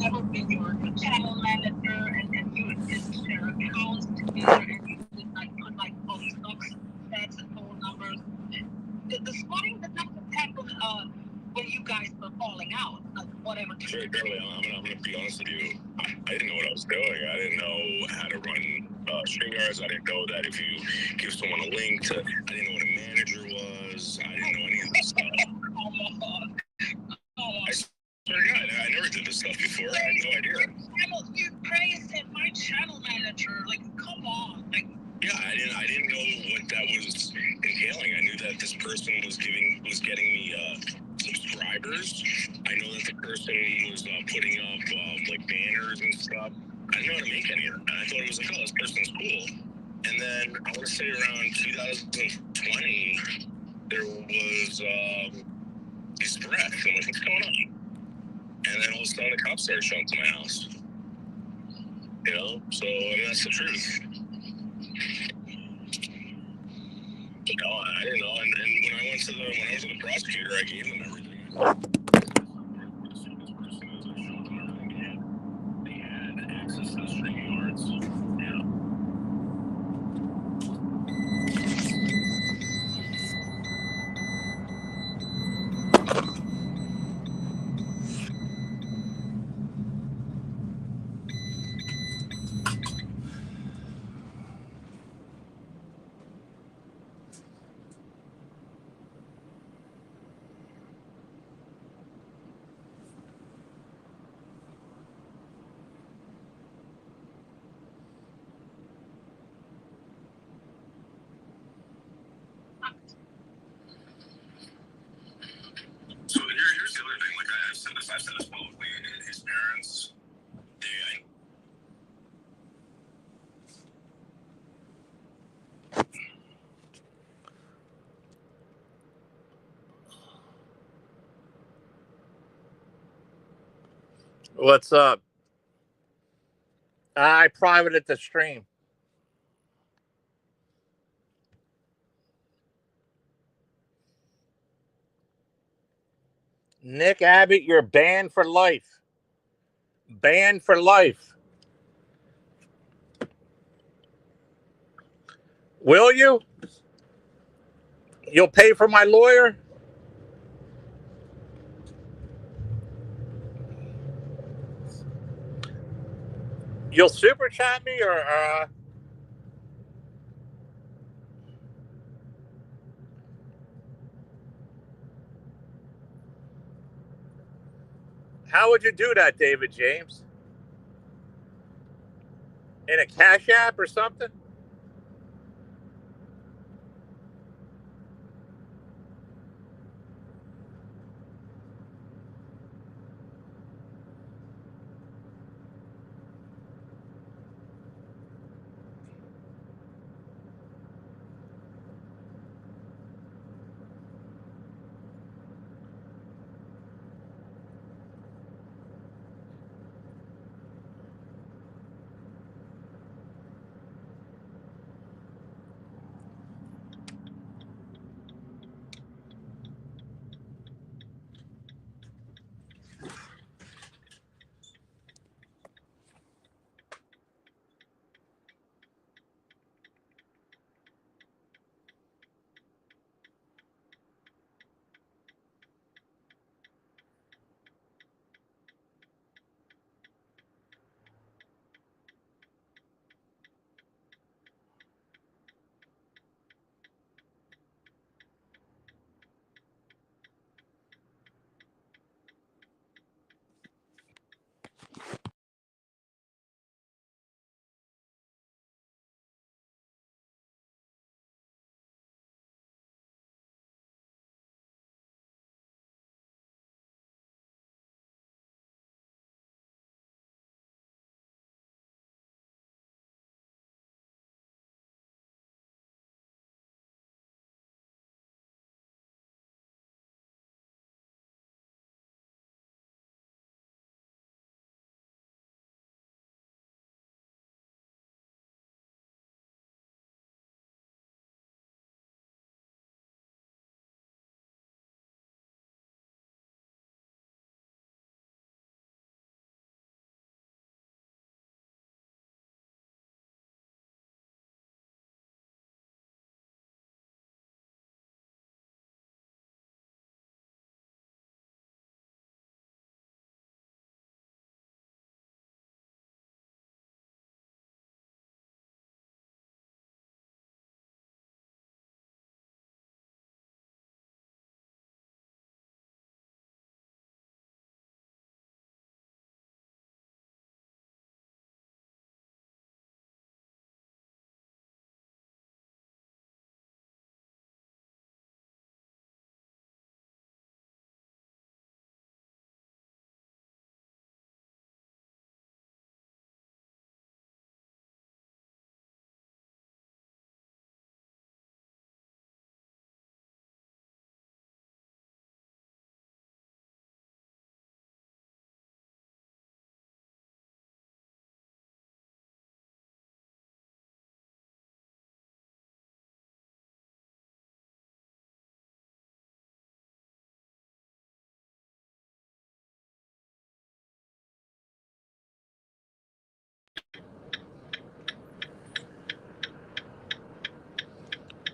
never been your channel manager, and you would just share accounts together, and you would like put like all these docs, stats, and phone numbers. The spotting did not happen when you guys were falling out, like whatever. Sure, Curly, I'm gonna be honest with you. I didn't know what I was doing. I didn't know how to run StreamYards. I didn't know that if you give someone a link to, I didn't know what a manager was. I didn't know any of this stuff. I swear to God, I never did this stuff before. I had no idea. You praised him, my channel manager. Like, come on. Like, yeah, I didn't know what that was entailing. I knew that this person was getting me subscribers. I know that the person was putting up like banners and stuff. I didn't know how to make any of that. I thought it was like, oh, this person's cool. And then I want to say around 2020, there was these threats. I'm like, what's going on? And then all of a sudden, the cops started showing up to my house. You know, so I mean, that's the truth. No, I didn't know. And when I was to the prosecutor, I gave them everything. They had access to the StreamYards. Yeah. So here's the other thing. Like I've said this publicly. His parents, What's up? I privated the stream. Nick Abbott, you're banned for life. Banned for life. Will you? You'll pay for my lawyer? You'll super chat me or how would you do that, David James? In a Cash App or something?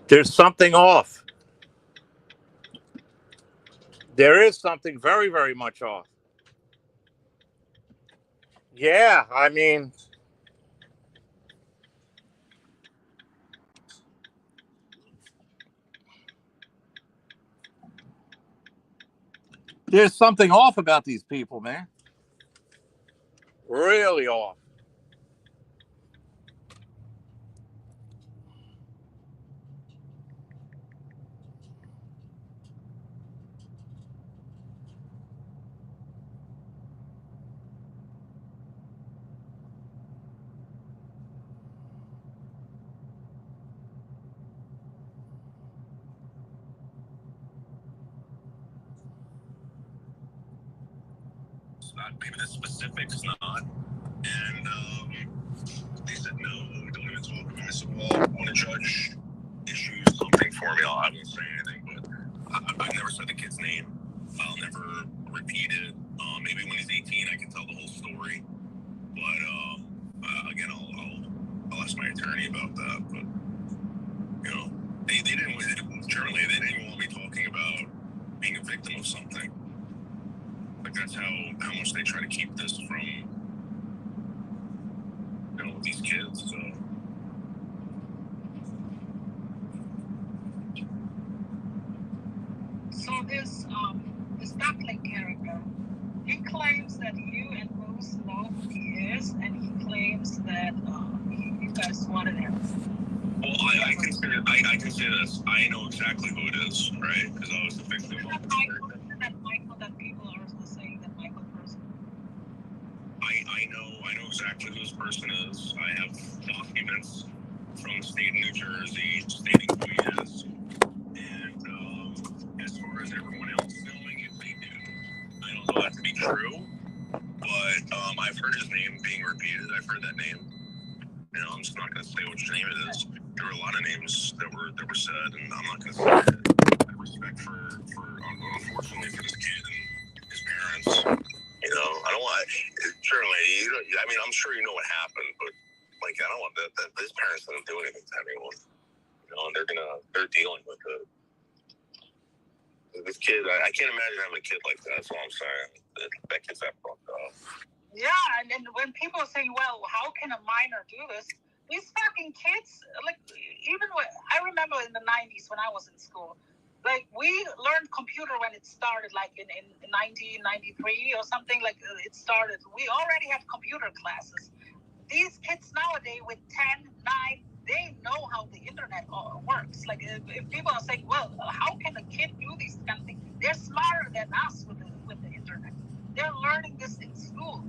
There's something off. There is something very, very much off. Yeah, I mean, there's something off about these people, man. Really off. Maybe the specifics not. And they said no, don't even talk about it. I said, well, when a judge issues something for me, I won't say anything, but I've never said the kid's name. I'll never repeat it. Maybe when he's 18, I can tell the whole story. But again, I'll ask my attorney about that. But you know, they didn't. Generally, they didn't even want me talking about being a victim of something. Like that's how much they try to keep this from, you know, these kids. So this Duckling character, he claims that you and Moose know who he is, and he claims that you guys wanted him. Well, I can say this. I know exactly who it is, right? Because I was the victim. Isn't that Michael that people are saying that Michael person? I know exactly who this person is. I have documents from the state of New Jersey stating who he is. And as far as everyone else knowing if they do, I don't know that to be true. But I've heard his name being repeated. I've heard that name. You know, I'm just not going to say which name it is. There were a lot of names that were said, and I'm not going to say it. I have respect for unfortunately for this kid and his parents. You know, I don't want. Certainly, I mean, I'm sure you know what happened, but like, I don't want that his parents didn't do anything to anyone. You know, and they're dealing with it. This kid, I can't imagine having a kid like that. That's all I'm saying. That kid's that fucked up. Yeah, and then when people say, well, how can a minor do this? These fucking kids, like, I remember in the 90s when I was in school, like, we learned computer when it started, like, in 1993 or something, like, it started. We already had computer classes. These kids nowadays with 10, 9, they know how the internet works. Like, if people are saying, well, how can a kid do these kind of things? They're smarter than us with the internet. They're learning this in school.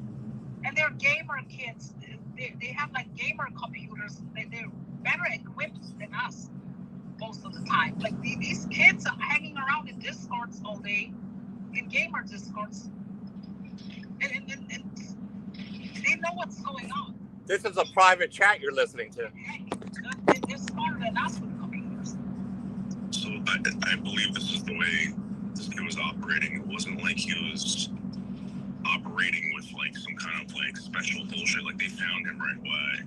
And they're gamer kids. They have like gamer computers. They're better equipped than us most of the time. Like these kids are hanging around in Discords all day, in gamer Discords, and they know what's going on. This is a private chat you're listening to. They're smarter than us with computers. So I believe this is the way this kid was operating. It wasn't like he was operating with like some kind of like special bullshit. Like they found him right away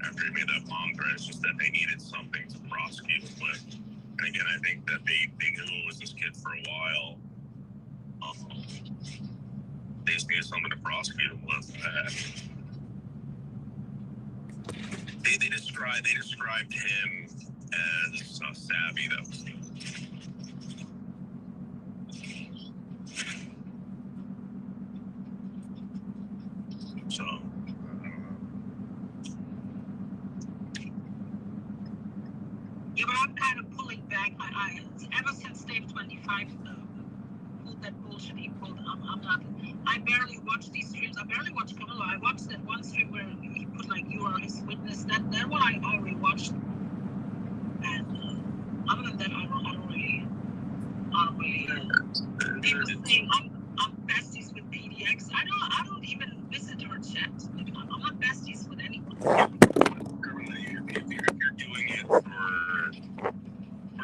after he made that bomb threat. It's just that they needed something to prosecute him with. And again, I think that they knew it was this kid for a while. They just needed something to prosecute him with. They described him as savvy. That was so. Yeah, but I'm kind of pulling back. Ever since Dave 25 pulled that bullshit he pulled, I'm not. I barely watch these streams. I barely watch Camilo. I watched that one stream where he put like you are his witness. That one I already watched. And other than that, I don't really. They were saying I'm besties with PDX. I don't even visit her chat. Like, I'm not besties with anyone. If you're doing it for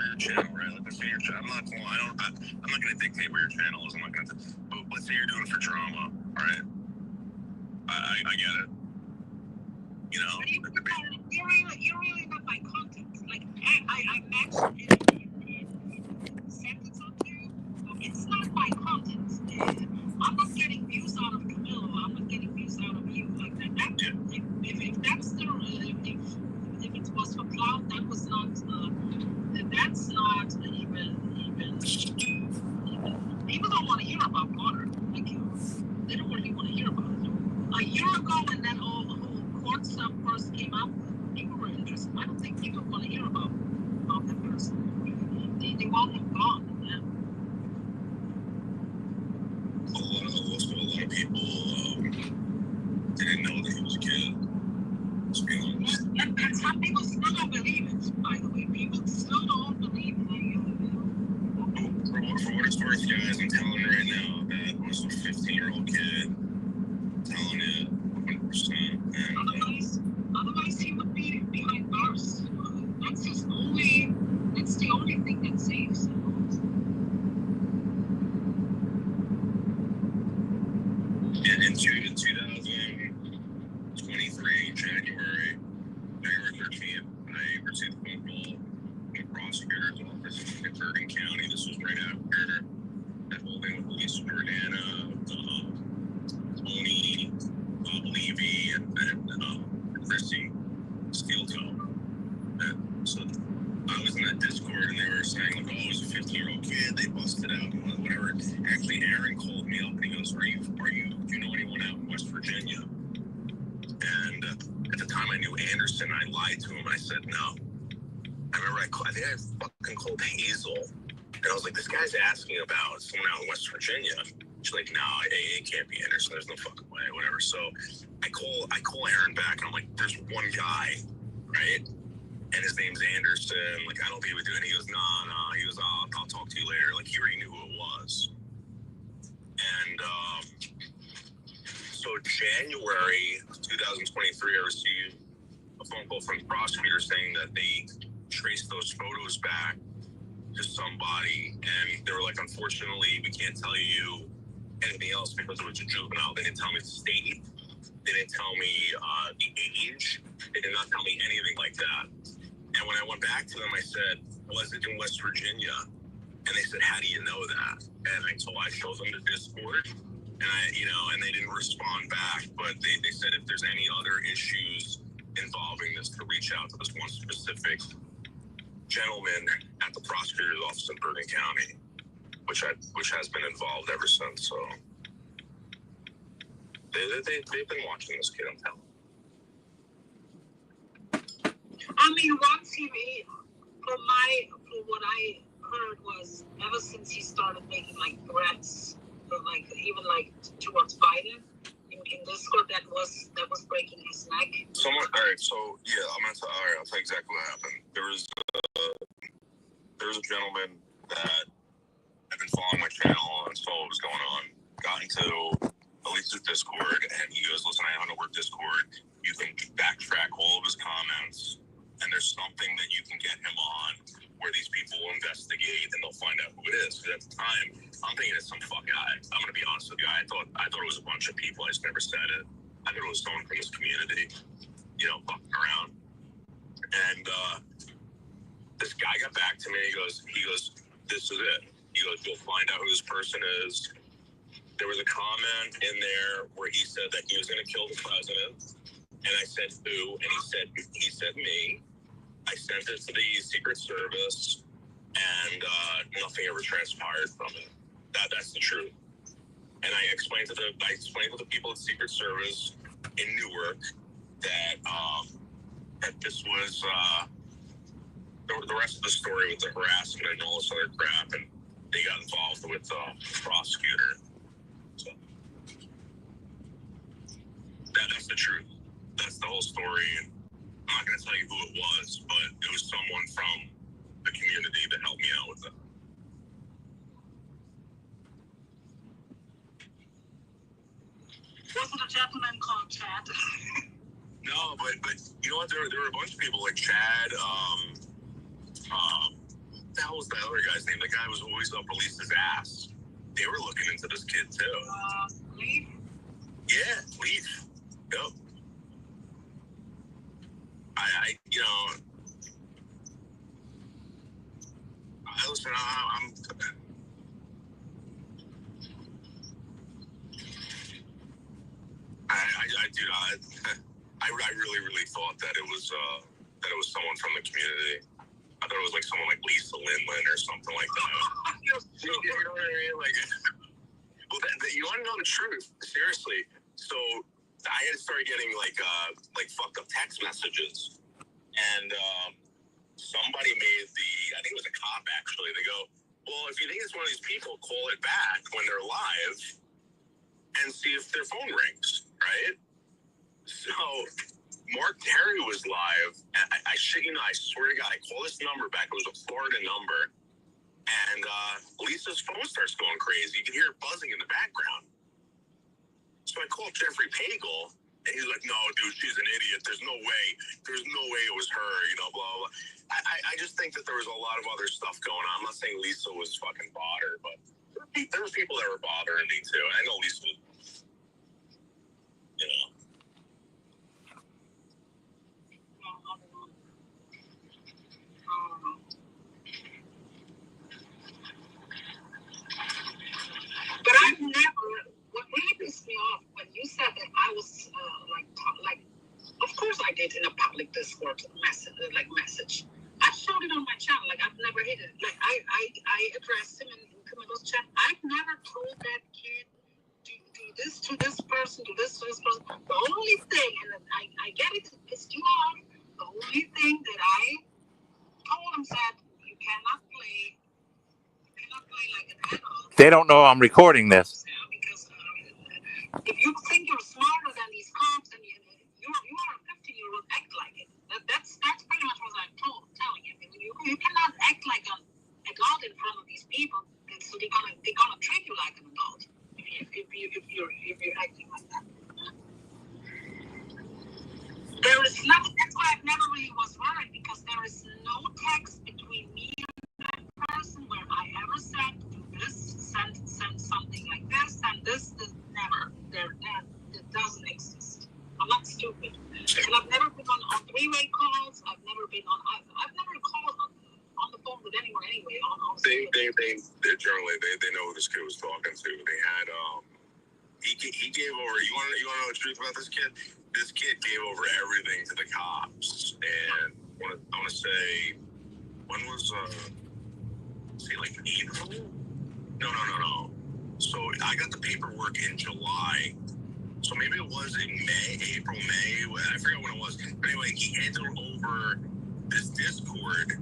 your channel, right? Like, let's say your channel. I'm not going to dictate where your channel is. I'm not going to. But let's say you're doing it for drama, all right? I get it. You know. But you're really not my content. Like I a year ago when that whole court stuff first came up, people were interested. I don't think people want to hear about that person. They want him gone. Yeah. A lot of people didn't know that he was a kid. Let's be honest. And some people still don't believe it, by the way. People still don't believe it. For what it's worth, guys, I'm telling you right now, that was a 15-year-old kid telling it 100%. And, otherwise he would be behind bars. That's the only thing that saves him. in 2023, January 13th, I received a phone call from the prosecutor's office in Bergen County. This was right after that whole thing with Lisa Jordana, Tony, Bob Levy, and Chrissy Steeltoe. So I was in that Discord, and they were saying, like, oh, it was a 15-year-old kid. They busted out and whatever. Actually, Aaron called me up, and he goes, do you know anyone out in West Virginia? And at the time I knew Anderson, I lied to him. I said no. I remember I think I fucking called Hazel. And I was like, this guy's asking about someone out in West Virginia. She's like, no, it can't be Anderson. There's no fucking way, whatever. So I call Aaron back, and I'm like, there's one guy, right? And his name's Anderson. Like, I don't think he would do it. And he goes, no. He goes, I'll talk to you later. Like, he already knew who it was. And so January 2023, I received a phone call from the prosecutor saying that they traced those photos back to somebody, and they were like, unfortunately, we can't tell you anything else because it was a juvenile. They didn't tell me the state. They didn't tell me the age. They did not tell me anything like that. And when I went back to them, I said, was it in West Virginia? And they said, how do you know that? And I showed them the Discord, and they didn't respond back. But they said if there's any other issues involving this, to reach out to this one specific gentleman at the prosecutor's office in Bergen County, which has been involved ever since. So they've been watching this kid, I'm telling you. I mean, Ron TV, from what I heard, was ever since he started making like threats, even towards Biden in Discord, that was breaking his neck. All right, so yeah, I'll tell you exactly what happened. There was a gentleman that had been following my channel and saw what was going on. Got into Elisa's Discord, and he goes, listen, I know where Discord, you can backtrack all of his comments, and there's something that you can get him on where these people will investigate and they'll find out who it is. Because at the time, I'm thinking it's some fuck guy. I'm gonna be honest with you. I thought it was a bunch of people. I just never said it. I thought it was someone from this community, fucking around. And this guy got back to me. He goes, this is it. He goes, you'll find out who this person is. There was a comment in there where he said that he was going to kill the president. And I said, who? And he said me. I sent it to the Secret Service, and nothing ever transpired from it. That's the truth. And I explained to the people at Secret Service in Newark that this was the rest of the story with the harassment and all this other crap, and they got involved with the prosecutor. So that's the truth. That's the whole story. And I'm not going to tell you who it was, but it was someone from the community that helped me out with it. Was it a gentleman called Chad? No, but you know what? There were a bunch of people like Chad. What the hell was that other guy's name? The guy was always up Elisa's ass. They were looking into this kid too. Leaf? Yeah, Leaf. Yep. Listen, I really thought that it was someone from the community. I thought it was like someone like Lisa Lindland or something like that. You know what I mean? Like, well, you want to know the truth? Seriously. So I had started getting like fucked up text messages, and somebody made I think it was a cop actually. They go, well, if you think it's one of these people, call it back when they're live and see if their phone rings, right? So Mark Terry was live. And I shit you not, I swear to God, I call this number back. It was a Florida number. And Lisa's phone starts going crazy. You can hear it buzzing in the background. So I called Jeffrey Pagel, and he's like, no, dude, she's an idiot. There's no way it was her, blah, blah. I just think that there was a lot of other stuff going on. I'm not saying Lisa was fucking bothered, but there were people that were bothering me, too. I know Lisa was, But I've never, what really pissed me off when you said that I was of course I did in a public Discord message. I showed it on my channel, I've never hit it. I addressed him in Camilo's chat. I've never told that kid do this to this person, do this to this person. The only thing, and I get it pissed you off, the only thing that I told him said, you cannot play like an adult. They don't know I'm recording this. Because if you think you're smarter than these cops and you are a 15-year-old, act like it. That's pretty much what I'm telling him. You cannot act like an adult in front of these people, so they're gonna treat you like an adult if you're acting like that. There is nothing. That's why I've never really was worried, because there is no text between me and that person where I ever said do this, send something like this, and this is never there. It doesn't exist. I'm not stupid, and I've never been on three-way calls. I've never called on the phone with anyone anyway. They're generally they know who this kid was talking to. They had he gave over. You want to know the truth about this kid? This kid gave over everything to the cops, and I want to say, when was say like April? No. So I got the paperwork in July. So maybe it was in April, May. I forgot when it was. But anyway, he handed over this Discord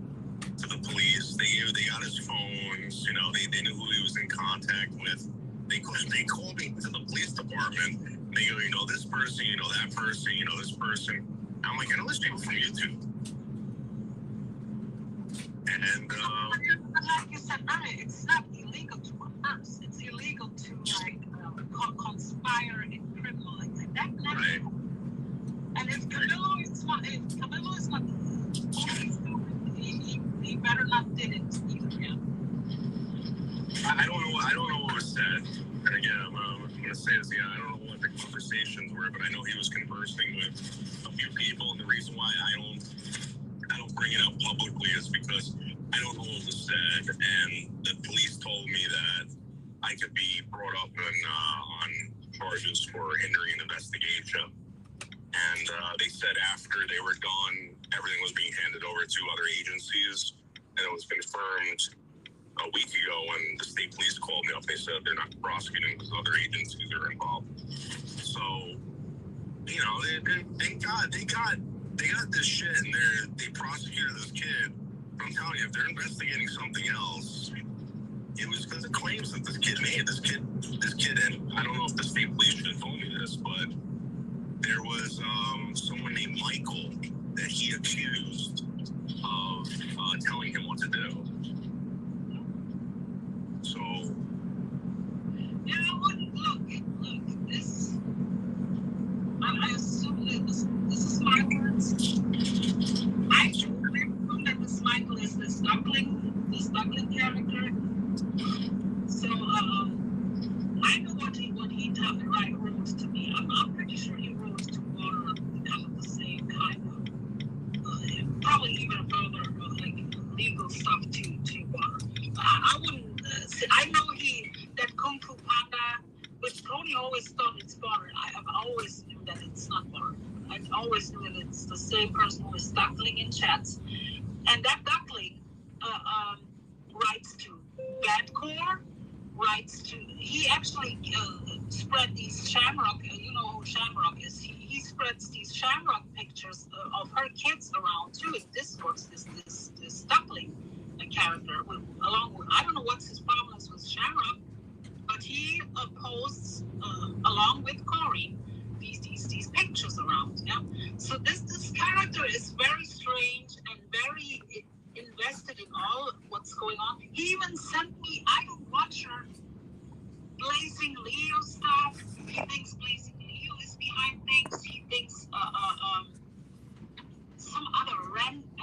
to the police. They got his phones. They knew who he was in contact with. They called me to the police department. They go, this person, that person, this person. I'm like, I know this people from YouTube. And like you said earlier, it's not illegal to converse. It's illegal to conspire in criminal like that. right. And if Camilo is not totally stupid, he better not did it either. Yeah. I don't know what was said. And again, I'm going to say this again. I don't know what the conversations were, but I know he was conversing with a few people. And the reason why I don't bring it up publicly is because I don't know what was said. And the police told me that I could be brought up on charges for hindering an investigation. And they said after they were done, everything was being handed over to other agencies, and it was confirmed a week ago when the state police called me up. They said they're not prosecuting because other agencies are involved. So, they got this shit, and they prosecuted this kid. But I'm telling you, if they're investigating something else, it was because of claims that this kid made. This kid, and I don't know if the state police should have told me this, but there was someone named Michael that he accused of telling him what to do. So, yeah, I wouldn't look. This, I assume that this is my words. I assume that this Michael is the Stuckling character. So, I know what he wrote to me. I'm pretty sure he wrote to Water kind of the same kind of, probably even further legal stuff to Water. I wouldn't. I know that Kung Fu Panda, but Tony always thought it's Water. I've always knew that it's not Water. I always knew that it's the same person who is Duckling in chats, and that Duckling writes to Badcore. He actually spread these Shamrock. You know who Shamrock is. spreads these Shamrock pictures of her kids around too in Discord. This Duckling character, along with, I don't know what's his problems with Shamrock, but he posts along with Corey these pictures around. Yeah. So this character is very strange and very invested in all what's going on. He even sent me. I don't watch her Blazing Leo stuff. He thinks Blazing Leo is behind things. He thinks some other Randy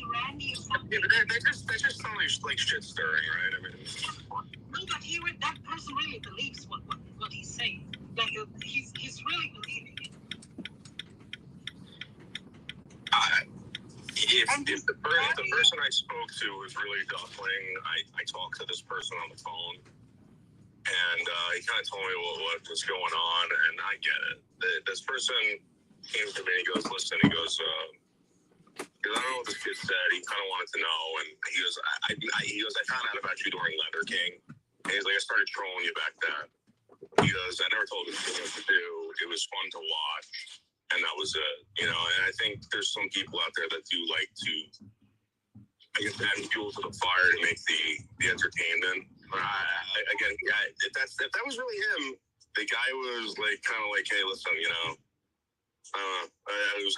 or something. Yeah, but that just sounds like shit stirring, right? I mean, no, but that person really believes what he's saying. Like he's really believing it. If the person I spoke to was really Duckling, I talked to this person on the phone, and he kind of told me what was going on, and I get it. This person came to me and he goes, listen, he goes, because I don't know what this kid said. He kind of wanted to know, and he goes, I found out about you during Leather King, and he's like, I started trolling you back then. He goes, I never told him what to do. It was fun to watch. And that was it, and I think there's some people out there that do like to, I guess, add fuel to the fire to make the entertainment. But if that was really him, the guy was like kind of like, hey, listen, it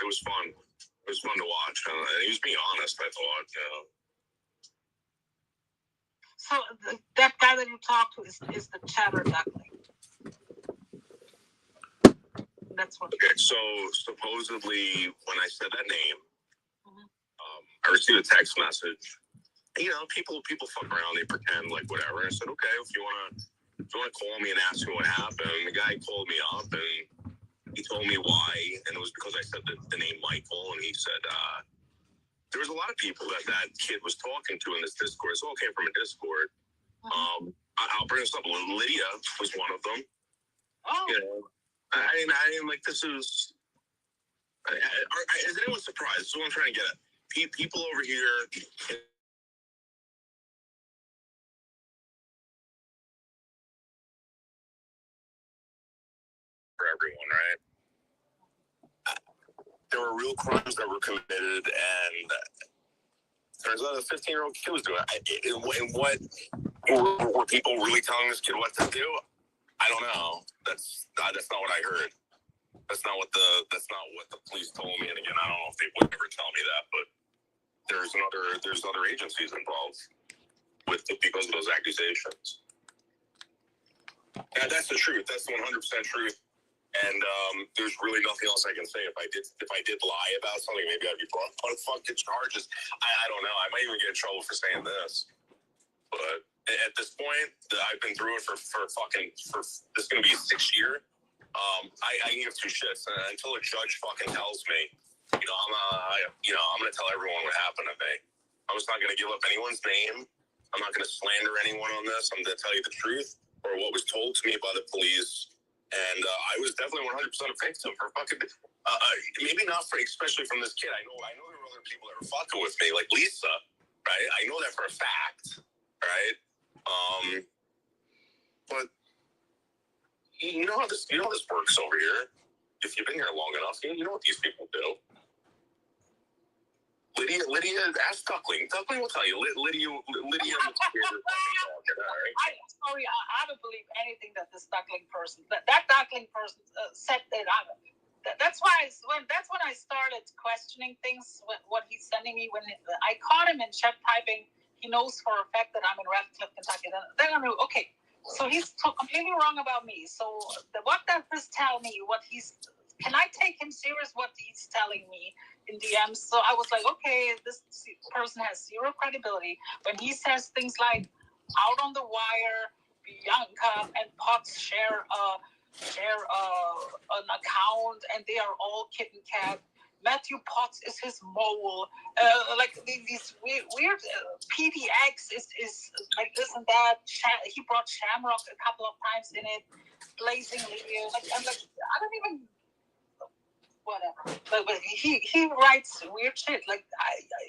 was fun. It was fun to watch. And he was being honest, I thought. So that guy that you talked to is the Chatter Duckling. That's what. Okay, so supposedly when I said that name, I received a text message. People fuck around, they pretend like whatever. I said, okay, if you wanna call me and ask me what happened, the guy called me up and he told me why, and it was because I said the name Michael, and he said there was a lot of people that kid was talking to in this Discord. It all came from a Discord. I'll bring this up. Lydia was one of them. Oh. I mean, like, this is anyone surprised? That's what I'm trying to get at. People over here for everyone, right? There were real crimes that were committed, and turns out a 15-year-old kid was doing it. And what were people really telling this kid what to do? I don't know. That's not what I heard. That's not what the police told me. And again, I don't know if they would ever tell me that, but there's other agencies involved because of those accusations. That's the truth. That's the 100% truth. And there's really nothing else I can say. If I did lie about something, maybe I'd be brought on fucking charges. I don't know. I might even get in trouble for saying this. But at this point, I've been through it for this is going to be 6th year. I give 2 shits until a judge fucking tells me. I'm going to tell everyone what happened to me. I'm just not going to give up anyone's name. I'm not going to slander anyone on this. I'm going to tell you the truth or what was told to me by the police. And I was definitely 100% a victim for fucking. Maybe not especially from this kid. I know there were other people that were fucking with me, like Lisa. Right? I know that for a fact. Right? But you know how this works over here. If you've been here long enough, you know what these people do. Lydia, ask Duckling. Duckling will tell you. Lydia will sorry, I don't believe anything that this Duckling person, that Duckling person said that. That's when I started questioning things. What he's sending me, when I caught him in chat typing, he knows for a fact that I'm in Radcliffe, Kentucky. Then I knew, okay, so he's completely wrong about me. So what does this tell me? Can I take him serious? What he's telling me in DMs? So I was like, okay, this person has zero credibility when he says things like, "Out on the wire, Bianca and Potts share an account, and they are all kitten cat. Matthew Potts is his mole. Like these weird PDX is like this and that. He brought Shamrock a couple of times in it. Blazing Leo. I'm like, I don't even. Whatever. But he writes weird shit. Like,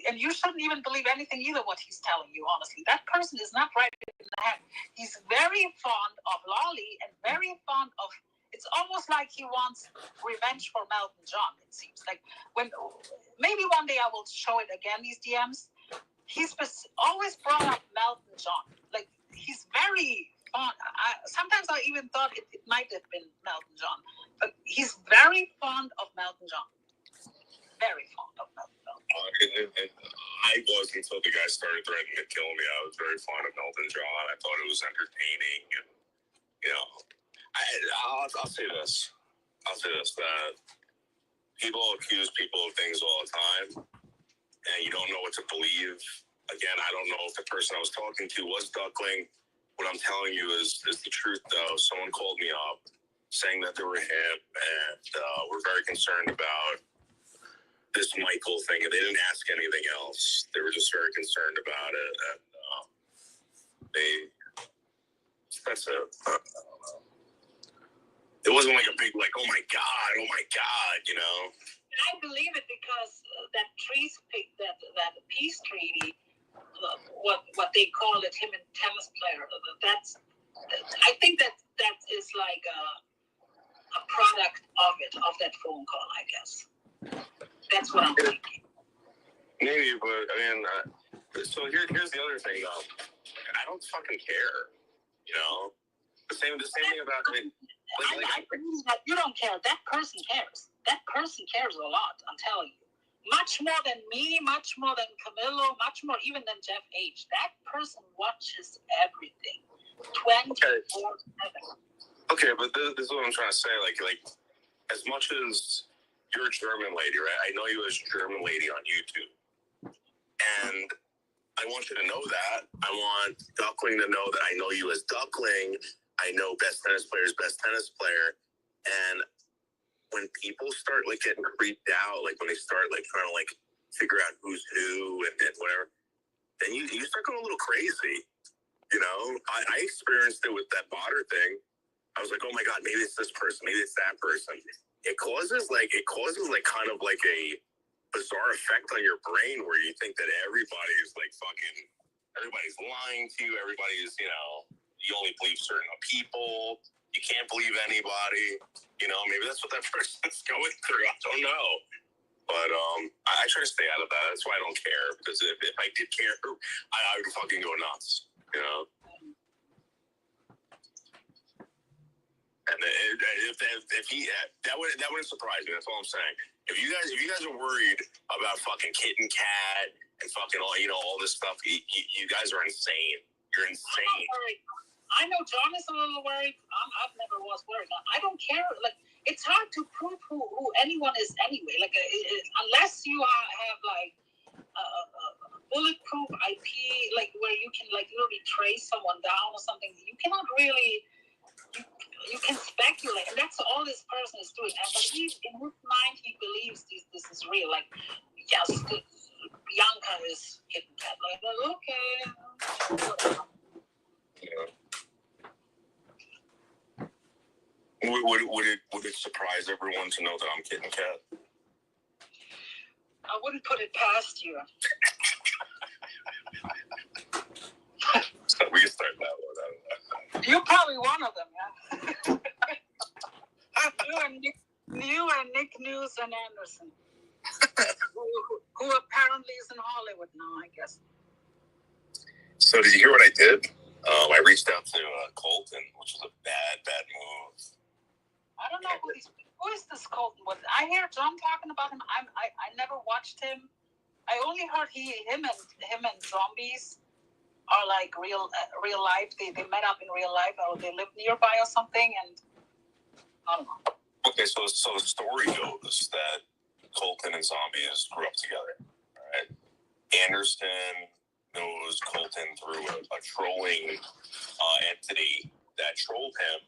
and you shouldn't even believe anything either what he's telling you, honestly. That person is not right in the head. He's very fond of Lolly and very fond of, it it's almost like he wants revenge for Melton John. It seems like maybe one day I will show it again. These DMs. He's always brought up Melton John. Like he's very fond. Sometimes I even thought it might have been Melton John, but he's very fond of Melton John. Very fond of Melton John. I was until the guy started threatening to kill me. I was very fond of Melton John. I thought it was entertaining, and I'll say this. That people accuse people of things all the time, and you don't know what to believe. Again, I don't know if the person I was talking to was Duckling. What I'm telling you is the truth, though. Someone called me up saying that they were him, and we're very concerned about this Michael thing. And they didn't ask anything else. They were just very concerned about it, and that's it. It wasn't like a big, like, oh my God, I believe it because that peace treaty, what they call it, him and tennis player. I think that is like a product of that phone call. I guess that's what I'm thinking. Maybe, but I mean, so here's the other thing though. I don't fucking care. The same thing about me. I believe that you don't care. That person cares. That person cares a lot, I'm telling you. Much more than me, much more than Camilo, much more even than Jeff H. That person watches everything. 24/7. Okay, but this is what I'm trying to say. Like as much as you're a German lady, right? I know you as a German lady on YouTube. And I want you to know that. I want Duckling to know that I know you as Duckling. I know best tennis player is best tennis player. And when people start like getting creeped out, like when they start like trying to like figure out who's who and whatever, then you start going a little crazy. I experienced it with that Botter thing. I was like, oh my God, maybe it's this person, maybe it's that person. It causes like kind of like a bizarre effect on your brain where you think that everybody's lying to you. Everybody's, you only believe certain people. You can't believe anybody. Maybe that's what that person's going through. I don't know. But I try to stay out of that. That's why I don't care. Because if I did care, I would fucking go nuts. And if he that wouldn't surprise me. That's all I'm saying. If you guys are worried about fucking Kitten Kat and fucking all this stuff, you guys are insane. You're insane. I know John is a little worried. I've never was worried. I don't care. Like it's hard to prove who anyone is anyway. Like unless you have like a bulletproof IP, like where you can like literally trace someone down or something. You cannot really. You can speculate, and that's all this person is doing. But in his mind, he believes this is real. Like, yes, Bianca is Kitten Kat. Like, okay. Would it surprise everyone to know that I'm Kitten Kat? I wouldn't put it past you. So we can start that one. You're probably one of them, yeah. you and Nick News and Anderson, who apparently is in Hollywood now, I guess. So did you hear what I did? I reached out to Colton, which was a bad move. I don't know who is this Colton. I hear John talking about him. I never watched him. I only heard him and Zombies are like real life. They met up in real life, or they live nearby or something. And I don't know. Okay, so the story goes that Colton and Zombies grew up together. All right, Anderson knows Colton through a trolling entity that trolled him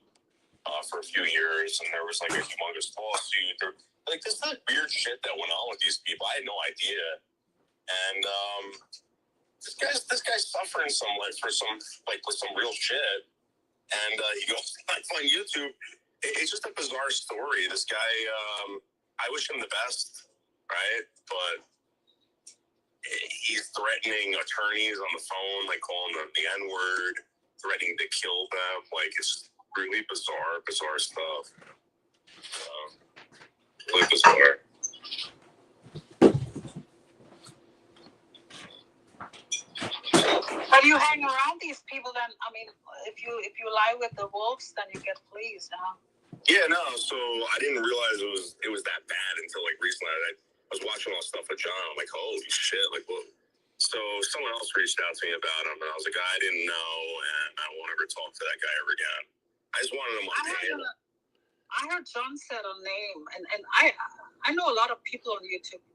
for a few years, and there was like a humongous lawsuit. There's that weird shit that went on with these people. I had no idea, and this guy's suffering with some real shit, and he goes live on YouTube. It's just a bizarre story. This guy, I wish him the best, right? But he's threatening attorneys on the phone, like calling them the N-word, threatening to kill them. Like, it's really bizarre stuff. Really bizarre. But you hang around these people, then I mean, if you lie with the wolves, then you get fleas, huh? Yeah, no. So I didn't realize it was that bad until like recently. I was watching all this stuff with John. I'm like, holy shit! Like, what? So someone else reached out to me about him, and I was like, I didn't know, and I won't ever talk to that guy ever again. I just wanted him on tape. I heard John said a name, and I know a lot of people on YouTube.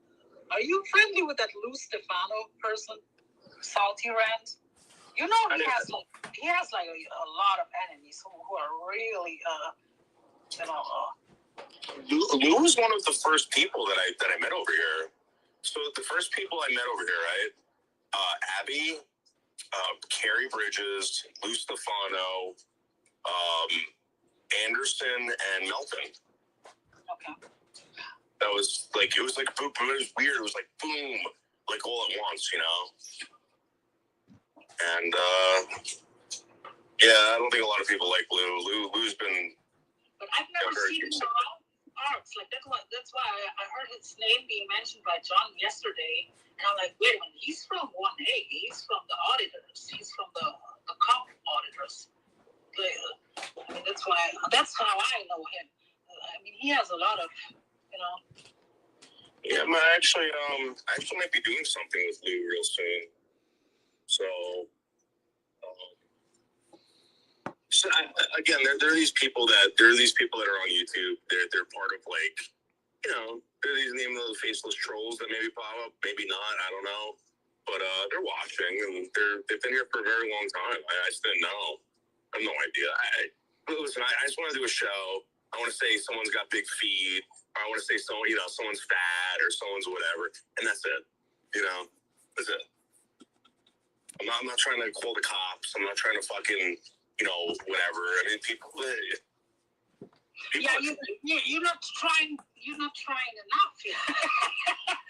Are you friendly with that Lou Stefano person, Salty Rant? You know he has like a lot of enemies who are really Lou was one of the first people that I met over here. So the first people I met over here, right? Abby, Carrie Bridges, Lou Stefano, Anderson, and Melton. Okay. That was like, it was like, it was weird. It was like boom, like all at once, you know? And, yeah, I don't think a lot of people like Lou. Lou's been... But I've never seen him around parts. Like, that's why I heard his name being mentioned by John yesterday. And I'm like, wait a minute, he's from 1A. He's from the auditors. He's from the cop auditors. I mean, that's how I know him. I mean, he has a lot of, you know. Yeah, man, I actually might be doing something with Lou real soon. So again, there are these people that are on YouTube. They're part of, like, you know, they're these name of those faceless trolls that maybe pop up, maybe not. I don't know, but they're watching and they've been here for a very long time. I just didn't know. I have no idea. Listen, I just want to do a show. I want to say someone's got big feet. Or I want to say someone's fat or someone's whatever, and that's it. You know, that's it. I'm not trying to call the cops. I'm not trying to fucking, you know, whatever. I mean, people yeah, you're not trying. You're not trying enough.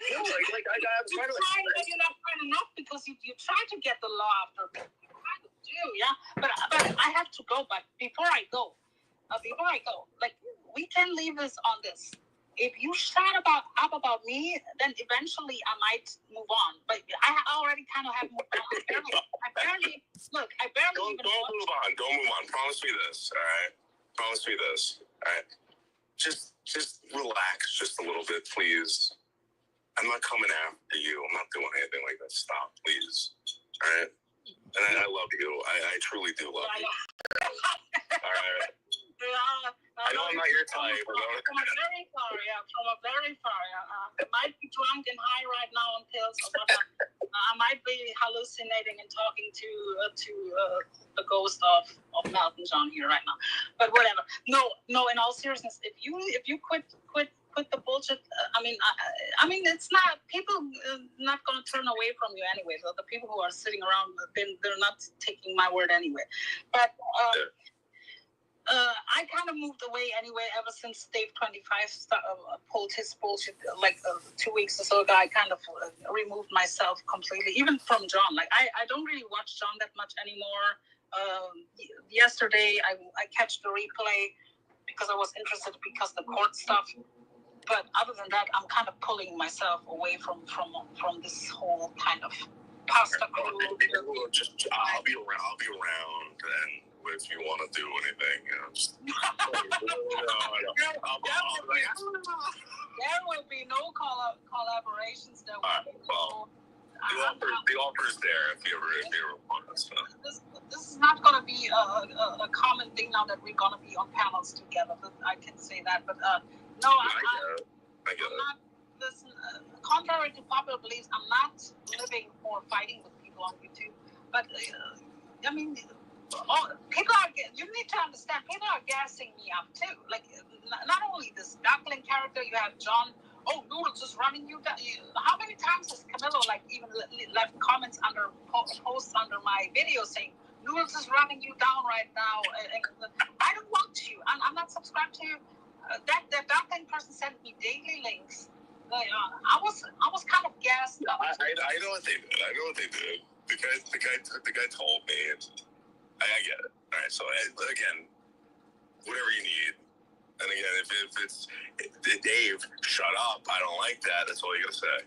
No, like I'm trying to. But you're not trying enough because you try to get the law after. You kind of do, yeah. But I have to go. But before I go, like, we can leave this on this. If you shut up about me, then eventually I might move on. But I already kind of have moved on. I barely Don't move on. Promise me this, all right? Promise me this, all right? Just relax just a little bit, please. I'm not coming after you. I'm not doing anything like that. Stop, please. All right? And I love you. I truly do love you. All right. I know I'm not your type. From a very far. I might be drunk and high right now on pills, or I might be hallucinating and talking to the ghost of Melton John here right now. But whatever. No. In all seriousness, if you quit the bullshit, I mean, it's not people not going to turn away from you anyway. So the people who are sitting around, they're not taking my word anyway. But I kind of moved away anyway ever since Dave 25 pulled his bullshit like 2 weeks or so ago. I kind of removed myself completely, even from John. Like, I don't really watch John that much anymore. Yesterday, I catch the replay because I was interested because the court stuff. But other than that, I'm kind of pulling myself away from this whole kind of pasta crew. I'll be around and if you want to do anything, you know, just there will be no collaborations. There will the offer is there if you ever want it. So. This is not going to be a common thing now that we're going to be on panels together. I can say that, but no, I get it. Not, listen, contrary to popular beliefs, I'm not living for fighting with people on YouTube. But I mean. People are. You need to understand. People are gassing me up too. Like, not only this duckling character, you have John. Oh, Noodles is running you down. How many times has Camilo even left comments under posts under my video saying Noodles is running you down right now? I don't want to. I'm not subscribed to you. That duckling person sent me daily links. I was kind of gassed up. I know what they did. The guy told me. I get it. All right, so again, whatever you need, And again, if Dave, shut up. I don't like that. That's all you gotta say.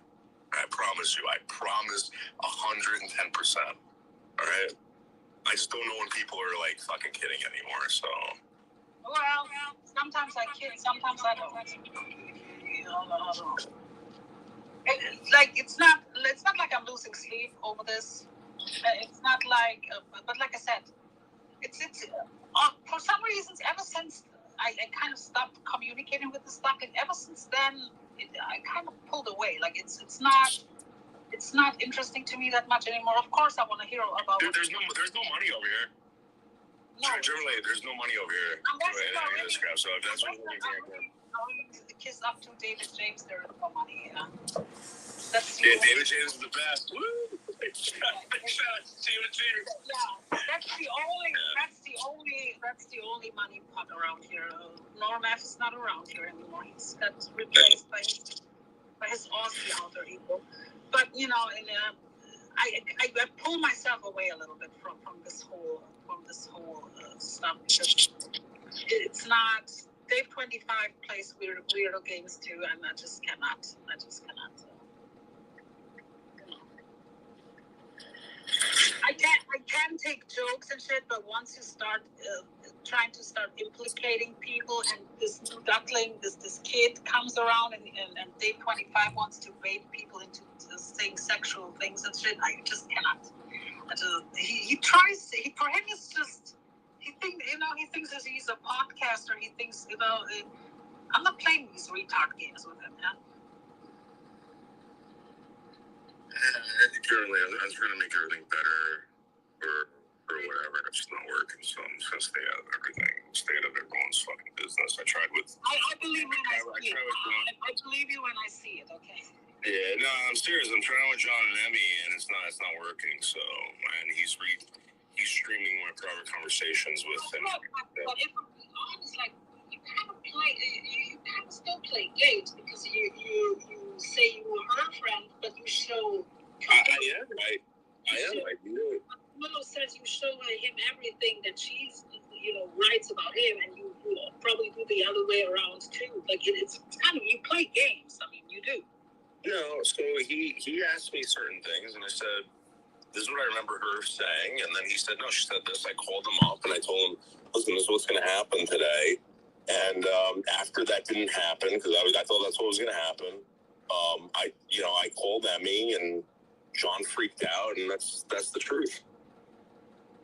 I promise you. I promise 110%. All right. I just don't know when people are like fucking kidding anymore. So. Well, sometimes I kid, sometimes I don't. You know, I don't. It's not like I'm losing sleep over this. It's not like, but like I said, it's for some reasons ever since I kind of stopped communicating with the stuff, and ever since then I kind of pulled away. Like it's not interesting to me that much anymore. Of course, I want to hear about. Dude, there's no money over here. No, generally, there's no money over here. Any of this crap. So if that's what you're doing, kiss up to David James, there is no money. Yeah. David James is the best. Woo! Shout out to David James. Yeah, that's the only money pot around here. Norm F is not around here anymore. He's got replaced by his Aussie alter ego. But you know, I pull myself away a little bit from this whole stuff because it's not. Dave 25 plays weirdo games too, and I just cannot. I can take jokes and shit, but once you start trying to implicating people, and this new duckling, this kid comes around, and Dave 25 wants to bait people into saying sexual things and shit, I just cannot. He tries. For him, it's just he thinks that he's a podcaster. He thinks I'm not playing these retard games with him. Yeah. Currently, I was trying to make everything better, or whatever. It's just not working, so I'm just gonna stay out of everything. Stay out of everyone's fucking business. I tried with. I believe when I see it. I believe you when I see it. Okay. Yeah, no, I'm serious. I'm trying with John and Emmy, and it's not working. So, and he's streaming my private conversations with him. But if I'm being honest, like you kind of still play games because you say you were her friend, but you show. I am. I do. Willow says you show him everything that she's, writes about him, and you probably do the other way around too. Like it's kind of, you play games. I mean, you do. No, so he asked me certain things, and I said, "This is what I remember her saying," and then he said, "No, she said this." I called him up, and I told him, "Listen, this is what's going to happen today." And after that didn't happen, because I thought that's what was going to happen. I called Emmy, and John freaked out, and that's the truth.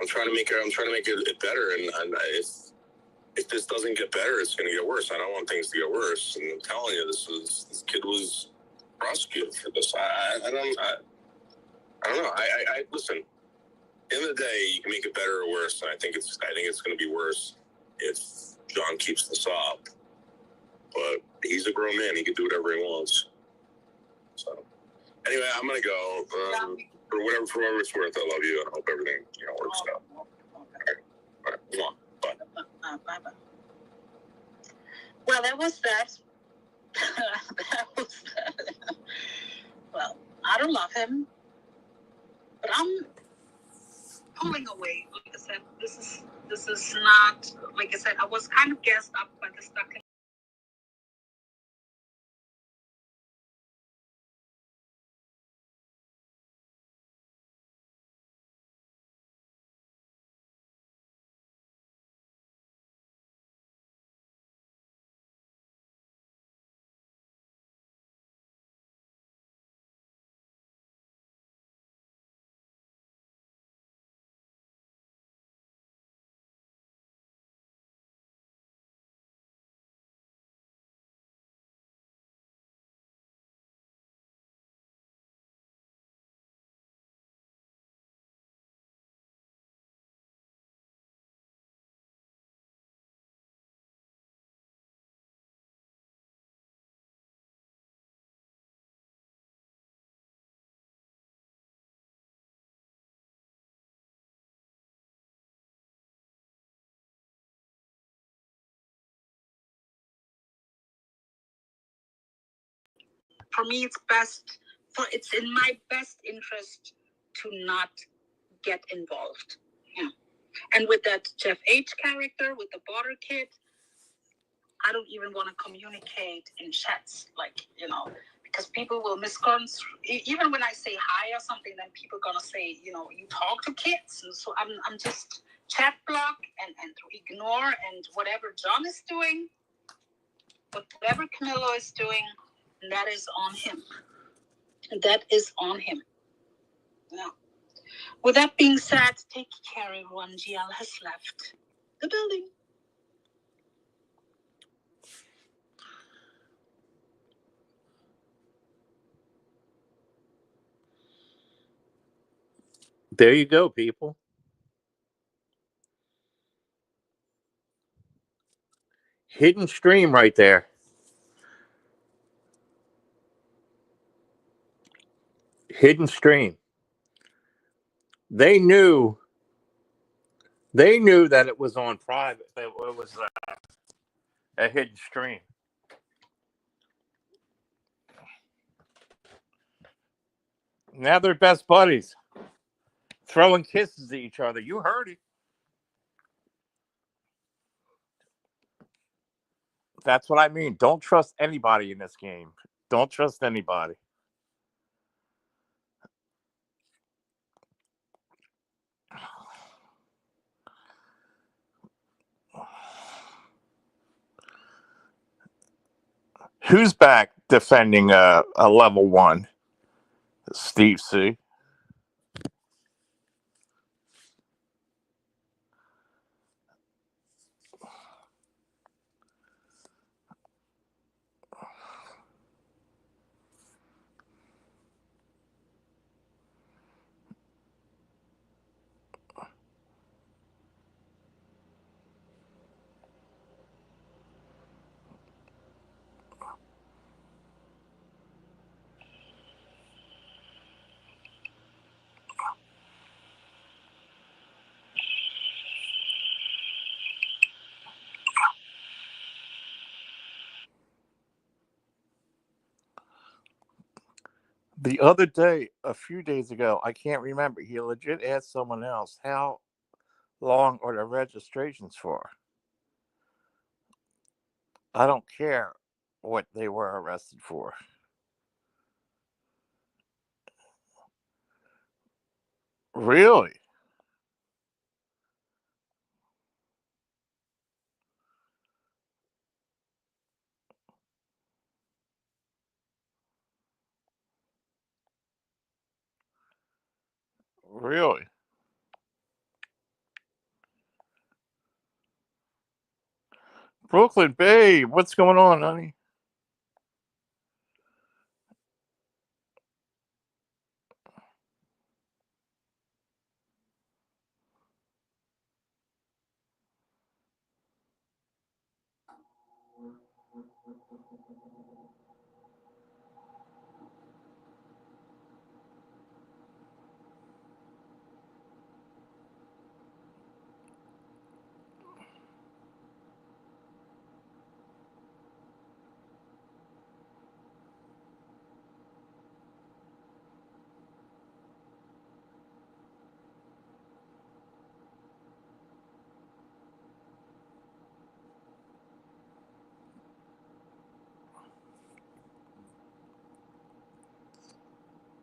I'm trying to make it better, and if this doesn't get better, it's going to get worse. I don't want things to get worse. And I'm telling you, this kid was prosecuted for this. I don't know. I listen. At the end of the day, you can make it better or worse, and I think it's going to be worse if John keeps this up. But he's a grown man; he can do whatever he wants. So, anyway, I'm gonna go. For whatever it's worth, I love you, and I hope everything works out. All right. Bye. Bye. Well, that was that. Well, I don't love him, but I'm pulling away. Like I said, this is not. Like I said, I was kind of gassed up by the stuck. For me, it's in my best interest to not get involved. Yeah. And with that Jeff H. character, with the border kid, I don't even want to communicate in chats, like, because people will misconstrue. Even when I say hi or something, then people are gonna say, you talk to kids. And so I'm just chat block and ignore, and whatever John is doing, whatever Camilo is doing, that is on him. That is on him. Now, with that being said, take care, everyone. GL has left the building. There you go, people. Hidden stream right there. Hidden stream. They knew that it was on private. That it was a hidden stream. Now they're best buddies, throwing kisses at each other. You heard it. That's what I mean. Don't trust anybody in this game. Don't trust anybody. Who's back defending a level 1? Steve C. The other day, a few days ago, I can't remember, he legit asked someone else, how long are the registrations for? I don't care what they were arrested for. Really? Really? Brooklyn, babe, what's going on, honey?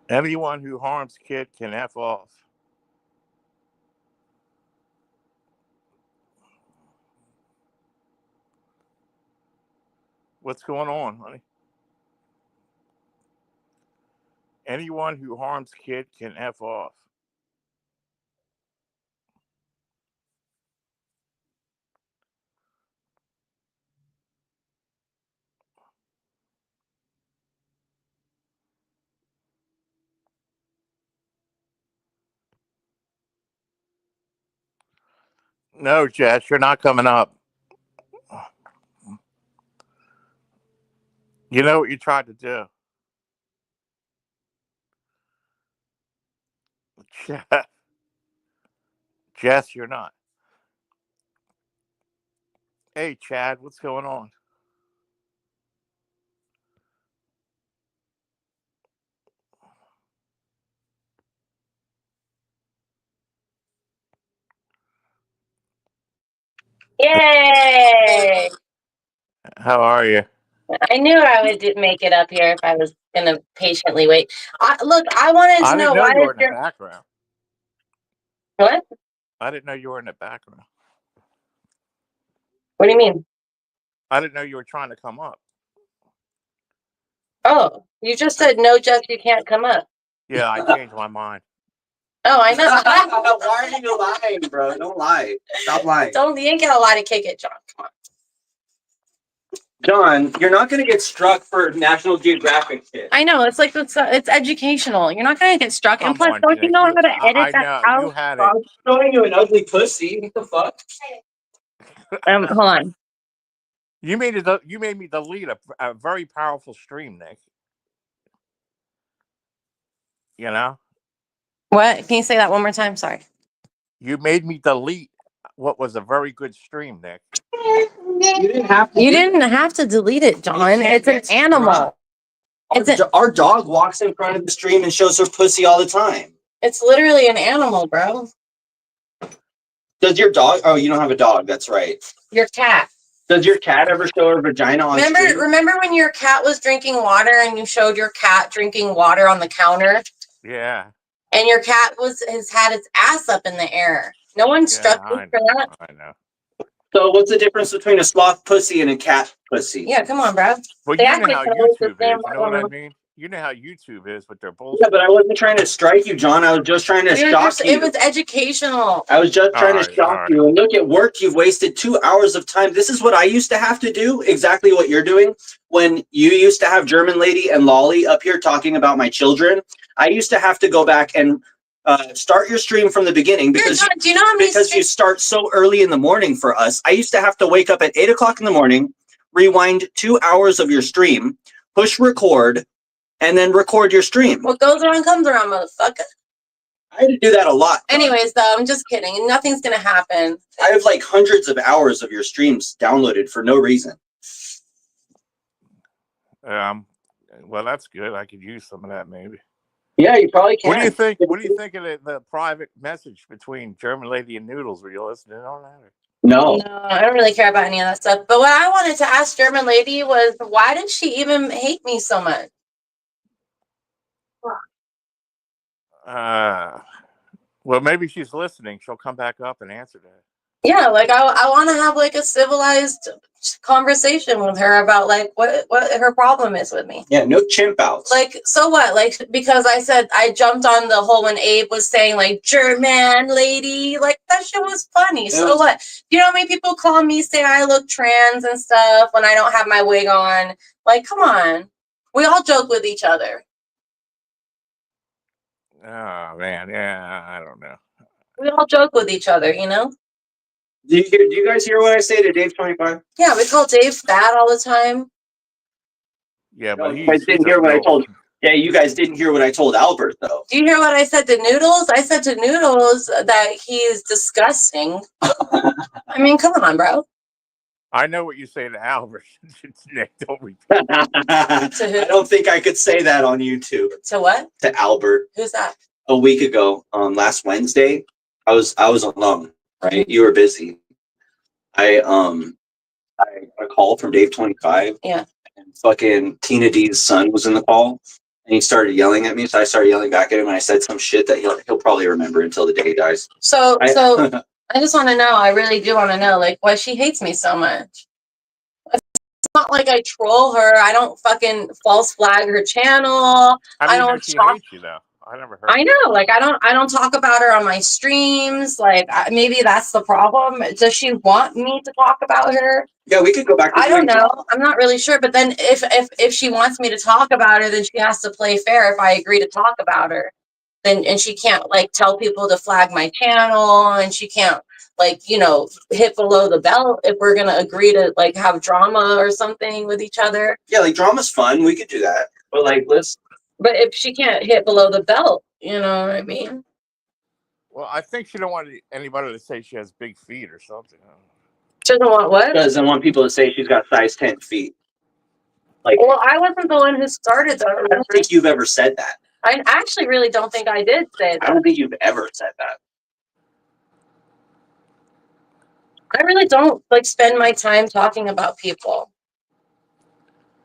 Anyone who harms kid can F off. What's going on, honey? Anyone who harms kid can F off. No, Jess, you're not coming up. You know what you tried to do. Jess, you're not. Hey, Chad, what's going on? Yay! How are you? I knew I would make it up here if I was gonna patiently wait. Look, I wanted to I didn't know know why you were is in the your background. what? I didn't know you were in the background. What do you mean? I didn't know you were trying to come up. Oh, you just said no, Jeff, you can't come up. Yeah, I changed my mind. Oh, I know. Why are you lying, bro? Don't lie. Stop lying. You ain't got a lot to kick it, John. Come on. John, you're not going to get struck for National Geographic shit. I know it's like it's educational. You're not gonna get struck. And Come plus, on, don't you Nick. know how to edit I that know out? you had it. I'm showing you an ugly pussy. What the fuck? Hold on. You made me delete a very powerful stream, Nick. You know, What? Can you say that one more time? Sorry. you made me delete what was a very good stream, Nick. You didn't have to. You didn't have to delete it, John. It's an animal. Our dog walks in front of the stream and shows her pussy all the time. It's literally an animal, bro. Does your dog? Oh, you don't have a dog. That's right. Your cat. Does your cat ever show her vagina on stream? Remember when your cat was drinking water and you showed your cat drinking water on the counter? Yeah. And your cat has had its ass up in the air. No one struck you for that. I know. So what's the difference between a sloth pussy and a cat pussy? Yeah, come on, bro. Well, you know how YouTube is. You know what I mean? You know how YouTube is with their bullshit. Yeah, but I wasn't trying to strike you, John. I was just trying to shock you. It was educational. I was just trying to shock you. And look at work. You've wasted 2 hours of time. This is what I used to have to do. Exactly what you're doing. When you used to have German Lady and Lolly up here talking about my children, I used to have to go back and start your stream from the beginning because do you know how many you start so early in the morning for us. I used to have to wake up at 8 o'clock in the morning, rewind 2 hours of your stream, push record, and then record your stream. What goes around comes around, motherfucker. I had to do that a lot. Anyways, though, I'm just kidding. Nothing's gonna happen. I have like hundreds of hours of your streams downloaded for no reason. Well, that's good. I could use some of that maybe. Yeah, you probably can. What do you think? What do you think of the private message between German Lady and Noodles? Were you listening on that? No, I don't really care about any of that stuff. But what I wanted to ask German Lady was, why did she even hate me so much? Well, maybe she's listening. She'll come back up and answer that. Yeah, like I want to have like a civilized conversation with her about like what her problem is with me. Yeah, no chimp outs. Like, so what? Like, because I said I jumped on the whole when Abe was saying like German Lady, like that shit was funny. So what? You know how many people call me, say I look trans and stuff when I don't have my wig on? Like, come on. We all joke with each other. Oh man, yeah, I don't know. We all joke with each other, you know? Do you guys hear what I say to Dave 25? Yeah, we call Dave fat all the time. Yeah, but you guys didn't hear what I told. Yeah, you guys didn't hear what I told Albert though. Do you hear what I said to Noodles? I said to Noodles that he's disgusting. I mean, come on, bro. I know what you say to Albert. Nick, don't repeat. To who? I don't think I could say that on YouTube. To what? To Albert. Who's that? A week ago, last Wednesday, I was alone. Right, you were busy. I a call from Dave 25. Yeah. And fucking Tina D's son was in the call, and he started yelling at me. So I started yelling back at him, and I said some shit that he'll probably remember until the day he dies. So I just want to know. I really do want to know, like, why she hates me so much. It's not like I troll her. I don't fucking false flag her channel. I don't she hates you though. I never heard. I know, like I don't talk about her on my streams. Like maybe that's the problem. Does she want me to talk about her? Yeah, we could go back. I don't know. I'm not really sure. But then if she wants me to talk about her, then she has to play fair. If I agree to talk about her, and she can't like tell people to flag my channel, and she can't like hit below the belt if we're gonna agree to like have drama or something with each other. Yeah, like drama's fun. We could do that. But like let's. But if she can't hit below the belt, you know what I mean? Well, I think she don't want anybody to say she has big feet or something. She doesn't want what? Doesn't want people to say she's got size 10 feet. Like, well, I wasn't the one who started that. I don't think you've ever said that. I actually really don't think I did say that. I don't think you've ever said that. I really don't like spend my time talking about people.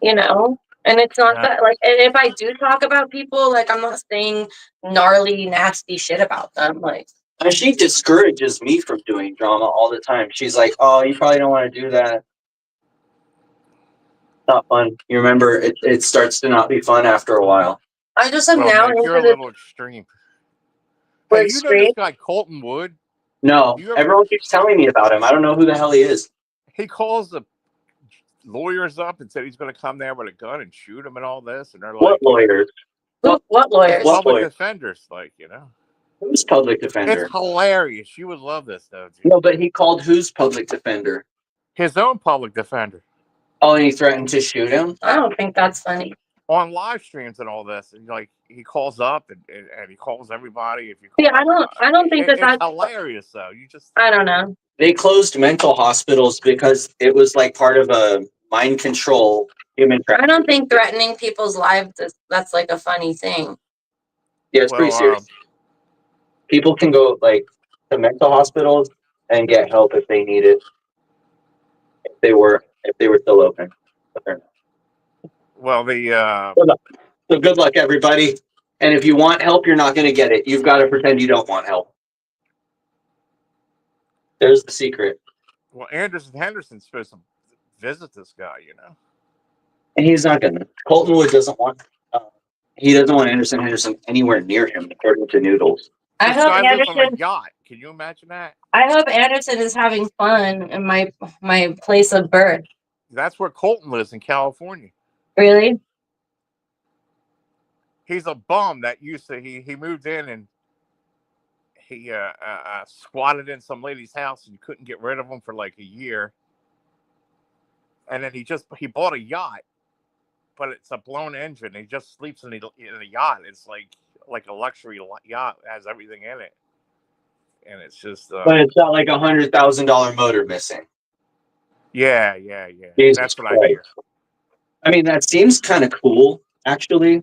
you know? And it's not Yeah. that, like, and if I do talk about people, like, I'm not saying gnarly, nasty shit about them. Like, And she discourages me from doing drama all the time. She's like, "Oh, you probably don't want to do that. Not fun." You remember, it starts to not be fun after a while. I just am Well, now Nick, you're a into this little extreme. we're Hey, you know this extreme. guy Colton Wood? No, You ever? everyone keeps telling me about him. I don't know who the hell he is. He calls the lawyers up and said he's going to come there with a gun and shoot him and all this, and they're like, What lawyers? What lawyers? What public lawyer? defenders, like, you know. Who's public defender? It's hilarious. You would love this, though, dude. No, but he called who's public defender? His own public defender Oh, and he threatened to shoot him? I don't think that's funny. on live streams and all this, and like he calls up and he calls everybody. If you Yeah, I don't think it's that's hilarious, though. You just I don't know. They closed mental hospitals because it was like part of a mind control human I trafficking. don't think threatening people's lives that's like a funny thing. Yeah, it's pretty serious. um, People can go like to mental hospitals and get help if they need it. If they were still open. But they're not. well, the So good luck, everybody. And if you want help, you're not going to get it. You've got to pretend you don't want help. There's the secret. well, Anderson Henderson's supposed to visit this guy, you know. And he's not going to. Colton Wood doesn't want. He doesn't want Anderson Henderson anywhere near him, according to Noodles. I This hope guy lives on a Anderson yacht. Can you imagine that? I hope Anderson is having fun in my place of birth. That's where Colton lives in California. Really? He's a bum that used to he moved in and he squatted in some lady's house and you couldn't get rid of him for like a year. And then he bought a yacht, but it's a blown engine. He just sleeps in a yacht. It's like a luxury yacht. It has everything in it, and it's just But it's got like $100,000 motor missing. yeah. Jesus That's what Christ. I hear. I mean, that seems kind of cool, actually.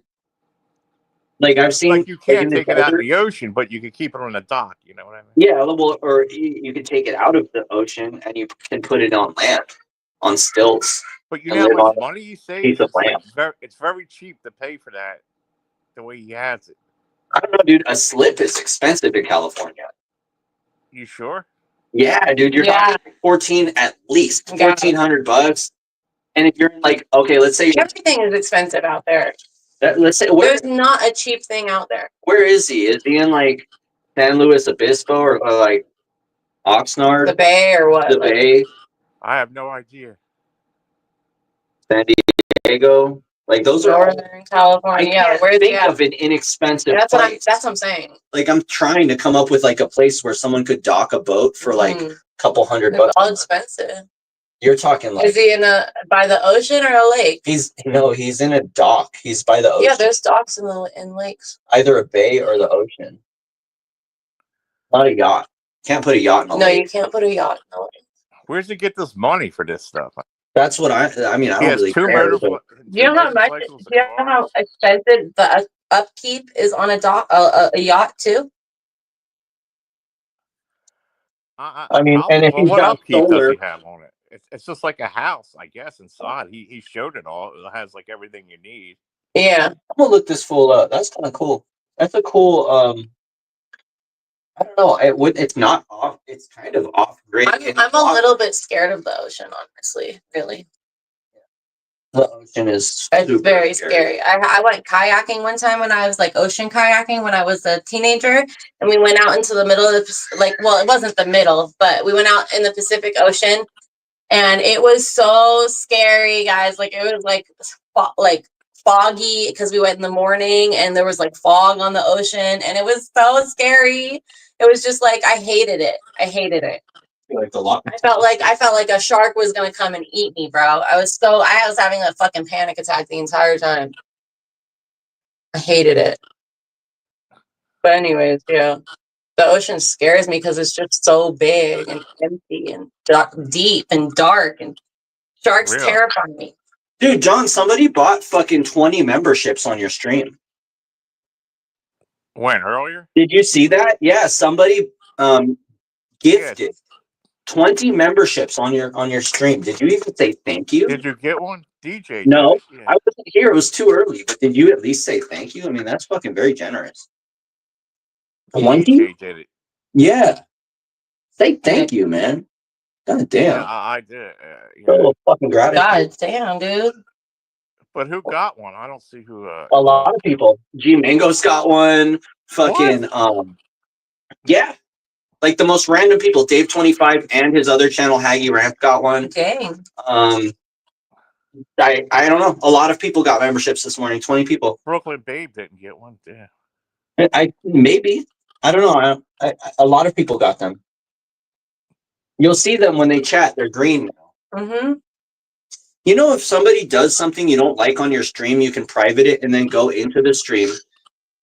Like I've seen, Like you can't in the take it out in desert. the ocean, but you can keep it on the dock. You know what I mean? Yeah, well, or you could take it out of the ocean and you can put it on land, on stilts. But you And know live how on much money you save? piece of It's land. it's very cheap to pay for that. The way he has it. I don't know, dude. A slip is expensive in California. You sure? Yeah, dude. You're Yeah. talking 14 at least, Yeah. $1,400. And if you're in like, okay, let's say, Everything is expensive out there. let's say, There's not a cheap thing out there. where is he? Is he in like San Luis Obispo or like Oxnard, The Bay or what? the Like, Bay, I have no idea. San Diego? Like those are all. Northern California. I Yeah, can't where's think he at? of an inexpensive That's what place. I'm saying. Like I'm trying to come up with like a place where someone could dock a boat for like a couple $100 It's bucks. all expensive. You're talking like Is he by the ocean or a lake? he's in a dock. He's by the ocean. Yeah, there's docks in lakes. Either a bay or the ocean. Not a yacht. Can't put a yacht in a No, lake. you can't put a yacht in a lake. Where's he get this money for this stuff? That's what I mean, I He don't has really two care. motor. but Do you know how much? motorcycles, Do you know how expensive the upkeep is on a dock, a yacht too? I mean, and if he's what got upkeep does solar- he have on it? It's just like a house, I guess. Inside, he showed it all. It has like everything you need. Yeah. I'm gonna look this fool up. That's kind of cool. That's a cool. I don't know. It's not off. It's kind of off grid. I'm a little bit scared of the ocean, honestly. Really, The ocean is. it's super very scary. I went kayaking one time when I was like ocean kayaking when I was a teenager, and we went out into the middle of well, it wasn't the middle, but we went out in the Pacific Ocean, and it was so scary, guys. Like it was like foggy because we went in the morning, and there was like fog on the ocean, and it was so scary. It was just like I hated it. I hated it. Like the lock. I felt like a shark was gonna come and eat me, bro. I was having a fucking panic attack the entire time. I hated it. But anyways, yeah. The ocean scares me because it's just so big and empty and deep and dark, and sharks Really? terrify me. Dude, John, somebody bought fucking 20 memberships on your stream. When earlier? Did you see that? Yeah, somebody gifted 20 memberships on your stream. Did you even say thank you? Did you get one? DJ did No, it. Yeah. I wasn't here. It was too early. But did you at least say thank you? I mean, that's fucking very generous. A onesie? DJ did it. Yeah. Say thank you, man. God damn. Yeah, I did. A little fucking gratitude. God damn, dude. But who got one? I don't see who. A lot of people. G Mango's got one. Fucking yeah. Like the most random people. Dave 25 and his other channel, Haggy Ramp, got one. Dang. I don't know. A lot of people got memberships this morning. 20 people. Brooklyn Babe didn't get one. Yeah. I maybe. I don't know. A lot of people got them. You'll see them when they chat. They're green now. Mm-hmm. You know, if somebody does something you don't like on your stream, you can private it and then go into the stream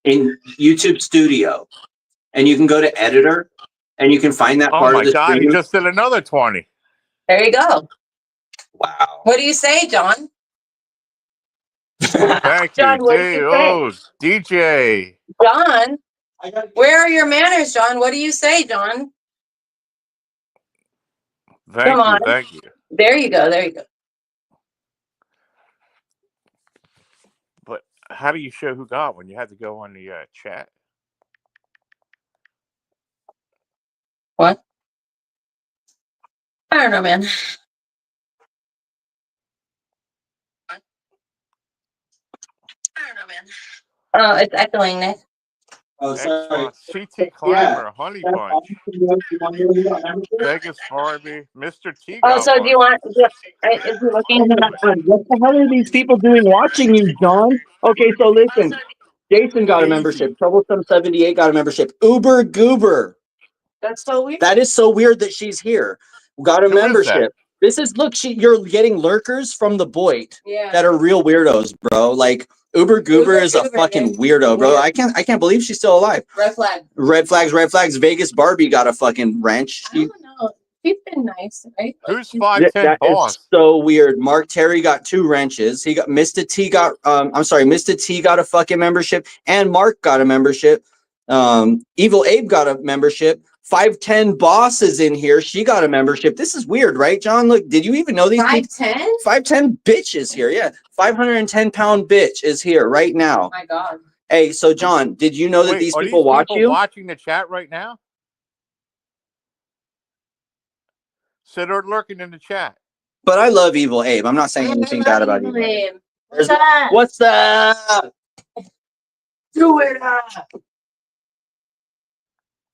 in YouTube Studio, and you can go to editor, and you can find that part Oh of the my God! stream. He just did another 20. There you go. Wow. What do you say, John? Thank John, you, what did you say? DJ. John, where are your manners, John? What do you say, John? Thank Come you. on. Thank you. There you go. There you go. But how do you show who got one? You had to go on the chat. What? I don't know, man. It's echoing, Nick. Oh, sorry. Excellent. CT Climber, Honey Bunch, Vegas Barbie, Mr. T Oh, got so do one. you want? Is he looking? What the hell are these people doing watching you, John? Okay, so listen. Jason got a membership. Easy. Troublesome 78 got a membership. Uber Goober. That's so weird. That is so weird that she's here. Got a Who is membership. that? This is look. You're getting lurkers from the Boyd Yeah. that are real weirdos, bro. Like Uber Goober is a Goober, fucking yeah. weirdo, bro. Weird. I can't believe she's still alive. Red flag. Red flags, red flags. Vegas Barbie got a fucking wrench. I don't know. She's been nice, right? Who's She's- 5'10" That boss? is so weird. Mark Terry got 2 wrenches. He got Mr. T got Mr. T got a fucking membership, and Mark got a membership. Evil Abe got a membership. 5'10" boss is in here. She got a membership. This is weird, right, John? Look, did you even know these people? 5'10"? 5'10" bitch is here. Yeah. 510-pound bitch is here right now. Oh my God. Hey, so John, did you know that Wait, these are people watch you? watching the chat right now? So they're lurking in the chat. But I love Evil Abe. I'm not saying anything bad about Evil Abe. What's up? What's up? Do it up.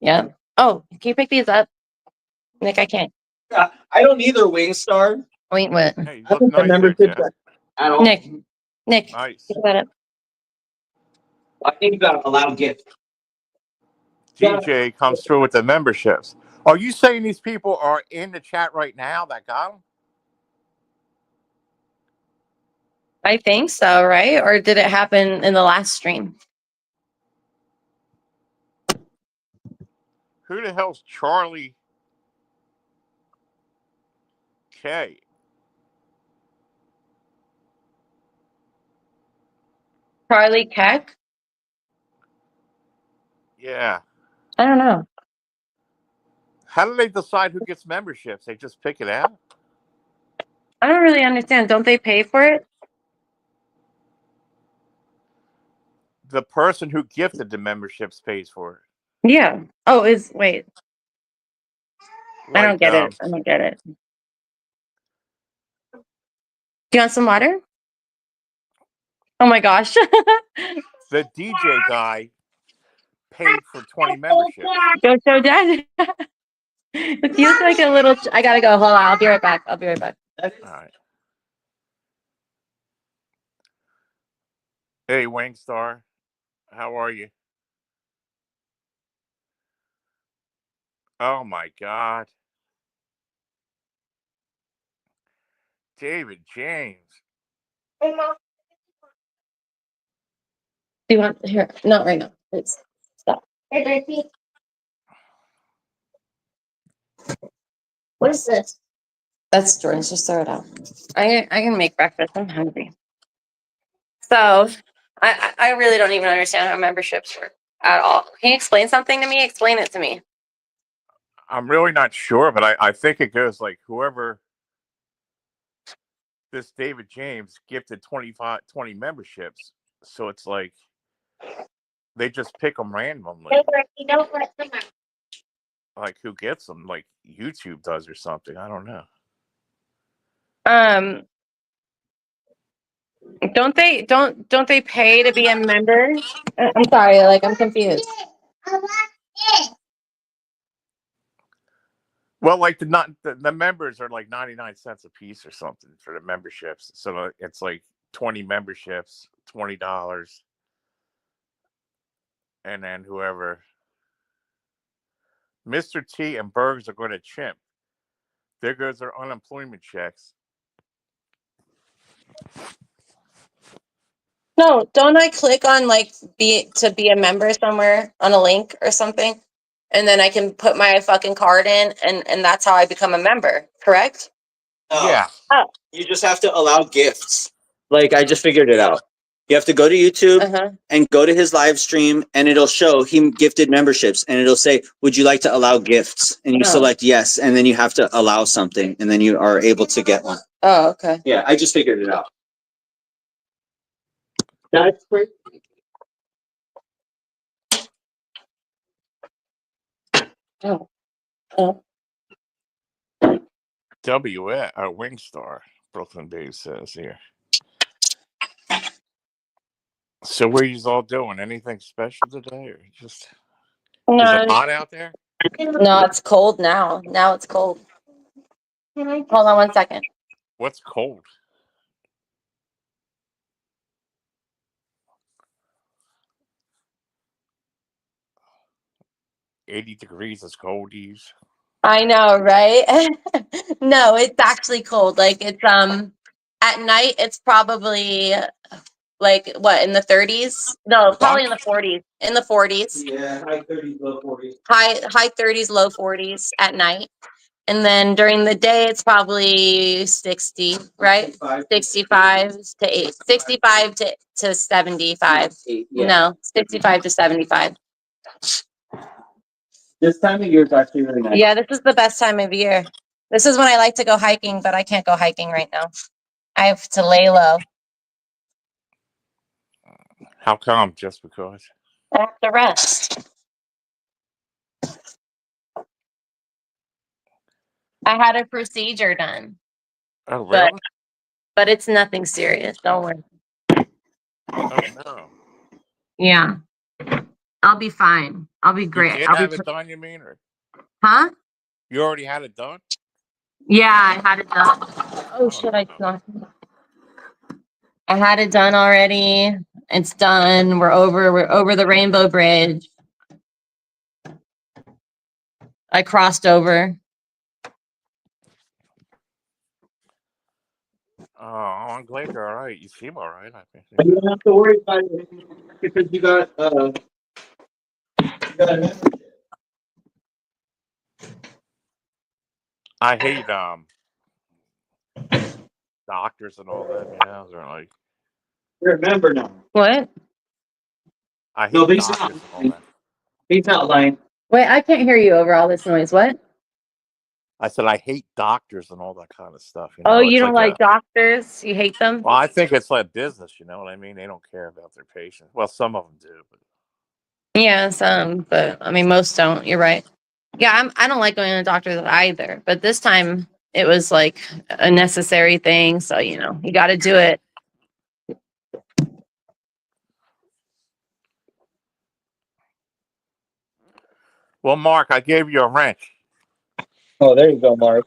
Yeah. Oh, can you pick these up? Nick, I can't. I don't either, Wingstar. Wait, what? Hey, you I look think the nice there, membership Jeff. at all. Nick, Nice. pick that up. I think you got a loud gift. DJ comes through with the memberships. Are you saying these people are in the chat right now that got them? I think so, right? Or did it happen in the last stream? Who the hell's Charlie K? Charlie Keck? Yeah. I don't know. How do they decide who gets memberships? They just pick it out? I don't really understand. Don't they pay for it? The person who gifted the memberships pays for it. Yeah. Oh, wait. I don't get Like, it. I don't get it. Do you want some water? Oh my gosh. the DJ guy paid for 20 memberships. Go show Dad. Look, he looks like a little. I gotta go. Hold on. I'll be right back. All right. Hey, Wingstar. How are you? Oh my God. David James. Do you want here? Not right now. Please stop. What is this? That's Jordan's. Just throw it out. I can make breakfast. I'm hungry. So I really don't even understand how memberships work at all. Can you explain something to me? Explain it to me. I'm really not sure, but I think it goes like whoever this David James gifted 20 memberships. So it's like they just pick them randomly. Like who gets them? Like YouTube does or something. I don't know. Don't they pay to be a member? I'm sorry, like I'm confused. Well, like the members are like 99 cents a piece or something for the memberships. So it's like 20 memberships, $20. And then whoever Mr. T and Bergs are going to chimp. There goes their unemployment checks. No, don't I click on like be a member somewhere on a link or something? And then I can put my fucking card in and that's how I become a member, correct? Yeah. Oh. You just have to allow gifts. Like I just figured it out. You have to go to YouTube and go to his live stream and it'll show him gifted memberships and it'll say, would you like to allow gifts? And you select yes. And then you have to allow something and then you are able to get one. Oh, okay. Yeah, I just figured it out. That's great. Oh. Wingstar, Brooklyn Dave says here. So what are you all doing? Anything special today, or just is it hot out there? No, it's cold now. Now it's cold. Hold on 1 second. What's cold? $80 degrees is cold, Eve. I know, right? No, it's actually cold. Like it's at night it's probably like what in the 30s? No, probably in the 40s. In the 40s. Yeah, high 30s, low 40s. High 30s, low 40s at night. And then during the day it's probably 60, right? 65 to 75. Yeah. No, 65 to 75. This time of year is actually really nice. Yeah, this is the best time of year. This is when I like to go hiking, but I can't go hiking right now. I have to lay low. How come? Just because? I have to rest. I had a procedure done. Oh, really? But it's nothing serious. Don't worry. Oh, no. Yeah. I'll be fine. I'll be great. You did have it done, you mean? Or Huh? you already had it done? Yeah, I had it done. Oh, shit, I had it done already. It's done. We're over the Rainbow Bridge. I crossed over. Oh, I'm glad you're all right. You seem all right, I think. You don't have to worry about it because you got a message. I hate doctors and all that. Yeah, they're like. You're a member now. What? I hate No, but he's doctors not. and all that. He's not lying. Wait, I can't hear you over all this noise. What? I said I hate doctors and all that kind of stuff. You Oh, know? you It's don't like doctors? You hate them? Well, I think it's like business. You know what I mean? They don't care about their patients. Well, some of them do, but Yeah, some, but I mean, most don't. You're right. Yeah, I don't like going to the doctor either. But this time it was like a necessary thing. So, you know, you got to do it. well, Mark, I gave you a wrench. Oh, there you go, Mark.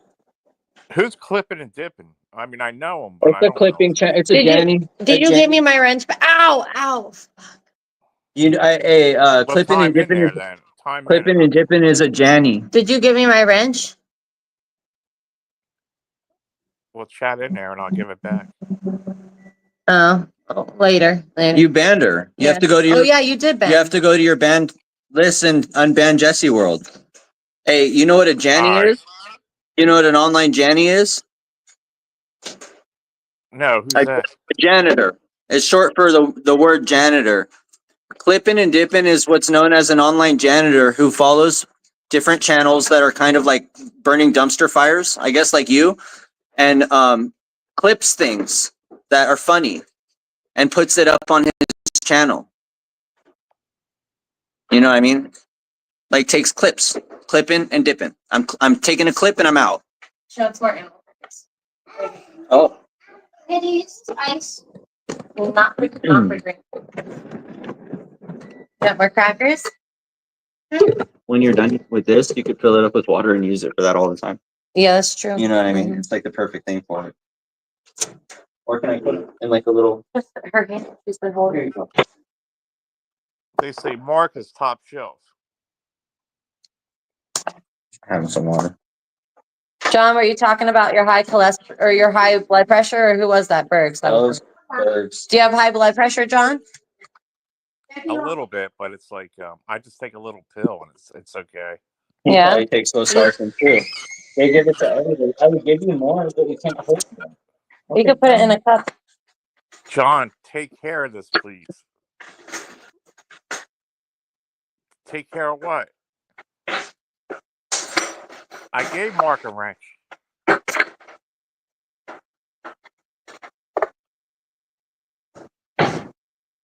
Who's clipping and dipping? I mean, I know him, but It's I a don't clipping. It's a Jenny. Did you give me my wrench? Ow, ow. Clipping and dipping. Then. Clipping and dipping is a Janny. Did you give me my wrench? We'll chat in there and I'll give it back. Oh, later. You banned her. You have to go to your. Oh yeah, you did ban. You have to go to your banned list and unban Jesse World. Hey, you know what a Janny is? You know what an online Janny is? No, who's that? A janitor. It's short for the word janitor. Clipping and dipping is what's known as an online janitor who follows different channels that are kind of like burning dumpster fires, I guess, like you. And clips things that are funny and puts it up on his channel. You know what I mean? Like takes clips, clipping and dipping. I'm taking a clip and I'm out. No, it's more animal focus. Oh. It is ice. Well, not for drink. Got more crackers? When you're done with this, you could fill it up with water and use it for that all the time. Yeah, that's true. You know what I mean? It's like the perfect thing for it. Or can I put it in like a little? Her hand. She's been holding. There you go. They say Mark is top shelf. Having some water. John, were you talking about your high cholesterol or your high blood pressure, or who was that? Bergs. Those birds. Do you have high blood pressure, John? A little bit, but it's like I just take a little pill and it's okay. Yeah. He takes those Sarsen too. They give it to everybody. I would give you more, but you can't hold them. You could put it in a cup. John, take care of this, please. Take care of what? I gave Mark a wrench.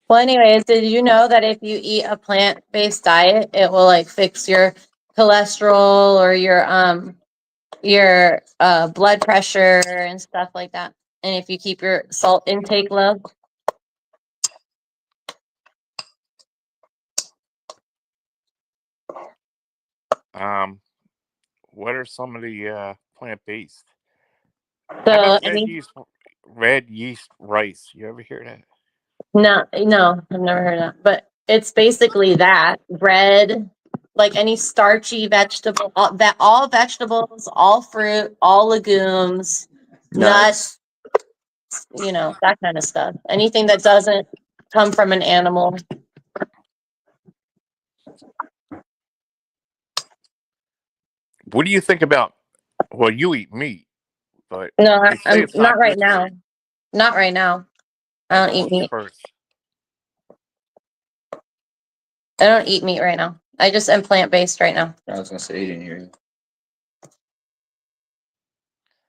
Well, anyways, did you know that if you eat a plant-based diet, it will like fix your cholesterol or your blood pressure and stuff like that? And if you keep your salt intake low. What are some of the plant-based? So red yeast rice. You ever hear that? no, I've never heard of that. But it's basically that bread, like any starchy vegetable, all vegetables, all fruit, all legumes, nuts, that kind of stuff. Anything that doesn't come from an animal. What do you think about? Well, you eat meat, but No, they say I'm it's not right good for now. you. Not right now. I don't eat meat. First. I don't eat meat right now. I just am plant-based right now. I was gonna say you didn't hear you.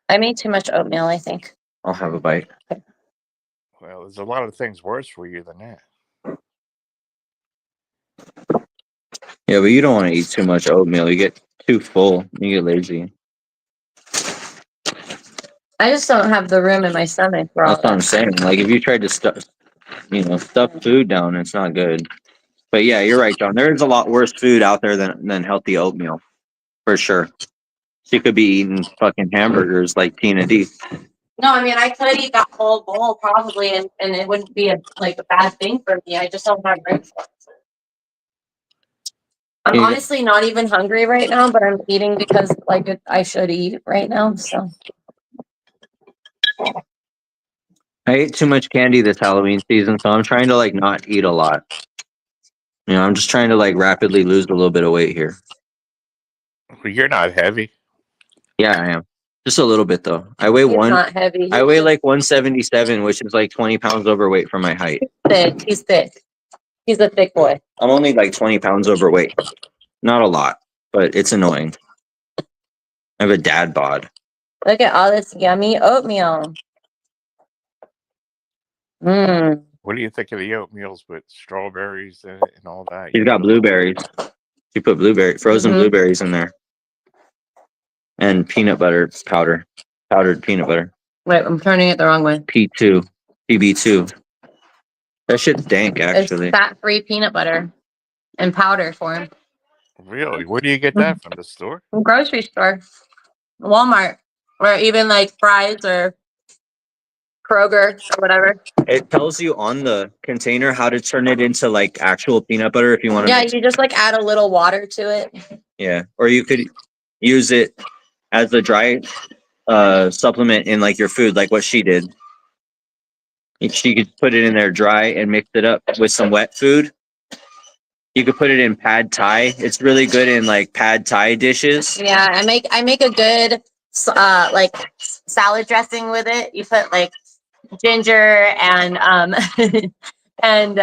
I made too much oatmeal, I think. I'll have a bite. Well, there's a lot of things worse for you than that. Yeah, but you don't want to eat too much oatmeal. You get too full. You get lazy. I just don't have the room in my stomach for all That's what I'm that. saying. Like if you tried to stuff food down, it's not good. But yeah, you're right, John. There is a lot worse food out there than healthy oatmeal, for sure. She could be eating fucking hamburgers like Tina D. No, I mean, I could eat that whole bowl probably, and it wouldn't be a bad thing for me. I just don't have room for it. I'm honestly not even hungry right now, but I'm eating because I should eat right now. So I ate too much candy this Halloween season, so I'm trying to not eat a lot. I'm just trying to rapidly lose a little bit of weight here. Well, you're not heavy. Yeah, I am. Just a little bit though. I weigh not heavy. I weigh 177, which is 20 pounds overweight for my height. Thick. He's thick. He's a thick boy. I'm only 20 pounds overweight. Not a lot, but it's annoying. I have a dad bod. Look at all this yummy oatmeal. Mmm. What do you think of the oatmeals with strawberries in it and all that? She's got blueberries. She put frozen blueberries in there. And peanut butter powder. Powdered peanut butter. Wait, I'm turning it the wrong way. P2. PB2. That shit's dank, actually. It's fat-free peanut butter and powder form. Really? Where do you get that from? The store? From grocery store. Walmart. Or even Fry's or Kroger or whatever. It tells you on the container how to turn it into actual peanut butter if you want to. Yeah, you just add a little water to it. Yeah, or you could use it as a dry supplement in your food, like what she did. She could put it in there dry and mix it up with some wet food. You could put it in pad thai. It's really good in pad thai dishes. Yeah, I make a good salad dressing with it. You put ginger and and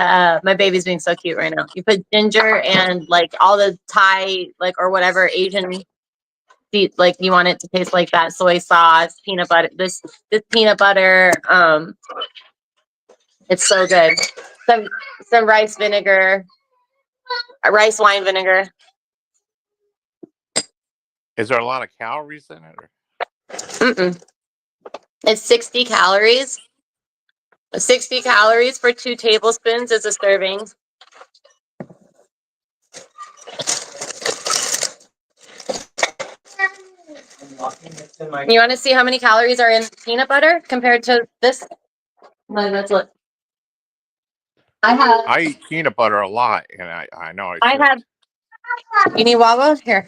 my baby's being so cute right now. You put ginger and all the Thai or whatever Asian like you want it to taste like that soy sauce, peanut butter, this peanut butter. It's so good. Some rice vinegar, rice wine vinegar. Is there a lot of calories in it? Or? Mm-mm. It's 60 calories. 60 calories for 2 tablespoons is a serving. You want to see how many calories are in peanut butter compared to this? Let's look. I eat peanut butter a lot, and I know I should. You need Wawa? Here.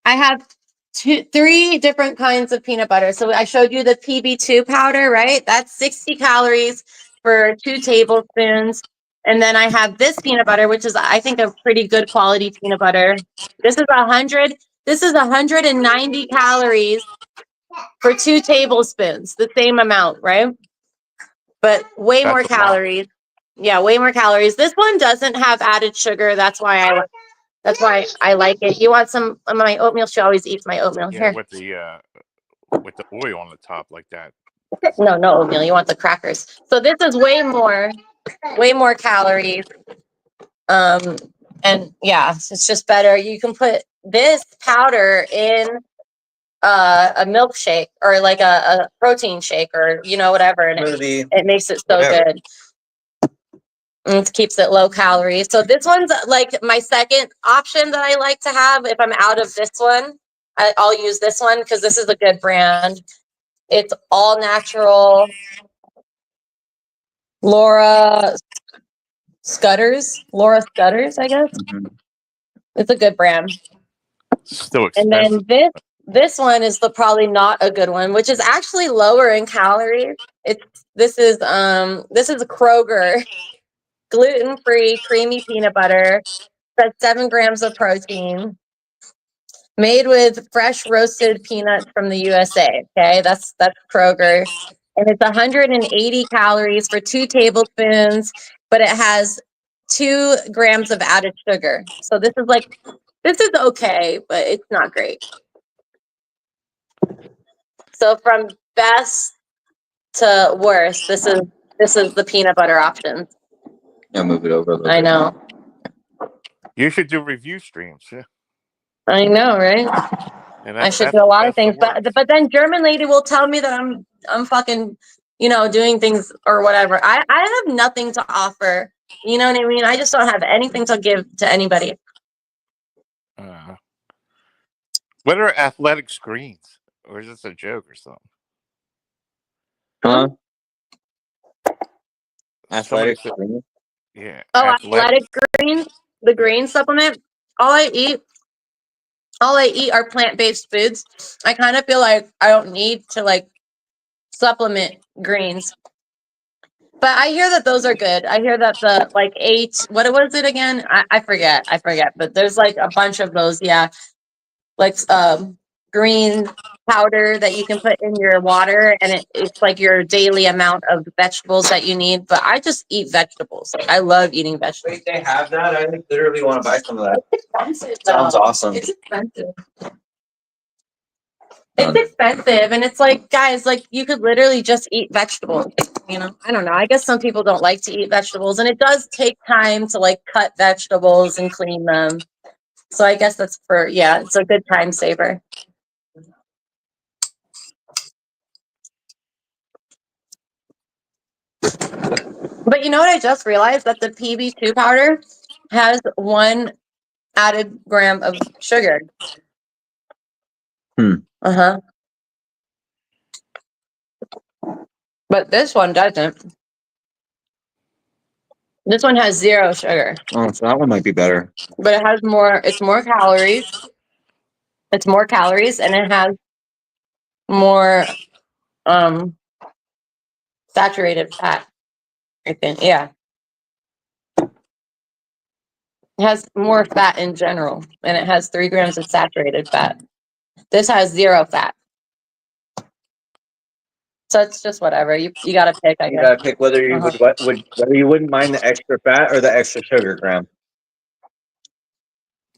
I have 3 different kinds of peanut butter. So I showed you the PB2 powder, right? That's 60 calories for 2 tablespoons. And then I have this peanut butter, which is, I think, a pretty good quality peanut butter. This is 190 calories for 2 tablespoons, the same amount, right? But way more calories. Yeah, way more calories. This one doesn't have added sugar. That's why I like it. You want some of my oatmeal? She always eats my oatmeal. Yeah, Here. with the oil on the top like that. No oatmeal. You want the crackers. So this is way more calories. And yeah, it's just better. You can put this powder in a milkshake or like a protein shake or whatever, and it makes it so good. It keeps it low calorie. So this one's like my second option that I like to have if I'm out of this one. I'll use this one because this is a good brand. It's all natural. Laura Scudder's, I guess. Mm-hmm. It's a good brand. Still expensive. And then this one is probably not a good one, which is actually lower in calories. This is a Kroger gluten-free creamy peanut butter. That's 7 grams of protein. Made with fresh roasted peanuts from the USA. Okay, that's Kroger. And it's 180 calories for 2 tablespoons, but it has 2 grams of added sugar. So this is okay, but it's not great. So from best to worst, this is the peanut butter option. Yeah, move it over a little I know. You should do review streams. Yeah. I know, right? I should do a lot of things, but then German lady will tell me that I'm fucking, doing things or whatever. I have nothing to offer. You know what I mean? I just don't have anything to give to anybody. What are athletic screens? Or is this a joke or something? Huh? Athletic screens? Yeah. Oh, athletic greens? The green supplement? All I eat are plant-based foods. I kind of feel like I don't need to supplement greens. But I hear that those are good. I hear that the 8, what was it again? I forget. But there's a bunch of those, yeah. Green powder that you can put in your water, and it's like your daily amount of vegetables that you need. But I just eat vegetables. I love eating vegetables. Wait, they have that? I literally want to buy some of that. It's expensive. Sounds awesome. It's expensive. It's expensive, and it's guys, you could literally just eat vegetables. I don't know. I guess some people don't like to eat vegetables, and it does take time to cut vegetables and clean them. So I guess that's it's a good time saver. But you know what I just realized? That the PB2 powder has 1 added gram of sugar. Uh-huh. But this one doesn't. This one has 0 sugar. Oh, so that one might be better. But it's more calories. It's more calories, and it has more saturated fat, I think. Yeah. It has more fat in general, and it has 3 grams of saturated fat. This has 0 fat. So it's just whatever. You gotta pick, I guess. You gotta pick whether you whether you wouldn't mind the extra fat or the extra sugar gram.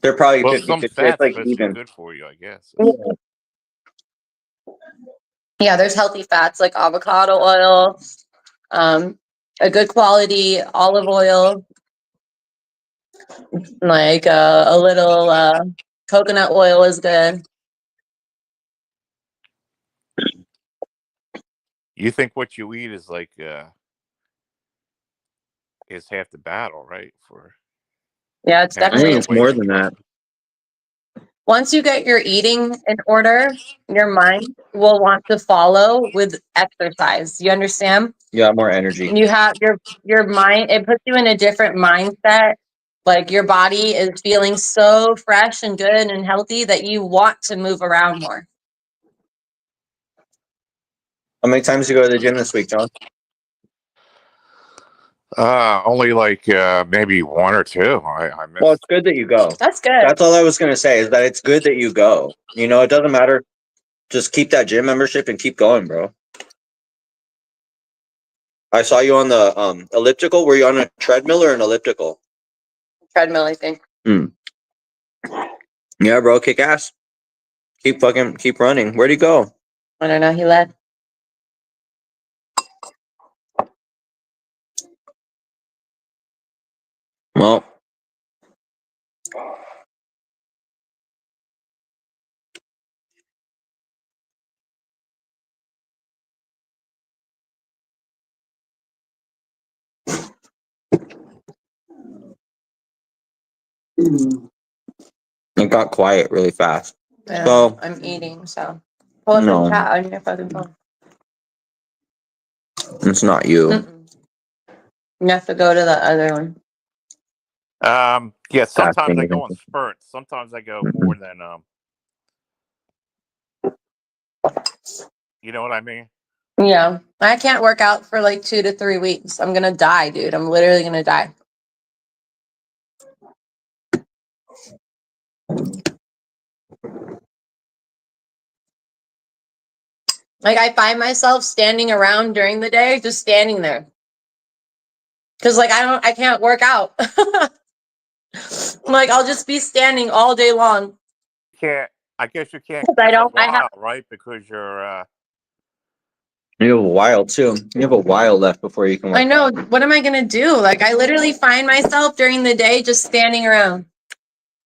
They're probably 50-50. Some fat's It's even. good for you, I guess. Yeah, there's healthy fats like avocado oil, a good quality olive oil, like a little coconut oil is good. You think what you eat is like is half the battle, right? For Yeah, it's I having think definitely. good it's more weight than control. that. Once you get your eating in order, your mind will want to follow with exercise. You understand? You got more energy. You have your mind, it puts you in a different mindset. Like your body is feeling so fresh and good and healthy that you want to move around more. How many times do you go to the gym this week, John? Only like maybe one or two. I missed. Well, it's good that you go. That's good. That's all I was going to say, is that it's good that you go. You know, it doesn't matter. Just keep that gym membership and keep going, bro. I saw you on the elliptical. Were you on a treadmill or an elliptical? Treadmill, I think. Yeah, bro, kick ass. Keep running. Where'd he go? I don't know. He left. Well, it got quiet really fast. Yeah, So I'm eating, so pull up no. and chat on your fucking phone. It's not you. Mm-mm. You have to go to the other one. Yeah, sometimes Asking I you go in something. spurts. Sometimes I go more than you know what I mean? Yeah, I can't work out for like 2 to 3 weeks. I'm gonna die, dude. I'm literally gonna die. Like I find myself standing around during the day, just standing there. Cause like I can't work out. Like I'll just be standing all day long. I guess you can't 'Cause go I for a don't. I have. while, right? Because you're You have a while too. You have a while left before you can work. I know. What am I gonna do? Like I literally find myself during the day just standing around.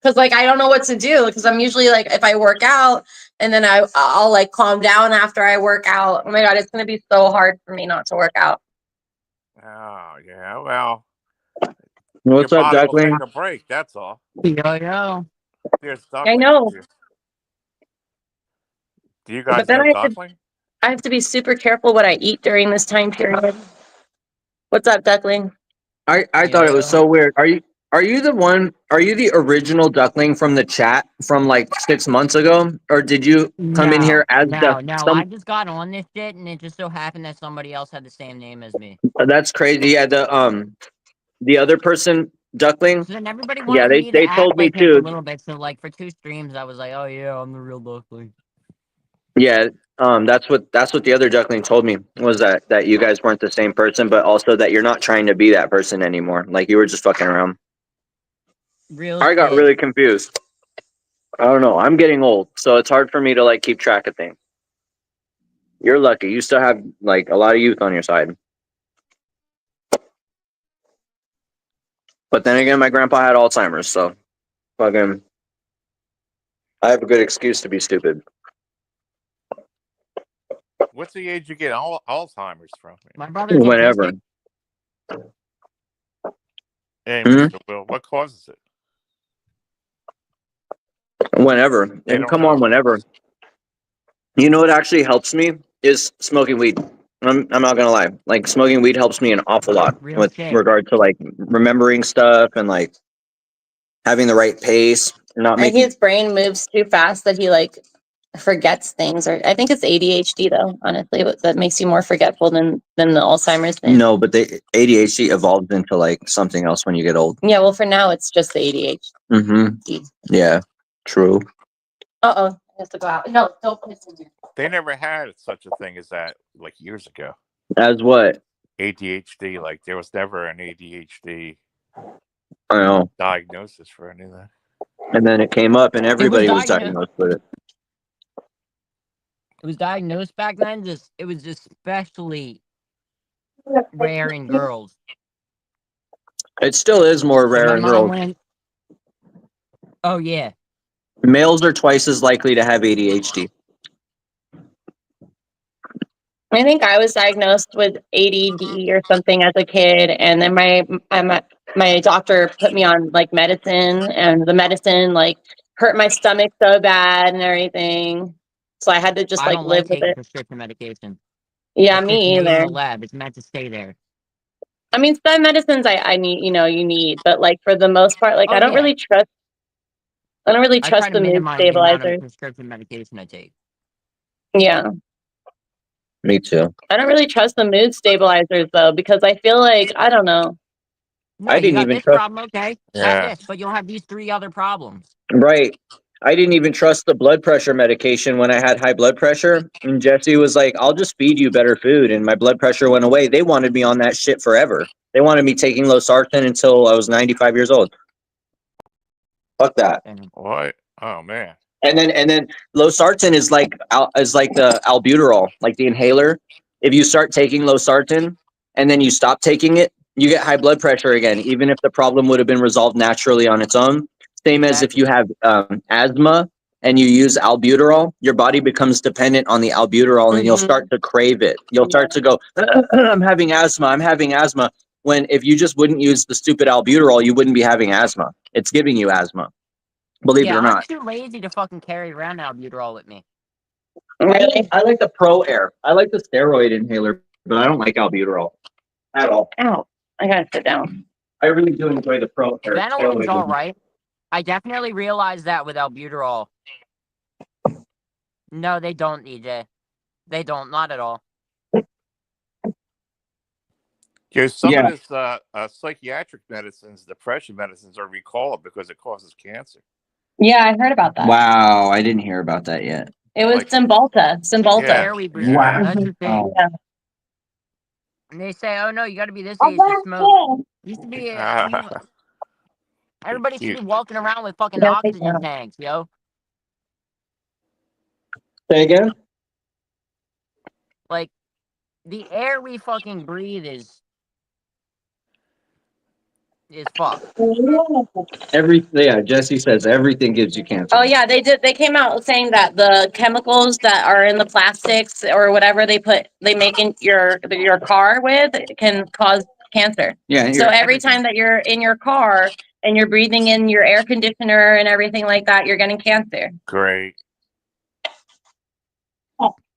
Cause like I don't know what to do. Because I'm usually like if I work out and then I'll like calm down after I work out. Oh my god, it's gonna be so hard for me not to work out. oh yeah, well What's your up, body will Duckling? take a break, that's all. Yo. There's I duckling. know, Do you but guys then know duckling? I have to be super careful what I eat during this time period. What's up, Duckling? I thought it was so weird. Are you the one? Are you the original Duckling from the chat from like 6 months ago, or did you come in here as No. I just got on this shit, and it just so happened that somebody else had the same name as me. That's crazy. Yeah, the other person Duckling. So then everybody Yeah, wanted me to they act told me like him a too. little bit. So like for 2 streams, I was like, oh yeah, I'm the real Duckling. Yeah, that's what the other Duckling told me, was that you guys weren't the same person, but also that you're not trying to be that person anymore. Like you were just fucking around. Real I got shit. really confused. I don't know. I'm getting old, so it's hard for me to like keep track of things. You're lucky. You still have like a lot of youth on your side. But then again, my grandpa had Alzheimer's, so fucking I have a good excuse to be stupid. What's the age you get Alzheimer's from? My brother's Whenever. autistic. Hey, Hmm? Mr. Will, what causes it? Whenever. They And don't come on, know. whenever. You know what actually helps me is smoking weed. I'm not gonna lie. Like smoking weed helps me an awful lot Real with shit. regard to like remembering stuff and like having the right pace, not And making. his brain moves too fast that he like forgets things. Or I think it's ADHD though, honestly, that makes you more forgetful than the Alzheimer's thing. No, but the ADHD evolves into like something else when you get old. Yeah, well, for now it's just the ADHD. Mm-hmm. Yeah, true. I have to go out. No, don't put it in here. They never had such a thing as that like years ago. As what? ADHD, like there was never an ADHD I know. diagnosis for anything. And then it came up, and everybody was diagnosed. diagnosed with it. It was diagnosed back then. It was especially rare in girls. It still is more So rare my in mom girls. went. Oh yeah. Males are twice as likely to have ADHD. I think I was diagnosed with ADD or something as a kid, and then my doctor put me on like medicine, and the medicine like hurt my stomach so bad and everything. So I had to just I like don't live like with taking it. prescription medication. Yeah, That shit's me made in either. the lab. It's meant to stay there. I mean, some medicines I need, you need, but like for the most part, like Oh yeah. I don't really I try trust to the mood minimize the amount of stabilizers. prescription medication I take. Yeah. Me too. I don't really trust the mood stabilizers though, because I feel like, I don't know. No, I you didn't got even this trust. problem, okay? Have Yeah. this, but you'll have these 3 other problems. Right. I didn't even trust the blood pressure medication when I had high blood pressure. And Jesse was like, I'll just feed you better food. And my blood pressure went away. They wanted me on that shit forever. They wanted me taking losartan until I was 95 years old. Fuck that. And What? Oh man. And then losartan is like the albuterol, like the inhaler. If you start taking losartan and then you stop taking it, you get high blood pressure again, even if the problem would have been resolved naturally on its own. Same as if exactly. you have asthma and you use albuterol, your body becomes dependent on the albuterol, and you'll start to crave it. You'll start to go, I'm having asthma. I'm having asthma. When if you just wouldn't use the stupid albuterol, you wouldn't be having asthma. It's giving you asthma. Believe it Yeah, or I'm not. too lazy to fucking carry around albuterol with me. Really? I like the Pro Air. I like the steroid inhaler, but I don't like albuterol at all. Ow. I gotta sit down. I really do enjoy the Pro Air. Ventolин's all right. I definitely realized that with albuterol. No, they don't, EJ. They don't, not at all. Some Yeah. of this psychiatric medicines, depression medicines, are recalled because it causes cancer. Yeah, I heard about that. Wow, I didn't hear about that yet. It was Like- Cymbalta. The Yeah. air we breathe. Wow. That's the thing. Yeah. And they say, oh no, you gotta be this age to smoke. Used to be, everybody should be walking around with fucking Yeah, oxygen tanks, yo. Say again? Like, the air we fucking breathe is fucked. Jesse says everything gives you cancer. Oh yeah, they did. They came out saying that the chemicals that are in the plastics or whatever they make in your car with can cause cancer. Yeah. So every time that you're in your car and you're breathing in your air conditioner and everything like that, you're getting cancer. Great.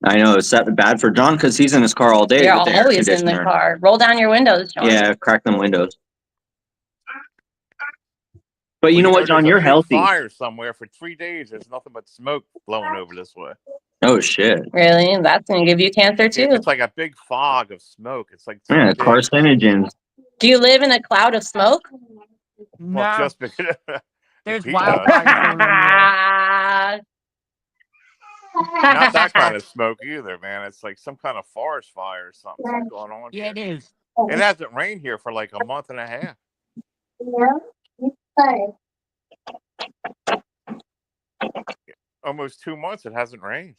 I know it's bad for John because he's in his car all day. You're with the air always in the conditioner. car. Roll down your windows, John. Yeah, crack them windows. But you Well, know what, John? there's a You're big healthy. Fire somewhere for 3 days. There's nothing but smoke blowing over this way. Oh shit. Really? That's gonna give you cancer too. It's like a big fog of smoke. It's like Yeah, big. carcinogens. Do you live in a cloud of smoke? No, Well, just because there's he wildfires going on. not that kind of smoke either, man. It's like some kind of forest fire or something going on. Yeah, here. it is. It hasn't rained here for like a month and a half. Almost 2 months. It hasn't rained.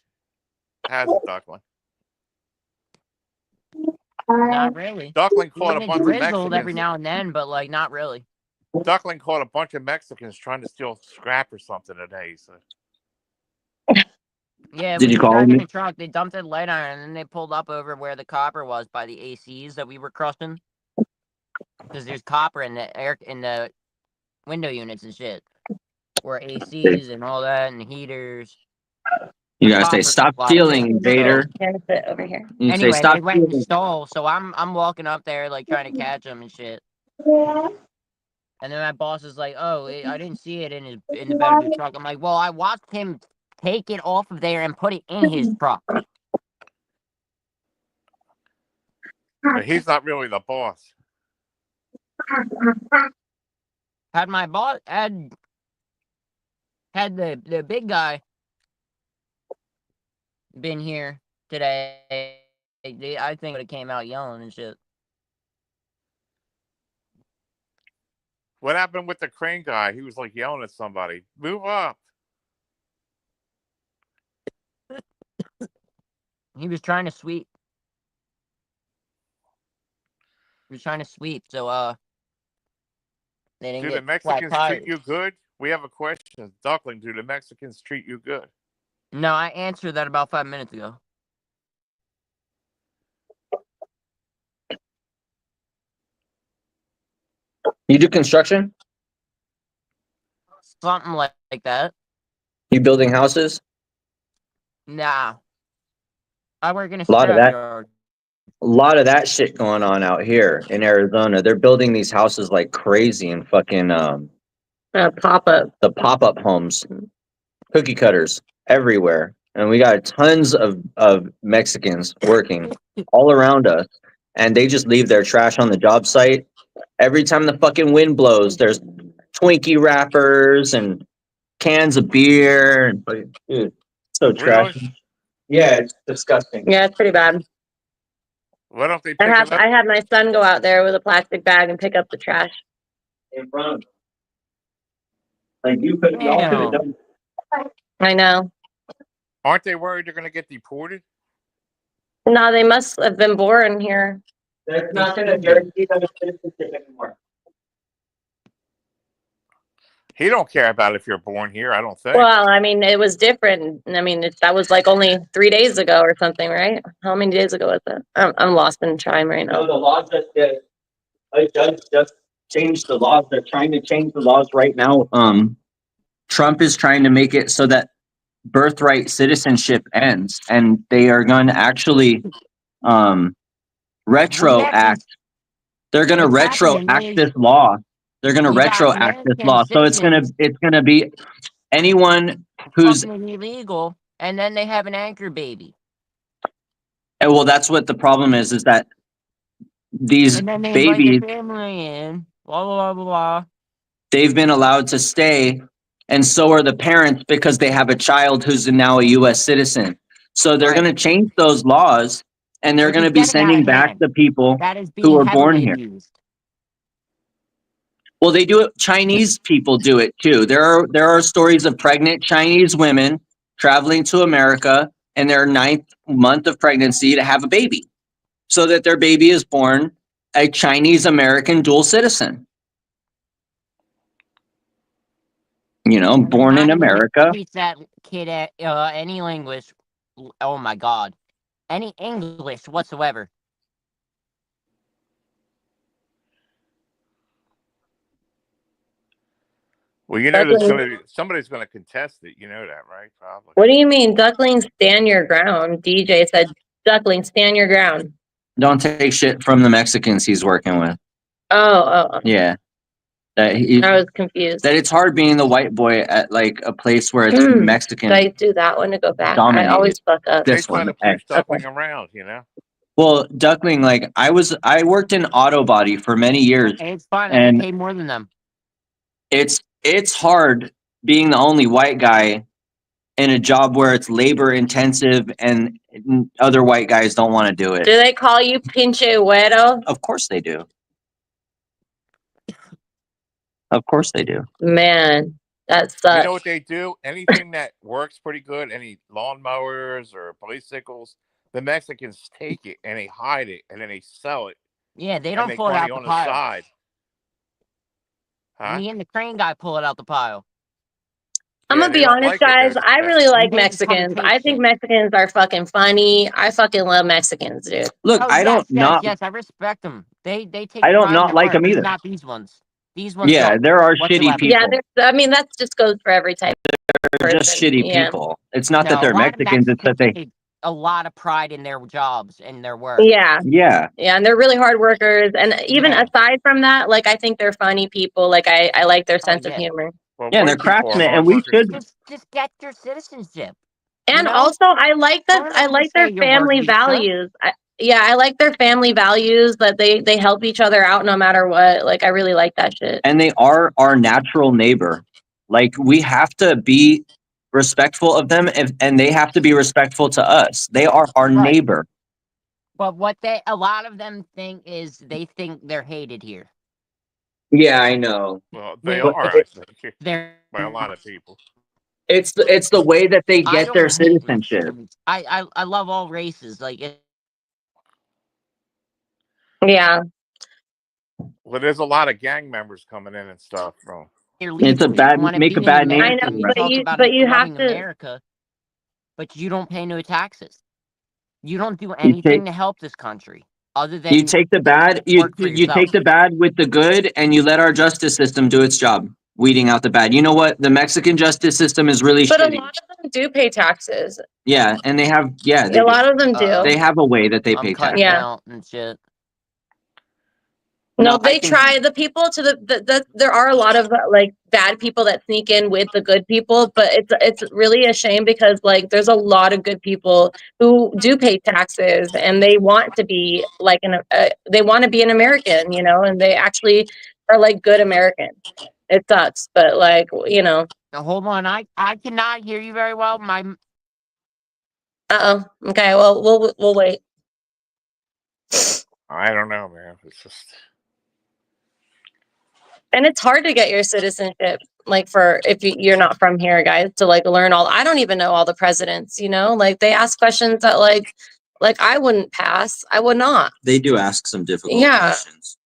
Has it, Duckling? Not really. Duckling I caught mean, a it bunch of drizzled every Mexicans. now and then, but like not really. Duckling caught a bunch of Mexicans trying to steal scrap or something today. So Yeah, Did we you were call driving me? a truck. They dumped a light iron, and then they pulled up over where the copper was by the ACs that we were crushing. Because there's copper in the window units and shit, where ACs and all that and heaters. You gotta say, Copper stop supply stealing, chain. Vader. Gonna sit over here. You Anyway, say, stop they went and stealing. stole, so I'm walking up there like trying to catch them and shit. And then my boss is like, "Oh, I didn't see it in the bed of your truck." I'm like, "Well, I watched him take it off of there and put it in his truck." but he's not really the boss. Had my boss had the big guy been here today, I think would have came out yelling and shit. What happened with the crane guy? He was like yelling at somebody. Move up. He was trying to sweep. He was trying to sweep, so they didn't Do the get flat Mexicans treat tires. you good? We have a question. Duckling, do the Mexicans treat you good? No, I answered that about 5 minutes ago. You do construction? Something like that. You building houses? Nah. I work in a A lot of that. scrapyard. A lot of that shit going on out here in Arizona. They're building these houses like crazy and fucking Pop-up. the pop-up homes, cookie cutters everywhere. And we got tons of Mexicans working all around us. And they just leave their trash on the job site. Every time the fucking wind blows, there's Twinkie wrappers and cans of beer. And dude, so trashy. Really? Yeah, it's disgusting. Yeah, it's pretty bad. Why don't they pick it up? I had my son go out there with a plastic bag and pick up the trash. In front of them. Like y'all could have done. I know. Aren't they worried they're going to get deported? No, they must have been born here. That's not going to guarantee them a citizenship anymore. He don't care about if you're born here, I don't think. Well, I mean, it was different. I mean, that was like only 3 days ago or something, right? How many days ago was it? I'm lost in time right No, now. the laws that a judge just changed the laws. They're trying to change the laws right now. Trump is trying to make it so that birthright citizenship ends, and they are going to actually retroact. They're going to What's happening retroact is this law. They're going to you got retroact this American law. So it's citizens going to be anyone who's fucking illegal, and then they have an anchor baby. well, that's what the problem is that these And then they invite babies, their family in, blah, blah, blah, blah. they've been allowed to stay, and so are the parents because they have a child who's now a U.S. citizen. So they're Right. going to change those laws, and they're Which going is to be getting out sending of back hand. the people That is who being were born heavily here. abused. Well, they do it. Chinese people do it too. There are stories of pregnant Chinese women traveling to America in their 9th month of pregnancy to have a baby, so that their baby is born a Chinese American dual citizen. You know, And born in not even America. teach that kid any language. Oh my God, any English whatsoever. Well, you know, somebody's going to contest it. You know that, right? Probably. What do you mean, duckling, stand your ground? DJ said, duckling, stand your ground. Don't take shit from the Mexicans he's working with. Oh. Yeah. I was confused. That it's hard being the white boy at like a place where it's Mexican. Did I do that one to go back? Dominated. I always fuck up. They're This trying one. to push Duckling around, you know? Well, Duckling, like I worked in auto body for many years. It's fine. I And get paid more than them. it's hard being the only white guy in a job where it's labor intensive and other white guys don't want to do it. Do they call you pinche güero? Of course they do. Of course they do. Man, that sucks. You know what they do? Anything that works pretty good, any lawnmowers or bicycles, the Mexicans take it and they hide it and then they sell it. Yeah, they and don't make pull it money out on the pile. side. Huh? Me and the crane guy pull it out the pile. I'm Yeah, gonna they be don't honest, like it. guys. They're- I really like They just come and Mexicans. take I think shit. Mexicans are fucking funny. I fucking love Mexicans, dude. Look, Oh, I don't yes, I respect them. They take I don't pride in not their like work, them just either. not these ones. These ones Yeah, don't there are whatsoever. shitty people. Yeah, I mean that just goes for every type. They're just person. shitty Yeah. people. It's not that No, they're a lot of Mexicans, it's that they take a lot of pride in their jobs and their work. Yeah, yeah. and they're really hard workers. And even Yeah. aside from that, like I think they're funny people. Like I like their sense of yeah. humor. Well, Yeah, and white they're people are craftsmen, hard and we workers, should too. Just get your citizenship. And You know? also, I like that. Don't I have to like say their your work family visa. values. I like their family values that they help each other out no matter what. Like I really like that shit. and they are our natural neighbor. Like we have to be respectful of them, and they have to be respectful to us. They are our Right. neighbor. But what a lot of them think is they think they're hated here. Yeah, I know. Well, they They- are, I think, They're by a lot of people. It's the way that they I get their don't hate citizenship. Mexicans. I love all races. Like Yeah. Well, there's a lot of gang members coming in and stuff, bro. here It's a legally. You bad want to make a be an bad name I know, for American. You them. talk about but you have loving to. America, but you don't pay no taxes. You don't do You anything take to help this country other you than take the bad work for you yourself. take the bad with the good, and you let our justice system do its job, weeding out the bad. You know what? The Mexican justice system is really But a shitty. lot of them do pay taxes. Yeah, and they have A do. lot of them do. They have a way that they I'm pay cutting taxes. Yeah. out and shit. No, No, I they think try. The people to the there are a lot of like bad people that sneak in with the good people, but it's really a shame because like there's a lot of good people who do pay taxes and they want to be like they want to be an American, you know, and they actually are like good Americans. It sucks, but like you know. Now hold on, I cannot hear you very well. My Oh. Okay. Well, we'll wait. I don't know, man. It's just And it's hard to get your citizenship, like for if you're not from here, guys, to like learn all. I don't even know all the presidents, you know, like they ask questions that like I wouldn't pass. I would not. they do ask some difficult Yeah. questions.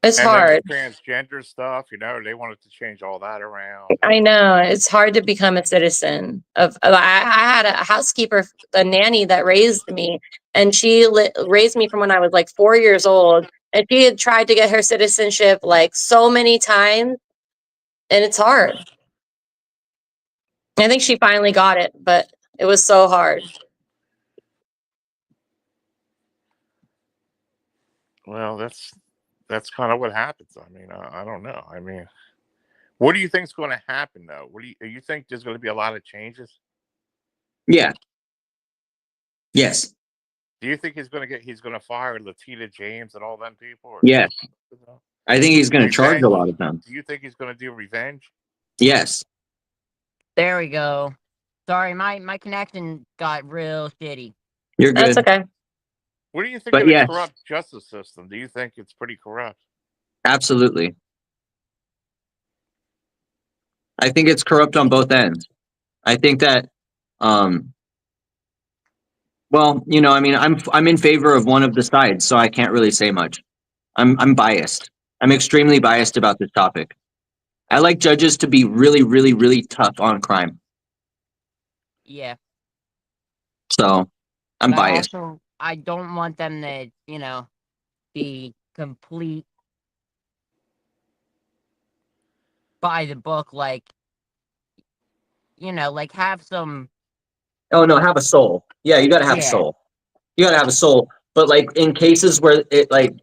It's and then hard. the transgender stuff, you know, they wanted to change all that around. I know it's hard to become a citizen I had a housekeeper, a nanny that raised me, and she raised me from when I was like 4 years old, and she had tried to get her citizenship like so many times, and it's hard. I think she finally got it, but it was so hard. Well, that's kind of what happens. I mean, I don't know. I mean, what do you think's going to happen though? What do you think there's going to be a lot of changes? Yeah. Yes. Do you think he's going to fire Latina James and all them people? Or, Yes. I think he's going to charge a Revenge? lot of them. Do you think he's going to do revenge? Yes. there we go. Sorry, my connection got real shitty. You're good. That's okay. What do you think But of the yes. corrupt justice system? Do you think it's pretty corrupt? Absolutely. I think it's corrupt on both ends. I think that well, you know, I mean, I'm in favor of one of the sides, so I can't really say much. I'm biased. I'm extremely biased about this topic. I like judges to be really, really, really tough on crime. Yeah. So I'm But biased. also, I don't want them to, you know, be complete by the book. Like, you know, like have some. Oh no, have a soul. Yeah, you gotta have a Yeah. soul. You gotta have a soul. But like in cases where it like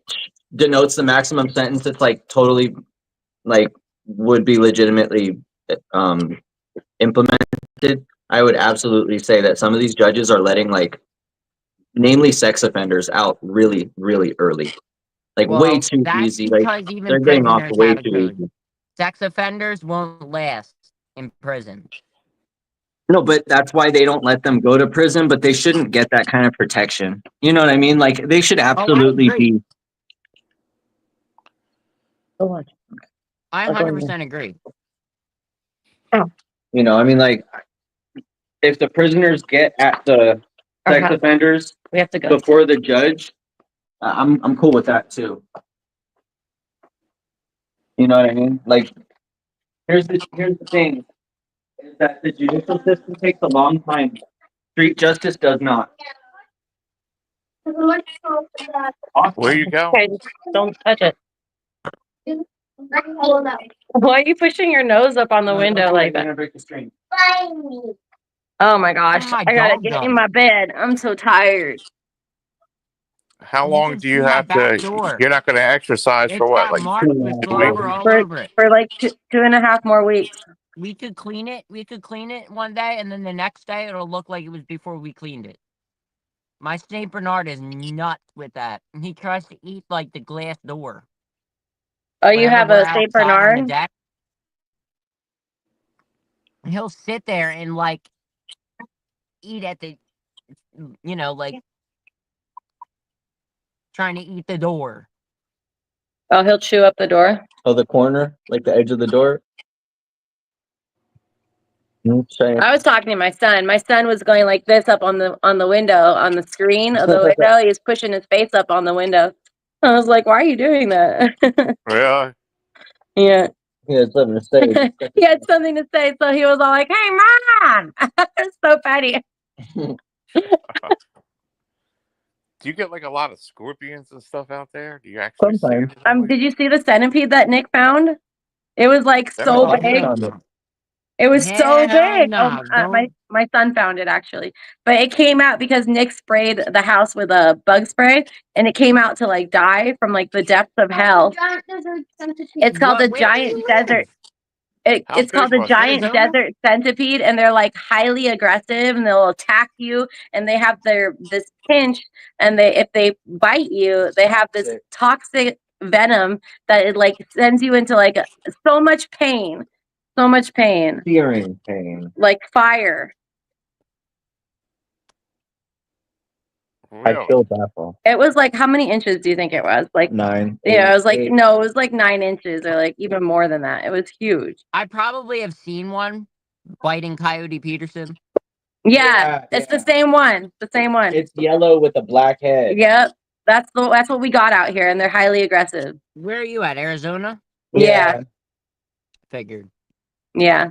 denotes the maximum sentence, it's like totally like would be legitimately implemented. I would absolutely say that some of these judges are letting like namely sex offenders out really, really early. Like way Well, too that's easy. Like because even they're getting off prisoners way have a too code. easy. Sex offenders won't last in prison. No, but that's why they don't let them go to prison, but they shouldn't get that kind of protection. You know what I mean? Like they should Oh, I absolutely agree. be I 100% agree. you know, I mean like if the prisoners get at the sex offenders We have to go. before the judge, I'm cool with that too. You know what I mean? Like here's the thing is that the judicial system takes a long time. Street justice does not. Where you go? Okay, don't touch it. Why are you pushing your nose up on the window like that? Break the screen. Oh my gosh, my I gotta dog get done? in my bed. I'm so tired. How You long can do you see my have back to? door. You're not going to exercise It's for what? got Like marks with slobber all over it. For like 2.5 more weeks. We could clean it. We could clean it one day, and then the next day it'll look like it was before we cleaned it. My Saint Bernard is nuts with that. And he tries to eat like the glass door. Oh, you Whenever have we're a Saint outside on the Bernard? deck, he'll sit there and like eat at the, you know, like trying to eat the door. Oh, he'll chew up the door. Oh, the corner, like the edge of the door. I was talking to my son. My son was going like this up on the window, on the screen of the window. He was pushing his face up on the window. I was like, "Why are you doing that?" Really? Yeah. He had something to say. He had something to say, so he was all like, "Hey, mom!" It's so petty. Do you get like a lot of scorpions and stuff out there? Do you actually see Sometimes. anything? Did you see the centipede that Nick found? It was like so Centipede? big. found it. It was so Hell big. no, My son found it actually, but it came out because Nick sprayed the house with a bug spray, and it came out to like die from like the depths of hell. It's called the Where giant do you live? desert. How It's called big the was it? giant Arizona? desert centipede, and they're like highly aggressive, and they'll attack you, and they have this pinch, and if they bite you, they have this toxic venom that it like sends you into like so much pain, Searing pain. like fire. I Really? killed Apple. It was like, how many inches do you think it was? Like, 9. yeah, it was like, 8. no, it was like 9 inches or like even more than that. It was huge. I probably have seen one biting Coyote Peterson. Yeah, it's the same one. The same one. It's yellow with a black head. Yep. That's what we got out here, and they're highly aggressive. Where are you at? Arizona? Yeah. Figured. Yeah.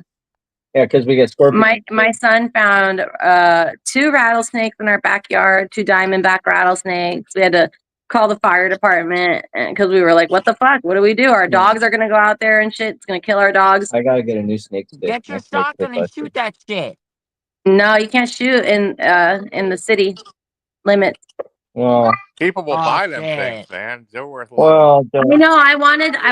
Yeah, because we get scorpions. My son found 2 rattlesnakes in our backyard, 2 diamondback rattlesnakes. We had to call the fire department because we were like, what the fuck? What do we do? Our dogs are gonna go out there and shit. It's gonna kill our dogs. I gotta get a new snake stick. Get your My snake shotgun stick and shoot that shit. No, you can't shoot in the city limits. Well, People will Oh, buy them shit. things, man. They're worth a lot. well, I know. I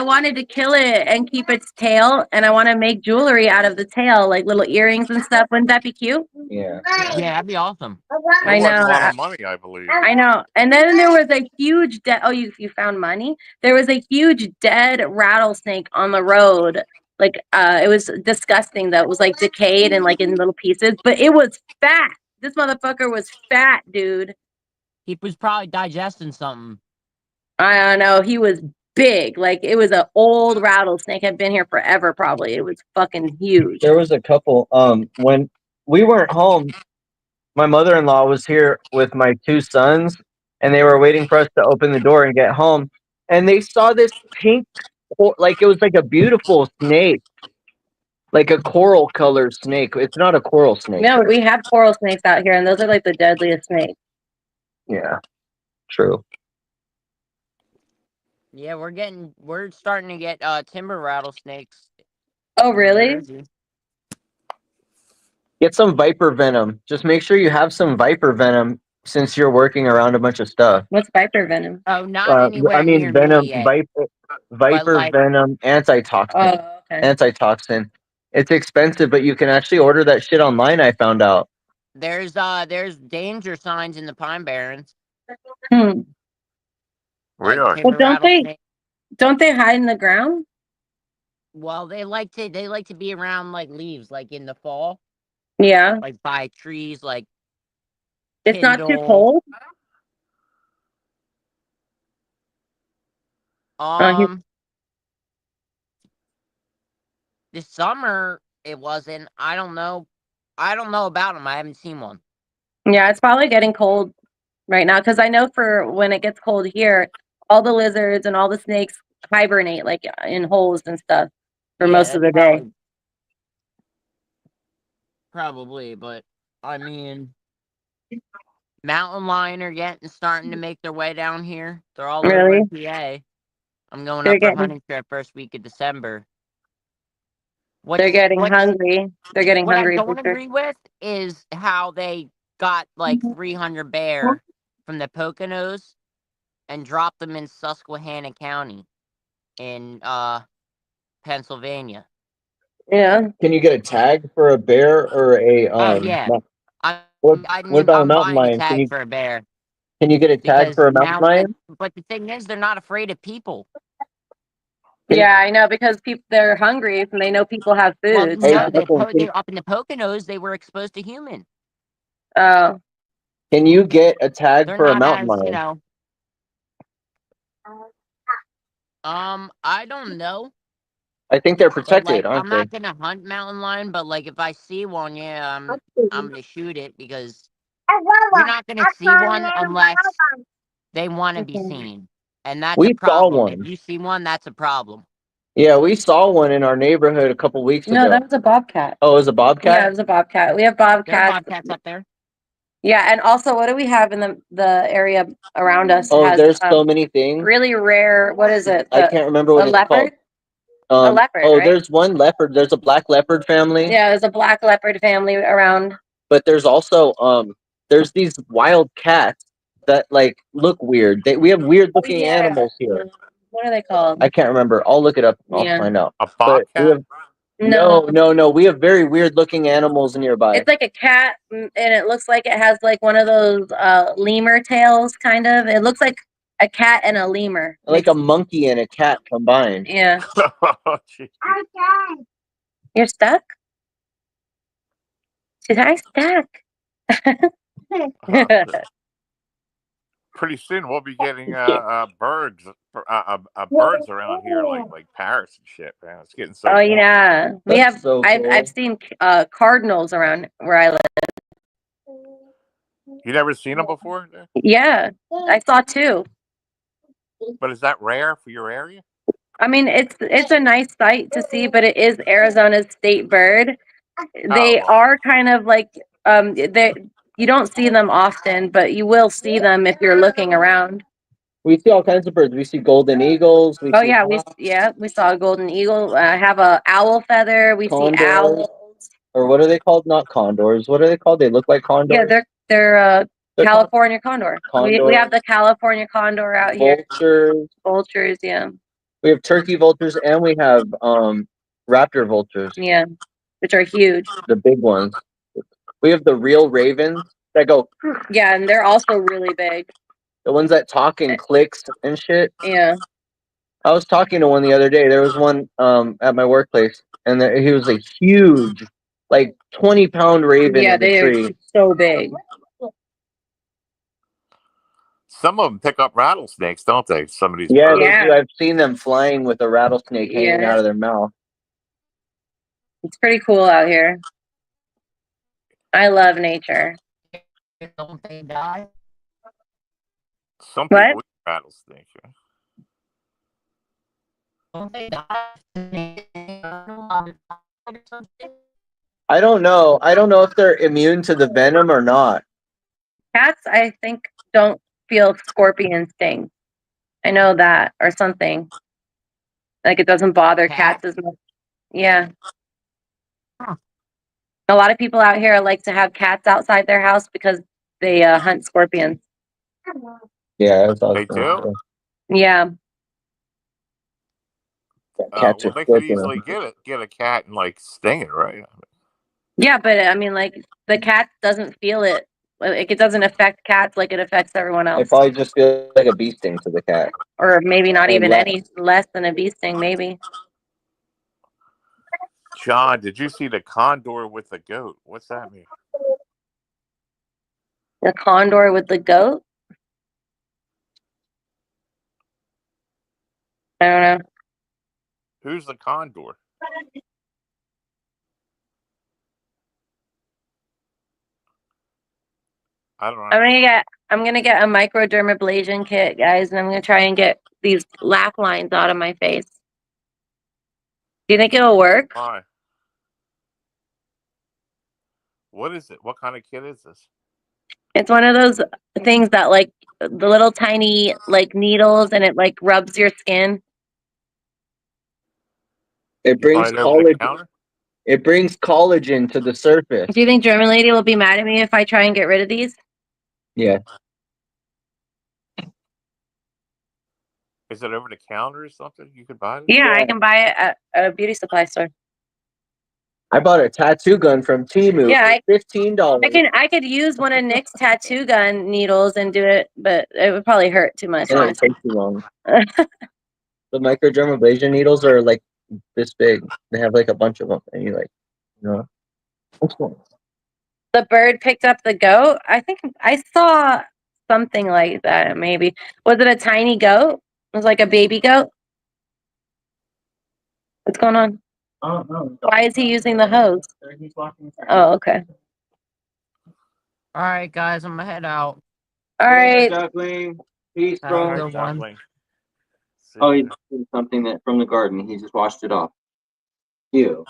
wanted to kill it and keep its tail, and I want to make jewelry out of the tail, like little earrings and stuff. Wouldn't that be cute? yeah. Yeah, that'd be awesome. They're I worth know. a lot of money, I believe. I know. And then there was a huge you found money. There was a huge dead rattlesnake on the road. Like it was disgusting that it was like decayed and like in little pieces, but it was fat. This motherfucker was fat, dude. He was probably digesting something. I don't know. He was big. Like it was an old rattlesnake. Had been here forever, probably. It was fucking huge. There was a couple. When we weren't home, my mother-in-law was here with my 2 sons, and they were waiting for us to open the door and get home. And they saw this pink, like it was like a beautiful snake, like a coral colored snake. It's not a coral snake. No, we have coral snakes out here, and those are like the deadliest snakes. Yeah, true. Yeah, we're starting to get timber rattlesnakes. Oh, in really? Jersey. Get some viper venom. Just make sure you have some viper venom since you're working around a bunch of stuff. What's viper venom? Oh, not anywhere I mean near venom, me yet. viper like- venom, antitoxin. Oh, okay. Antitoxin. It's expensive, but you can actually order that shit online. I found out. There's danger signs in the Pine Barrens. Hmm. Like Really? timber Well, rattlesnake. don't they hide in the ground? Well, they like to be around like leaves, like in the fall, Yeah. like by trees, like It's not too Kindle. cold. This summer it wasn't. I don't know about them. I haven't seen one. Yeah, it's probably getting cold right now because I know for when it gets cold here, all the lizards and all the snakes hibernate like in holes and stuff for most of the day. Probably, but I mean, mountain lion are starting to make their way down here. They're all over in PA. I'm going up for hunting trip first week of December. They're getting hungry. They're getting what hungry. I don't agree with is how they got like 300 bear from the Poconos and dropped them in Susquehanna County in Pennsylvania. Yeah. Can you get a tag for a bear or a yeah. What about a I'm mountain buying a lion? tag for a bear. Can you get a tag Because for a mountain lion? But the thing is, they're not afraid of people. Yeah, I know because they're hungry and they know people have food. Well, no, they up in the Poconos, they were exposed to human. Oh. Can you get a tag They're for a not mountain as, lion? I don't know. I think they're But protected, like, I'm aren't they? not gonna hunt mountain lion, but like if I see one, yeah, I'm gonna shoot it because you're not gonna see one unless they want to be seen, and that's a We saw problem. If one. you see one, that's a problem. Yeah, we saw one in our neighborhood a couple weeks No, ago. that was a bobcat. Oh, it was a bobcat? Yeah, it was a bobcat. We have There are bobcats. bobcats up there. Yeah, and also, what do we have in the area around us? Oh, has there's so many things. really rare. What is it? I can't remember what a it's leopard? called. A leopard, Oh, right? there's one leopard. There's a black leopard family. Yeah, there's a black leopard family around. But there's also there's these wild cats that like look weird. We have weird looking Yeah. animals here. What are they called? I can't remember. I'll look it up. I'll Yeah. find out. A But we bobcat? have, no. We have very weird looking animals nearby. It's like a cat, and it looks like it has like one of those lemur tails, kind of. It looks like a cat and a lemur. Like a monkey and a cat combined. Yeah. Oh, gee. You're stuck? She's I stuck. Pretty soon we'll be getting birds around here like parrots and shit, man. It's getting so Oh cool. yeah, we That's have. so I've cool. seen cardinals around where I live. You never seen them before? Yeah, I saw two. But is that rare for your area? I mean, it's a nice sight to see, but it is Arizona's state bird. They well. are kind of like they. You don't see them often, but you will see them if you're looking around. We see all kinds of birds. We see golden eagles. We see we saw a golden eagle. I have a owl feather. We see Condors. owls. Or what are they called? Not condors. What are they called? They look like condors. Yeah, they're California condor. We have the California condor out here. Vultures, yeah. We have turkey vultures and we have raptor vultures. Yeah, which are huge. The big ones. We have the real ravens that go. Yeah, and they're also really big. The ones that talk in clicks and shit. Yeah. I was talking to one the other day. There was one at my workplace, and he was a huge, like 20-pound raven. Yeah, in the tree. they're so big. Some of them pick up rattlesnakes, don't they? Some of these Yeah, birds. they do. I've seen them flying with a rattlesnake hanging out of their mouth. It's pretty cool out here. I love nature. Don't they die? Some people eat rattlesnakes. Yeah. Don't they die? I don't know. I don't know if they're immune to the venom or not. Cats, I think, don't feel scorpion sting. I know that, or something. Like it doesn't bother cats as much. Yeah. Huh. A lot of people out here like to have cats outside their house because they hunt scorpions. Yeah, they do. Yeah. Well, they could easily get a cat and like sting it, right? Yeah, but I mean, like the cat doesn't feel it. Like it doesn't affect cats like it affects everyone else. It probably just feels like a bee sting to the cat. Or maybe not Or even less. any less than a bee sting, maybe. John, did you see the condor with the goat? What's that mean? The condor with the goat? I don't know. Who's the condor? I don't know. I'm gonna get a microdermabrasion kit, guys, and I'm gonna try and get these laugh lines out of my face. Do you think it'll work? Why? What is it? What kind of kit is this? It's one of those things that like the little tiny like needles and it like rubs your skin. It brings collagen. It brings collagen to the surface. Do you think German Lady will be mad at me if I try and get rid of these? Yeah. Is it over the counter or something? You could buy it? Yeah, I can buy it at a beauty supply store. I bought a tattoo gun from Temu for $15. I could use one of Nick's tattoo gun needles and do it, but it would probably hurt too much. It would take too long. The microdermabrasion needles are like this big. They have like a bunch of them, and you like, you know. The bird picked up the goat. I think I saw something like that. Maybe was it a tiny goat? It was like a baby goat. What's going on? Oh, no. Why is he using the hose? He's walking through. Oh, okay. All right, guys, I'm gonna head out. All right. Duckling. Peace, Have a bro. All good right, one. Duckling. See Oh, ya. he's doing something that from the garden. He just washed it off. You.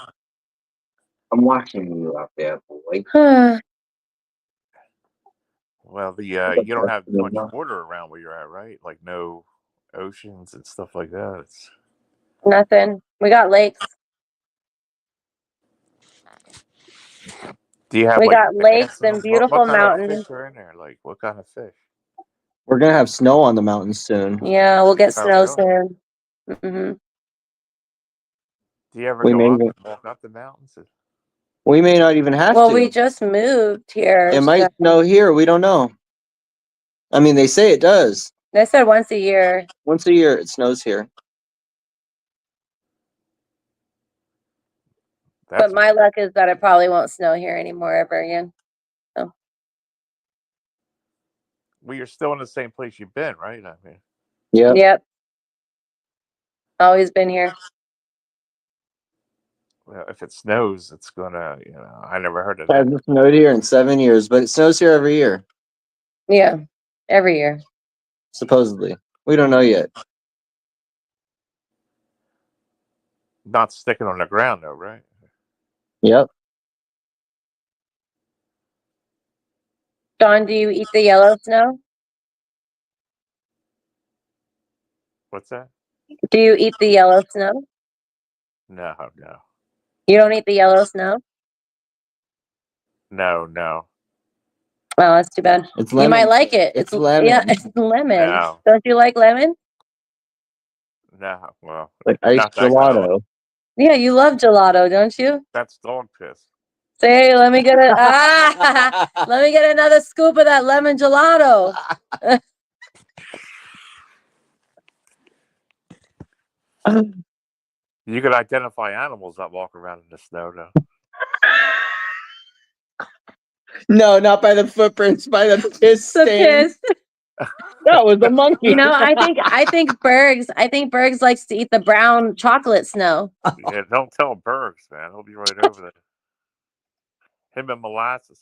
I'm watching you out there, boy. Well, the you don't have much water around where you're at, right? Like no oceans and stuff like that. It's, Nothing. We got lakes. do you have We like got lakes bass and and what beautiful kind of mountains. fish are in there? Like what kind of fish? We're gonna have snow on the mountains soon. Yeah, we'll get Oh, snow really? soon. Hmm. Do you ever We go may up go- and walk up the mountains? We may not even have Well, to. we just moved here. It might so- snow here. We don't know. I mean, they say it does. They said once a year. Once a year, it snows here. That's But my luck is that it probably won't snow here anymore ever again. well, you're still in the same place you've been, right? I mean, Yep. Yep. Always been here. well, if it snows, it's gonna. You know, I never heard of It that. hasn't snowed here in 7 years, but it snows here every year, Yeah. Every year. supposedly. We don't know yet. Not sticking on the ground though, right? Yep. Dawn, do you eat the yellow snow? What's that? Do you eat the yellow snow? No, no, You don't eat the yellow snow? no. Well, that's too bad. It's You lemon. might like it. It's lemon. Yeah, it's lemon. No. Don't you like lemon? No, well, Like ice not that kind of. gelato. Yeah, you love gelato, don't you? That's dog piss. Say, let me get it. Let me get another scoop of that lemon gelato. You could identify animals that walk around in the snow, though. No, not by the footprints, by the piss The stain. piss. That was a monkey. You know, I think Bergs likes to eat the brown chocolate snow. Yeah, don't tell Bergs, man. He'll be right over there. Him and molasses.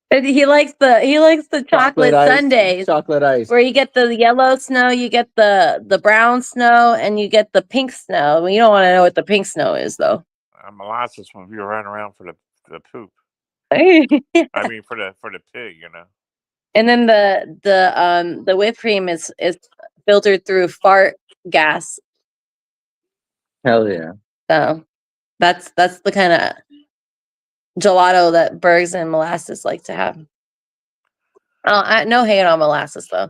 And he likes the chocolate ice, sundaes. Chocolate ice. Where you get the yellow snow, you get the brown snow, and you get the pink snow. You don't want to know what the pink snow is, though. Molasses will be running around for the poop. And I mean, for the pig, you know. then the whipped cream is filtered through fart gas. Hell yeah. So that's the kind of gelato that Bergs and molasses like to have. No hate on molasses though.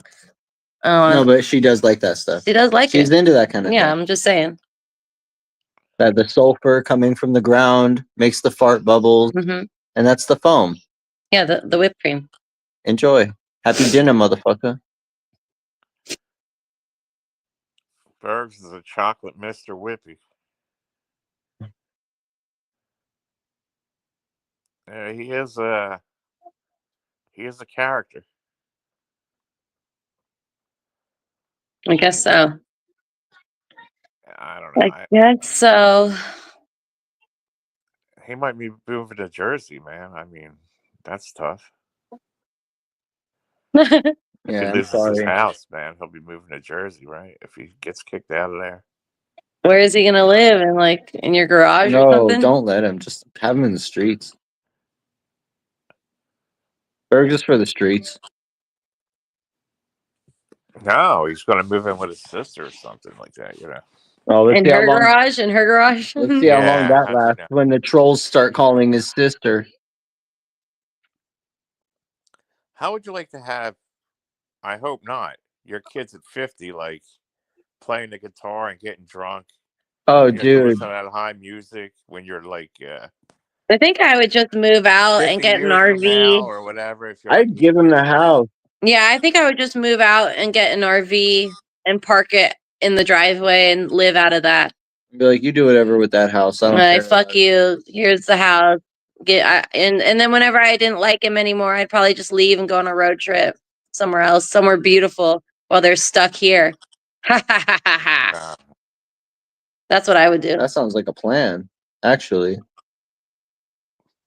No, but she does like that stuff. She does like She's it. into that kind of Yeah, thing. I'm just saying. That the sulfur coming from the ground makes the fart bubbles, Hmm. and that's the foam. Yeah, the whipped cream. Enjoy. Happy dinner, motherfucker. Bergs is a chocolate Mr. Whippy. He is a character. I guess so. I don't know. I guess so. He might be moving to Jersey, man. I mean, that's tough. If Yeah, he I'm loses his sorry. house, man, he'll be moving to Jersey, right? If he gets kicked out of there. Where is he gonna live? In your garage or No, something? don't let him. Just have him in the streets. Berg is for the streets. No, he's going to move in with his sister or something like that, you know. Oh, let's In see how her long. garage? In her garage? Let's see how long Yeah, that you lasts. know. When the trolls start calling his sister. How would you like to have, I hope not, your kids at 50, like, playing the guitar and getting drunk? Oh, You have to dude. listen to that high music when you're, like, I think I would just move out 50 and get an years from now RV. or whatever. If you're I'd like, give him the house. Yeah, I think I would just move out and get an RV and park it in the driveway and live out of that. Be like, you do whatever with that house. I don't Like, care. fuck you. Here's the house. And then whenever I didn't like him anymore, I'd probably just leave and go on a road trip somewhere else, somewhere beautiful, while they're stuck here. Ha ha ha ha ha. That's what I would do. That sounds like a plan, actually.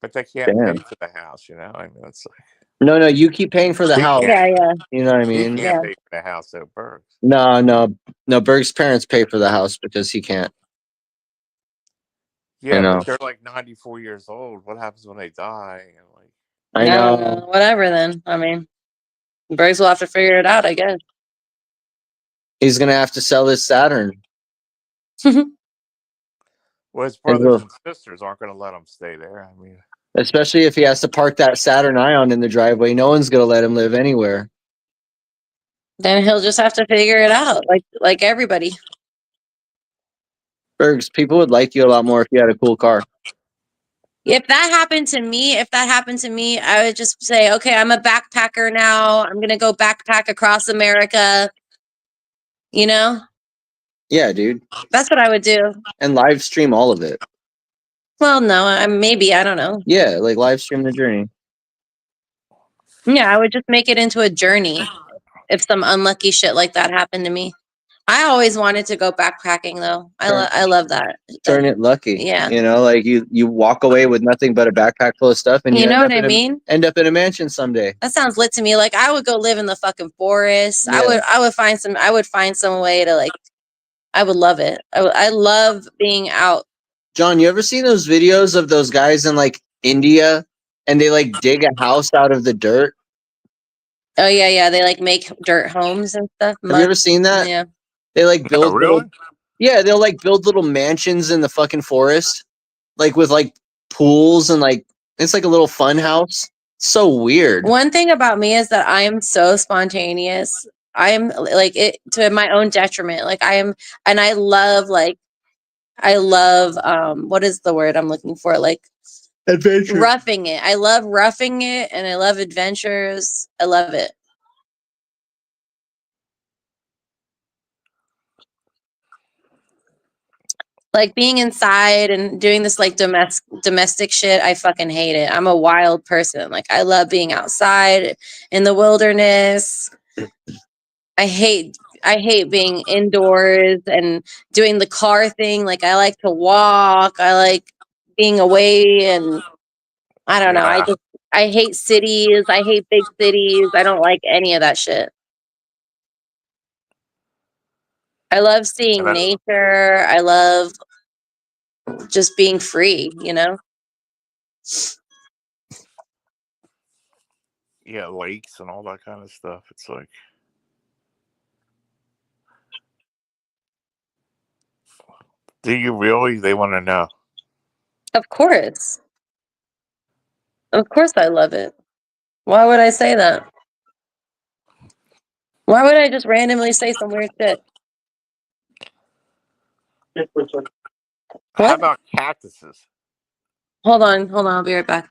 But they can't Damn. pay for the house, you know. I mean, it's like No, you keep paying for the He house. can't. Yeah, yeah. You know what I he mean? can't Yeah. pay for the house at Berg's. No. Berg's parents pay for the house because he can't. Yeah, know. but they're like 94 years old. What happens when they die? And like, I don't know. Whatever then. I mean, Briggs will have to figure it out, I guess. He's gonna have to sell his Saturn. well, his brothers and sisters aren't going to let him stay there. I mean, Especially if he has to park that Saturn Ion in the driveway. No one's gonna let him live anywhere. Then he'll just have to figure it out, like everybody. Bergs, people would like you a lot more if you had a cool car. If that happened to me, I would just say, okay, I'm a backpacker now. I'm gonna go backpack across America. You know, Yeah, dude. that's what I would do. And live stream all of it. Well, no, I don't know. Yeah, like live stream the journey. Yeah, I would just make it into a journey if some unlucky shit like that happened to me. I always wanted to go backpacking though. I love that. Turn it lucky. Yeah. You know, like you walk away with nothing but a backpack full of stuff, and You know end what up I mean? End up in a mansion someday. That sounds lit to me. Like I would go live in the fucking forest. Yeah. I would find some way to like. I would love it. I love being out. John, you ever seen those videos of those guys in like India, and they like dig a house out of the dirt? Oh yeah. They like make dirt homes and stuff. Have you ever seen that? Yeah. They like build really? Yeah, they'll like build little mansions in the fucking forest, like with like pools and like it's like a little fun house. So weird. One thing about me is that I am so spontaneous. I am like it to my own detriment. Like I am, and I love what is the word I'm looking for? Like Adventure. roughing it. I love roughing it, and I love adventures. I love it. Like being inside and doing this like domestic shit, I fucking hate it. I'm a wild person. Like I love being outside in the wilderness. I hate being indoors and doing the car thing. Like I like to walk. I like being away, and I don't know. I hate cities. I hate big cities. I don't like any of that shit. I love seeing nature. I love just being free, you know? yeah, lakes and all that kind of stuff. It's like, do you really? They want to know. Of course. Of course I love it. Why would I say that? Why would I just randomly say some weird shit? How about cactuses? Hold on. I'll be right back.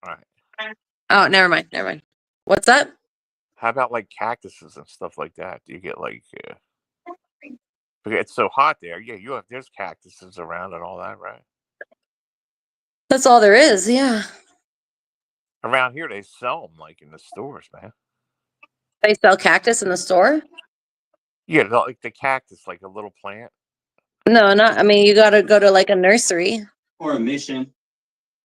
All right. Oh, never mind. What's that? How about like cactuses and stuff like that? Do you get like? Because it's so hot there. Yeah, there's cactuses around and all that, right? That's all there is. Yeah. Around here, they sell them like in the stores, man. They sell cactus in the store? Yeah, like the cactus, like a little plant. No, not. I mean, you got to go to like a nursery or a mission.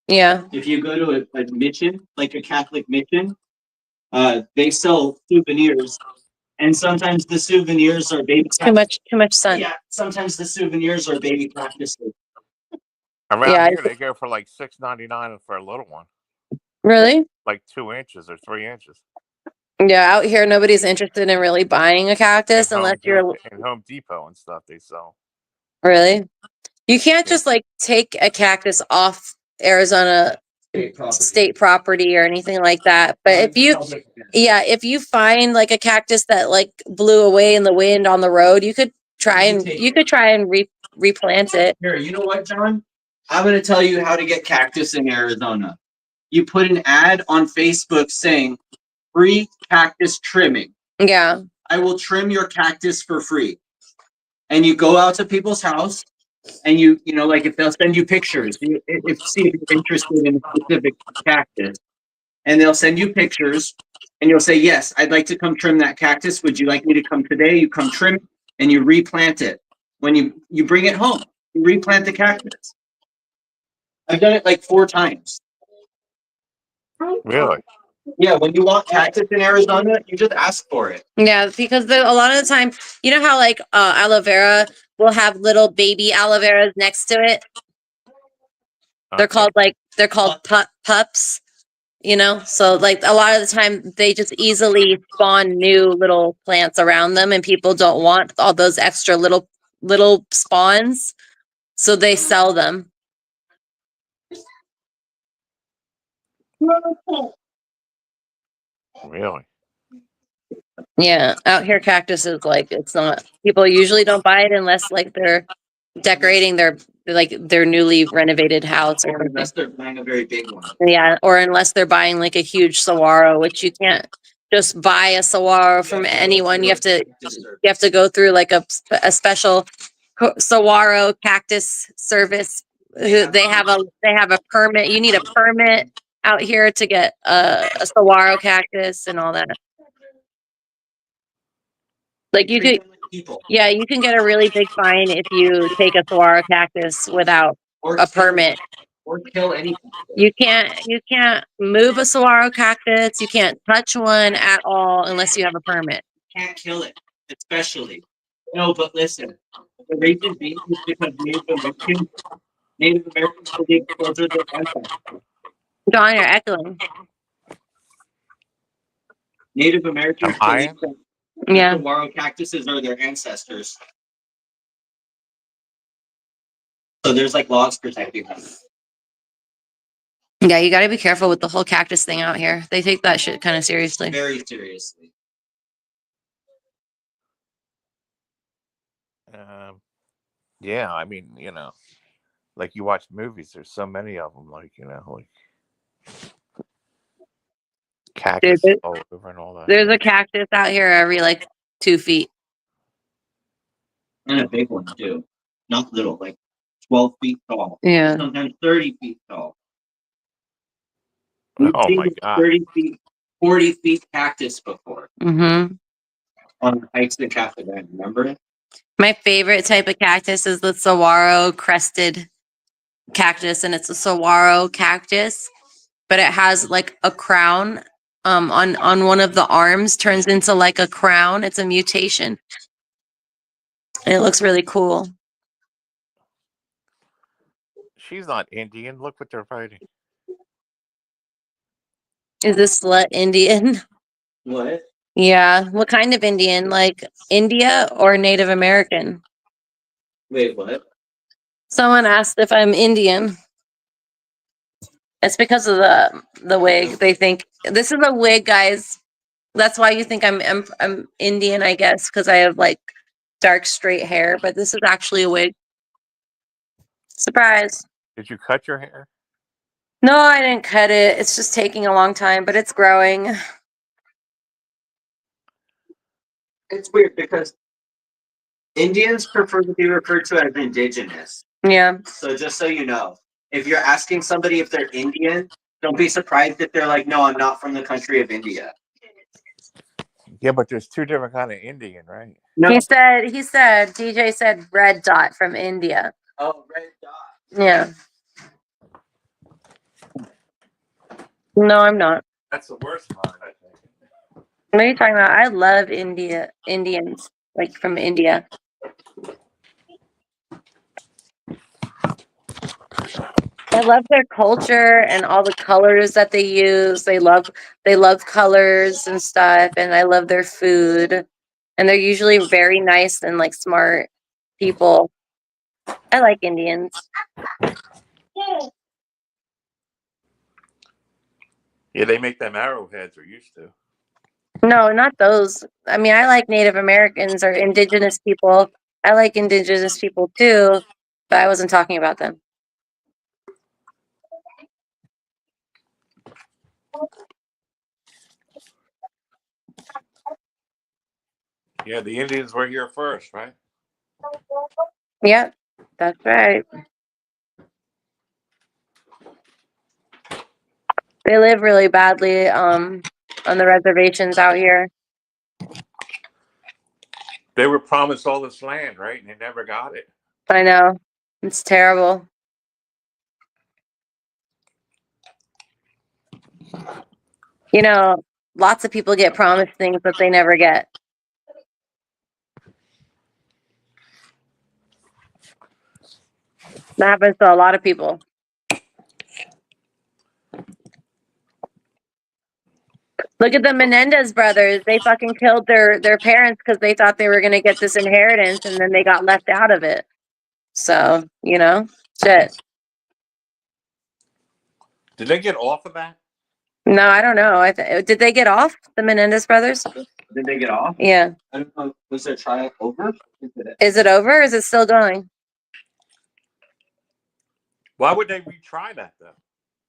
Yeah. If you go to a mission, like a Catholic mission, they sell souvenirs, and sometimes the souvenirs are baby. Too much sun. Yeah, sometimes the souvenirs are baby cactuses. Around here, they go for like $6.99 for a little one. Really? Like 2 inches or 3 inches. Yeah, out here nobody's interested in really buying a cactus unless you're in Home Depot and stuff. They sell. Really? You can't just like take a cactus off Arizona state property or anything like that. But if you find like a cactus that like blew away in the wind on the road, you could try and replant it. Here, you know what, John? I'm going to tell you how to get cactus in Arizona. You put an ad on Facebook saying free cactus trimming. Yeah. I will trim your cactus for free. And you go out to people's house and you know, like if they'll send you pictures, see if you're interested in a specific cactus, and they'll send you pictures and you'll say, yes, I'd like to come trim that cactus. Would you like me to come today? You come trim and you replant it. When you bring it home, You replant the cactus. I've done it like 4 times. Really? Yeah, when you want cactus in Arizona, you just ask for it. Yeah, because a lot of the time, you know how like aloe vera will have little baby aloe veras next to it. They're called pups, you know? So like a lot of the time they just easily spawn new little plants around them and people don't want all those extra little spawns. So they sell them. Really? Yeah, out here cactuses like it's not people usually don't buy it unless like they're decorating their newly renovated house or something. Unless they're buying a very big one. Yeah, or unless they're buying like a huge saguaro, which you can't just buy a saguaro from anyone. You have to go through like a special saguaro cactus service. They have a permit. You need a permit out here to get a saguaro cactus and all that. Like you could, yeah, you can get a really big fine if you take a saguaro cactus without a permit. Or kill anything. You can't move a saguaro cactus. You can't touch one at all unless you have a permit. Can't kill it, especially. No, but listen, the reason being is because Native Americans believe those are their ancestors. John, you're echoing. Native Americans Am I? believe that Yeah. saguaro cactuses are their ancestors. So there's like laws protecting them. Yeah, you got to be careful with the whole cactus thing out here. They take that shit kind of seriously. Very seriously. Yeah, I mean, you know, like you watch movies, there's so many of them, like, you know, like cactus Dude, all over and all that. There's a cactus out here every like 2 feet. And a big one too. Not little, like 12 feet tall. Yeah. Sometimes 30 feet tall. Oh my God. 30 feet, 40 feet cactus before. Mm-hmm. On hikes in Catherine, remember it? My favorite type of cactus is the saguaro crested cactus, and it's a saguaro cactus, but it has like a crown on one of the arms, turns into like a crown. It's a mutation. And it looks really cool. She's not Indian. Look what they're fighting. Is this slut Indian? What? Yeah. What kind of Indian? Like India or Native American? Wait, what? Someone asked if I'm Indian. It's because of the wig. They think this is a wig, guys. That's why you think I'm Indian, I guess, because I have like dark straight hair. But this is actually a wig. Surprise! Did you cut your hair? No, I didn't cut it. It's just taking a long time, but it's growing. It's weird because Indians prefer to be referred to as indigenous. Yeah. So just so you know, if you're asking somebody if they're Indian, don't be surprised if they're like, no, I'm not from the country of India. Yeah, but there's 2 different kind of Indian, right? No. He said, DJ said red dot from India. Oh, red dot. Yeah. No, I'm not. That's the worst one, I think. What are you talking about? I love Indians, like from India. I love their culture and all the colors that they use. They love colors and stuff, and I love their food. And they're usually very nice and like smart people. I like Indians. Yeah, they make them arrowheads, or used to. No, not those. I mean, I like Native Americans or indigenous people. I like indigenous people too, but I wasn't talking about them. Yeah, the Indians were here first, right? Yep, that's right. They live really badly on the reservations out here. They were promised all this land, right? And they never got it. I know. It's terrible. You know, lots of people get promised things that they never get. That happens to a lot of people. Look at the Menendez brothers. They fucking killed their parents because they thought they were going to get this inheritance, and then they got left out of it. So, you know, shit. Did they get off of that? No, I don't know. Did they get off, the Menendez brothers? Did they get off? Yeah. I don't know. Was their trial over? Is it over? Or is it still going? Why would they retry that though?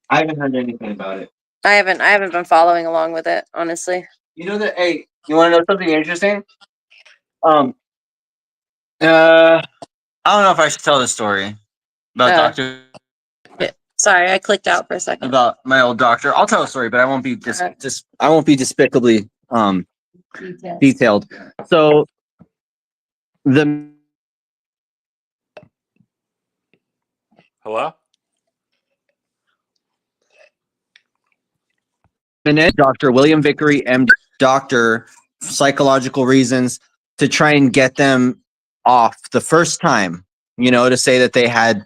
I haven't heard anything about it. I haven't been following along with it, honestly. You know that? Hey, you want to know something interesting? I don't know if I should tell this story about Dr. Sorry, I clicked out for a second. About my old doctor. I'll tell a story, but I won't be I won't be despicably detailed. So the Hello? Dr. William Vickery, MD, doctor, psychological reasons to try and get them off the first time, you know, to say that they had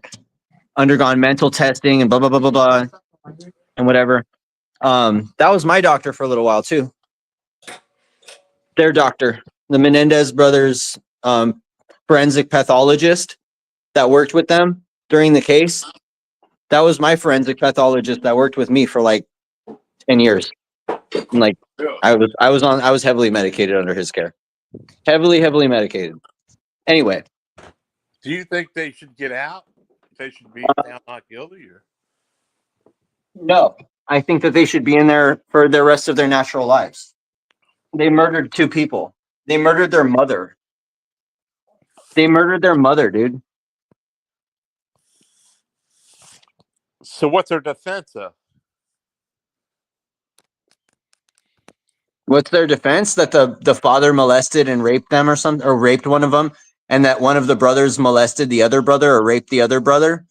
undergone mental testing and blah, blah, blah, blah, blah, and whatever. That was my doctor for a little while too. Their doctor, the Menendez brothers, forensic pathologist that worked with them during the case. That was my forensic pathologist that worked with me for like 10 years. And like I was heavily medicated under his care. Heavily medicated. Anyway. Do you think they should get out? They should be found not guilty? Or? No. I think that they should be in there for the rest of their natural lives. They murdered 2 people. They murdered their mother. They murdered their mother, dude. So what's their defense of? What's their defense? That the father molested and raped them or something, or raped one of them, and that one of the brothers molested the other brother or raped the other brother.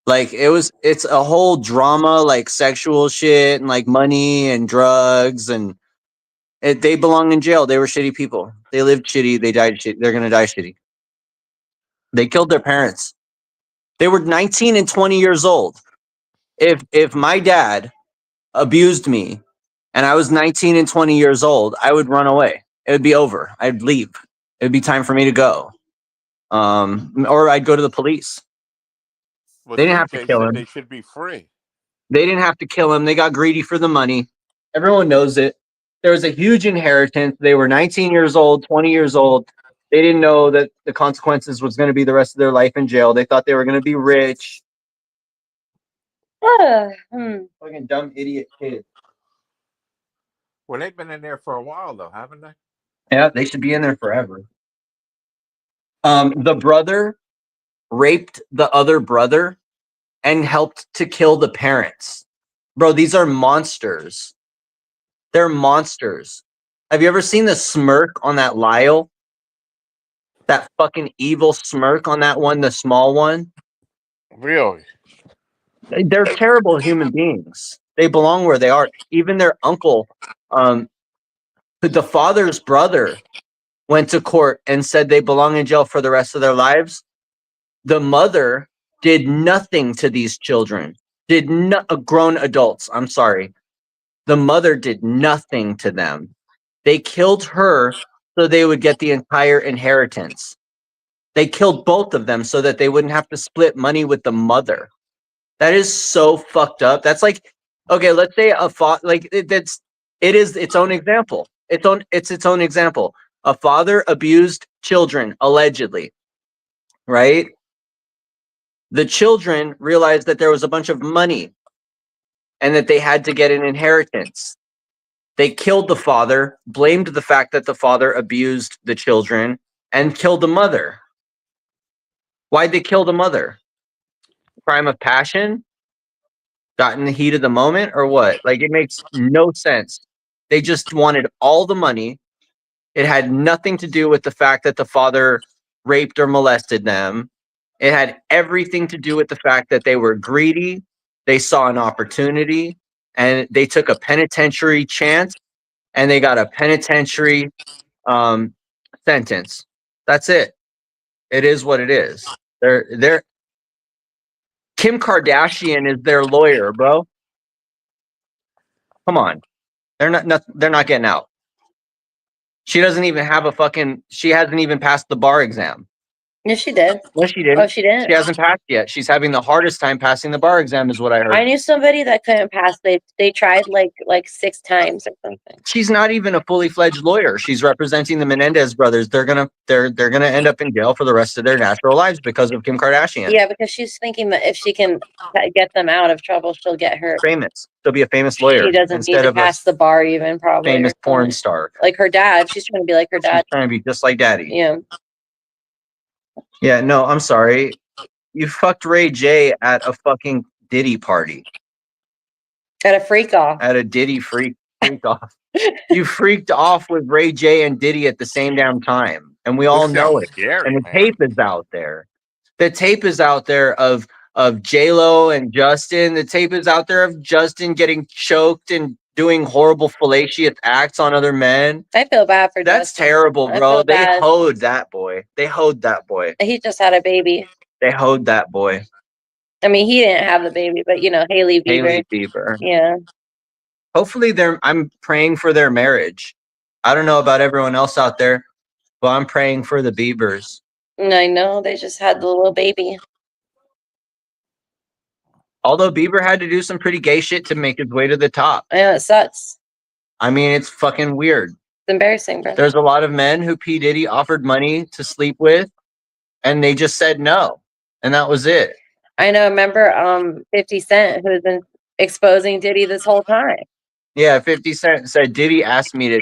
Like it's a whole drama, like sexual shit and like money and drugs, and they belong in jail. They were shitty people. They lived shitty. They died shitty. They're gonna die shitty. They killed their parents. They were 19 and 20 years old. If my dad abused me and I was 19 and 20 years old, I would run away. It would be over. I'd leave. It would be time for me to go. Or I'd go to the police. Well, they didn't have to kill him. They should be free. They didn't have to kill him. They got greedy for the money. Everyone knows it. There was a huge inheritance. They were 19 years old, 20 years old. They didn't know that the consequences was going to be the rest of their life in jail. They thought they were going to be rich. Fucking dumb idiot kids. Well, they've been in there for a while, though, haven't they? Yeah, they should be in there forever. The brother raped the other brother and helped to kill the parents. Bro, these are monsters. They're monsters. Have you ever seen the smirk on that Lyle? That fucking evil smirk on that one, the small one? Really? They're terrible human beings. They belong where they are. Even their uncle, the father's brother, went to court and said they belong in jail for the rest of their lives. The mother did nothing to these children. Grown adults, I'm sorry. The mother did nothing to them. They killed her so they would get the entire inheritance. They killed both of them so that they wouldn't have to split money with the mother. That is so fucked up. That's like, okay, let's say it is its own example. It's its own example. A father abused children, allegedly, right? The children realized that there was a bunch of money and that they had to get an inheritance. They killed the father, blamed the fact that the father abused the children, and killed the mother. Why'd they kill the mother? Crime of passion? Got in the heat of the moment, or what? Like, it makes no sense. They just wanted all the money. It had nothing to do with the fact that the father raped or molested them. It had everything to do with the fact that they were greedy, they saw an opportunity, and they took a penitentiary chance, and they got a penitentiary sentence. That's it. It is what it is. They're Kim Kardashian is their lawyer, bro. Come on. They're not getting out. She doesn't even have she hasn't even passed the bar exam. Yes, she did. No, she didn't. Oh, she didn't. She hasn't passed yet. She's having the hardest time passing the bar exam, is what I heard. I knew somebody that couldn't pass. They tried like 6 times or something. She's not even a fully fledged lawyer. She's representing the Menendez brothers. They're gonna end up in jail for the rest of their natural lives because of Kim Kardashian. Yeah, because she's thinking that if she can get them out of trouble, she'll get her Famous. She'll be a famous lawyer. She doesn't need to pass the bar even, probably. Famous porn star. Like her dad. She's trying to be like her dad. She's trying to be just like daddy. Yeah. Yeah, no, I'm sorry. You fucked Ray J at a fucking Diddy party. At a freak off. At a Diddy freak off. You freaked off with Ray J and Diddy at the same damn time. And we all know it. Scary, and the man. tape is out there. The tape is out there of J-Lo and Justin. The tape is out there of Justin getting choked and doing horrible fallacious acts on other men. I feel bad for That's Justin. terrible, I bro. feel They bad. hoed that boy. They hoed that boy. He just had a baby. They hoed that boy. I mean, he didn't have the baby, but Hailey Bieber. Hailey Bieber. Yeah. Hopefully I'm praying for their marriage. I don't know about everyone else out there, but I'm praying for the Biebers. And I know they just had the little baby. Although Bieber had to do some pretty gay shit to make his way to the top. I know, it sucks. I mean, it's fucking weird. It's embarrassing, bro. There's a lot of men who P. Diddy offered money to sleep with, and they just said no. And that was it. I know. Remember 50 Cent, who's been exposing Diddy this whole time. Yeah, 50 Cent said Diddy asked me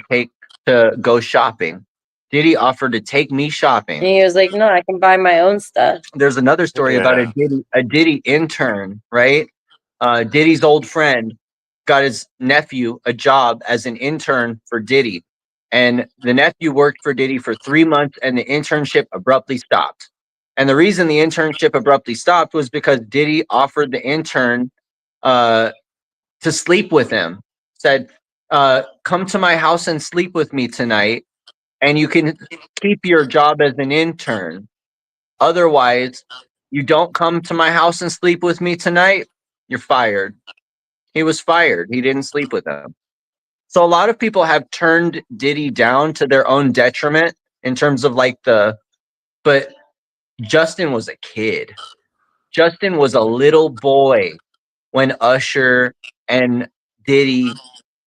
to go shopping. Diddy offered to take me shopping. And he was like, no, I can buy my own stuff. There's another story about a Diddy intern, right? Diddy's old friend got his nephew a job as an intern for Diddy. And the nephew worked for Diddy for 3 months and the internship abruptly stopped. And the reason the internship abruptly stopped was because Diddy offered the intern to sleep with him. Said, come to my house and sleep with me tonight, and you can keep your job as an intern. Otherwise, you don't come to my house and sleep with me tonight, you're fired. He was fired. He didn't sleep with them. So a lot of people have turned Diddy down to their own detriment in terms of but Justin was a kid. Justin was a little boy when Usher and Diddy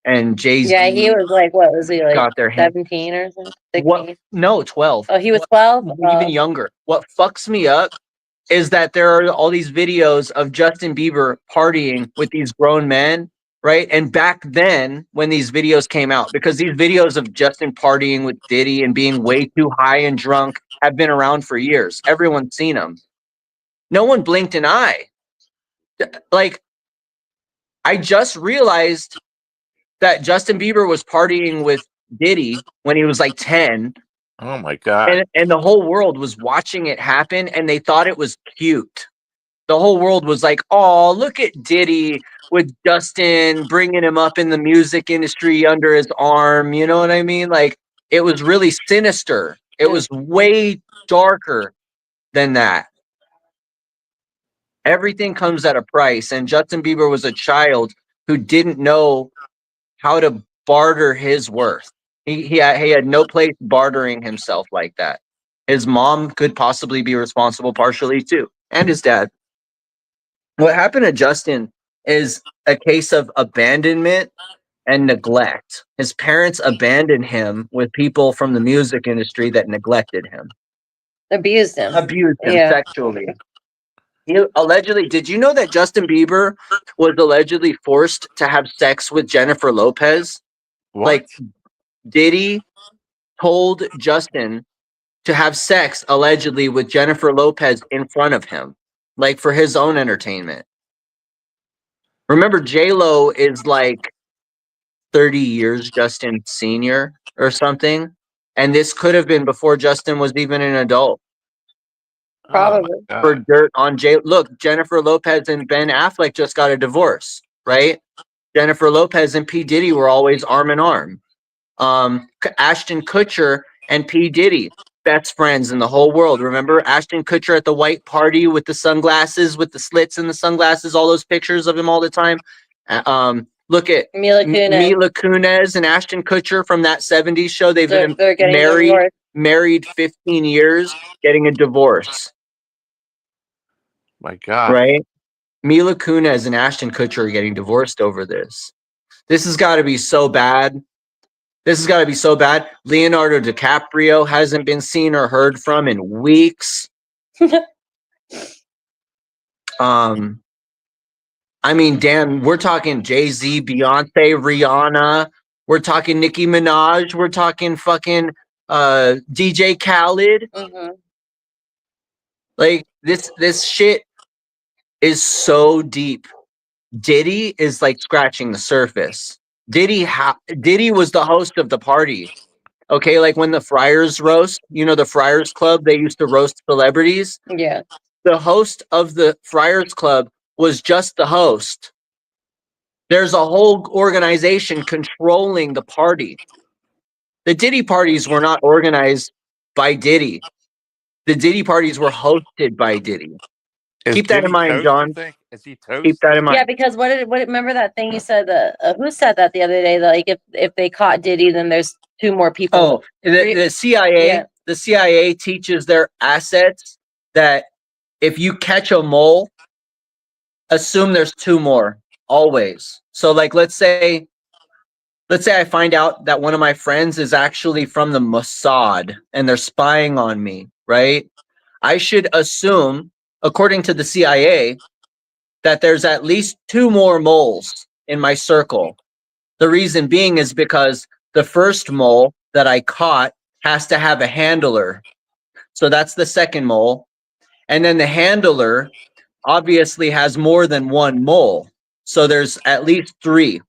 and Jay-Z. Yeah, he was like, what was he, like got their hands. 17 or something? 16? What? No, 12. Oh, he was 12? Even younger. What fucks me up is that there are all these videos of Justin Bieber partying with these grown men, right? And back then, when these videos came out, because these videos of Justin partying with Diddy and being way too high and drunk have been around for years. Everyone's seen them. No one blinked an eye. Like, I just realized that Justin Bieber was partying with Diddy when he was like 10. Oh my God. And the whole world was watching it happen, and they thought it was cute. The whole world was like, oh, look at Diddy with Justin, bringing him up in the music industry under his arm. You know what I mean? Like, it was really sinister. It was way darker than that. Everything comes at a price, and Justin Bieber was a child who didn't know how to barter his worth. He had no place bartering himself like that. His mom could possibly be responsible partially too, and his dad. What happened to Justin is a case of abandonment and neglect. His parents abandoned him with people from the music industry that neglected him. Abused him. Sexually. He allegedly, did you know that Justin Bieber was allegedly forced to have sex with Jennifer Lopez? What? Like, Diddy told Justin to have sex allegedly with Jennifer Lopez in front of him, like for his own entertainment. Remember, J-Lo is like 30 years Justin senior or something. And this could have been before Justin was even an adult. Oh, my Probably. for God. dirt on Jay. Look, Jennifer Lopez and Ben Affleck just got a divorce, right? Jennifer Lopez and P. Diddy were always arm in arm. Ashton Kutcher and P. Diddy, best friends in the whole world. Remember Ashton Kutcher at the white party with the sunglasses, with the slits in the sunglasses, all those pictures of him all the time. Look at Mila Kunis. Mila Kunis and Ashton Kutcher from that 70s show. They've been They're getting divorced. married 15 years, getting a divorce, My God. right? Mila Kunis and Ashton Kutcher are getting divorced over this. This has got to be so bad. This has got to be so bad. Leonardo DiCaprio hasn't been seen or heard from in weeks. I mean, damn, we're talking Jay-Z, Beyonce, Rihanna. We're talking Nicki Minaj. We're talking fucking DJ Khaled. Mm-hmm. Like this shit is so deep. Diddy is like scratching the surface. Diddy was the host of the party. Okay, like when the Friars roast, you know, the Friars Club, they used to roast celebrities. Yeah. The host of the Friars Club was just the host. There's a whole organization controlling the party. The Diddy parties were not organized by Diddy. The Diddy parties were hosted by Diddy. Keep that in mind, John. Is he toast? Keep that in mind. Yeah, because remember that thing you said who said that the other day, that like if they caught Diddy, then there's 2 more people. Oh, the CIA, Yeah. the CIA teaches their assets that if you catch a mole, assume there's 2 more always. So like let's say I find out that one of my friends is actually from the Mossad and they're spying on me, right? I should assume, according to the CIA, that there's at least 2 more moles in my circle. The reason being is because the first mole that I caught has to have a handler. So that's the second mole. And then the handler obviously has more than 1 mole. So there's at least 3.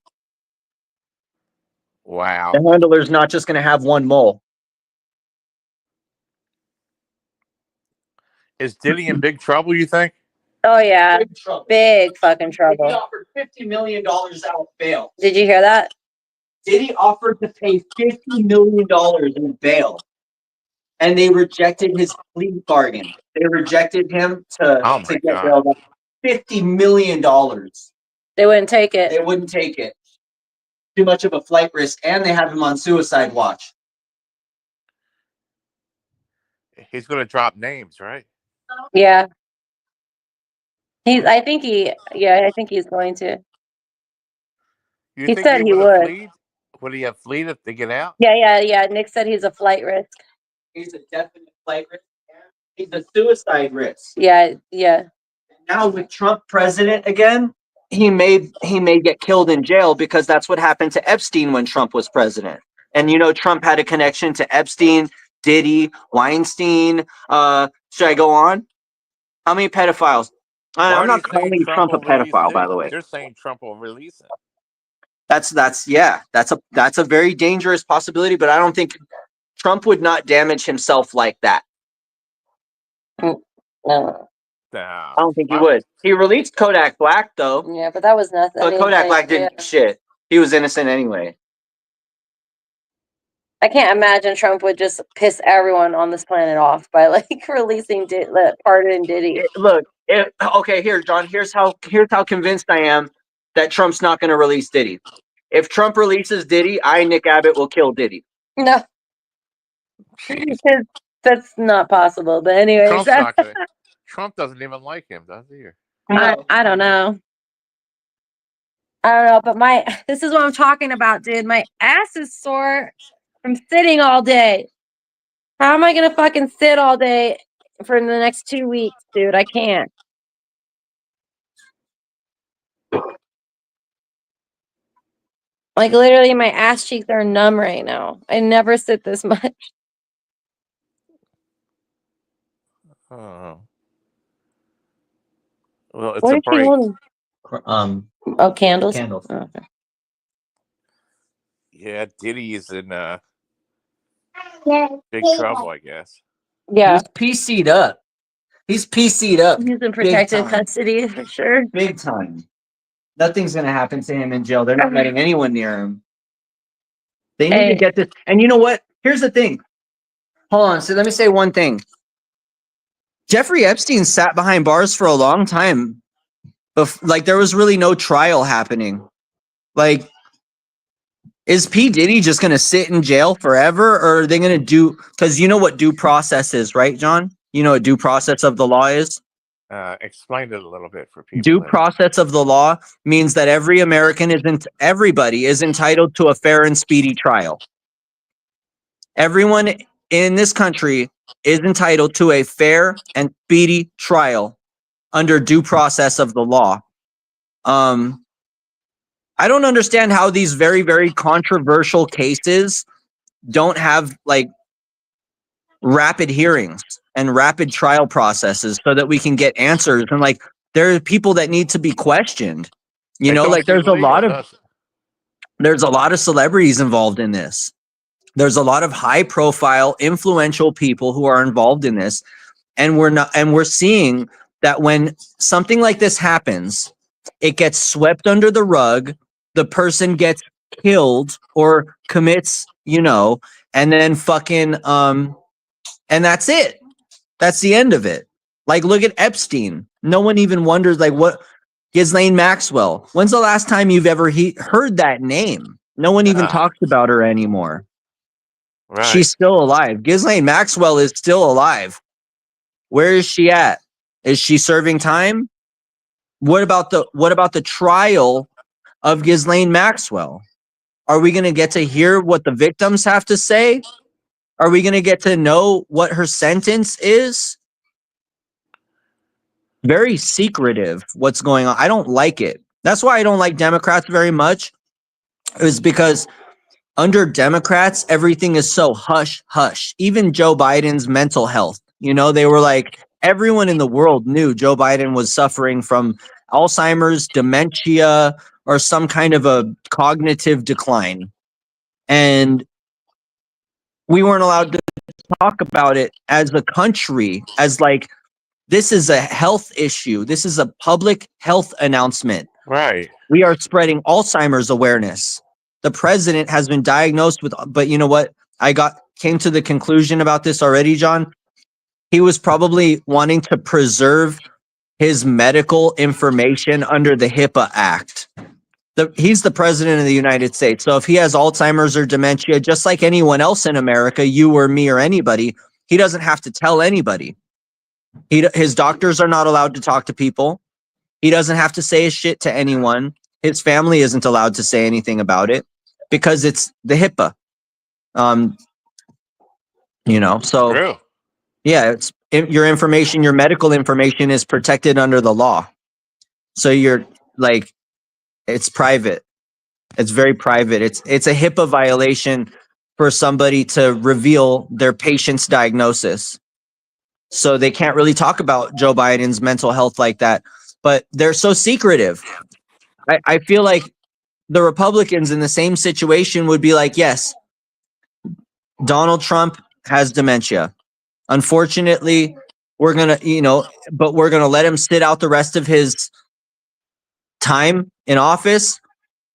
Wow. The handler's not just going to have 1 mole. Is Diddy in big trouble, you think? Oh yeah, Big trouble. big fucking Diddy trouble. offered $50 million out bail. Did you hear that? Diddy offered to pay $50 million in bail. And they rejected his plea bargain. They rejected him to get bailed up. $50 million. They wouldn't take it. They wouldn't take it. Too much of a flight risk, and they have him on suicide watch. He's going to drop names, right? Yeah. I think he's going to. You He think said he would would. have fleed? Would he have fled if they get out? Yeah. Nick said he's a flight risk. He's a definite flight risk. He's a suicide risk. Yeah. Now with Trump president again, he may get killed in jail because that's what happened to Epstein when Trump was president. And you know, Trump had a connection to Epstein, Diddy, Weinstein. Should I go on? How many pedophiles? I'm not calling Trump a pedophile, by the way. They're saying Trump will release him. That's a very dangerous possibility, but I don't think Trump would not damage himself like that. No. I don't think he would. He released Kodak Black though. Yeah, but that was nothing. But Kodak Black didn't do shit. He was innocent anyway. I can't imagine Trump would just piss everyone on this planet off by like releasing pardon Diddy. Okay, here, John. Here's how convinced I am that Trump's not going to release Diddy. If Trump releases Diddy, Nick Abbott, will kill Diddy. No, that's not possible. But anyway, Trump doesn't even like him, does he? I don't know. But this is what I'm talking about, dude. My ass is sore from sitting all day. How am I gonna fucking sit all day for the next 2 weeks, dude? I can't. Like literally, my ass cheeks are numb right now. I never sit this much. Oh. Well, it's What a is she break. holding? Candles. Candles. Oh, okay. Yeah, Diddy is in big trouble, I guess. Yeah. He's PC'd up. He's PC'd up. He's in Big protective time. custody for sure. Big time. Nothing's gonna happen to him in jail. They're not letting anyone near him. They need to Hey. get this. And you know what? Here's the thing. Hold on. So let me say one thing. Jeffrey Epstein sat behind bars for a long time. Like there was really no trial happening. Like, is P. Diddy just gonna sit in jail forever, or are they gonna do? Because you know what due process is, right, John? You know what due process of the law is? Explain it a little bit for people. Due process of the law means that everybody is entitled to a fair and speedy trial. Everyone in this country is entitled to a fair and speedy trial under due process of the law. I don't understand how these very, very controversial cases don't have like rapid hearings and rapid trial processes so that we can get answers. And like, there are people that need to be questioned. You know, like there's a lot of celebrities involved in this. There's a lot of high profile, influential people who are involved in this. And we're seeing that when something like this happens, it gets swept under the rug, the person gets killed or commits, you know, and then fucking, and that's it. That's the end of it. Like, look at Epstein. No one even wonders, like, what Ghislaine Maxwell. When's the last time you've ever heard that name? No one even talks about her anymore. Right. She's still alive. Ghislaine Maxwell is still alive. Where is she at? Is she serving time? What about the trial of Ghislaine Maxwell? Are we going to get to hear what the victims have to say? Are we going to get to know what her sentence is? Very secretive what's going on. I don't like it. That's why I don't like Democrats very much. Is because under Democrats, everything is so hush hush. Even Joe Biden's mental health. You know, they were like, everyone in the world knew Joe Biden was suffering from Alzheimer's, dementia, or some kind of a cognitive decline. And we weren't allowed to talk about it as a country, as like, this is a health issue. This is a public health announcement. Right. We are spreading Alzheimer's awareness. The president has been diagnosed with, but you know what? Came to the conclusion about this already, John. He was probably wanting to preserve his medical information under the HIPAA Act. He's the president of the United States. So if he has Alzheimer's or dementia, just like anyone else in America, you or me or anybody, he doesn't have to tell anybody. His doctors are not allowed to talk to people. He doesn't have to say his shit to anyone. His family isn't allowed to say anything about it because it's the HIPAA. You know, so True. yeah, your information, your medical information is protected under the law. So you're like, it's private. It's very private. It's a HIPAA violation for somebody to reveal their patient's diagnosis. So they can't really talk about Joe Biden's mental health like that, but they're so secretive. I feel like the Republicans in the same situation would be like, yes, Donald Trump has dementia. Unfortunately, we're going to, but we're going to let him sit out the rest of his time in office,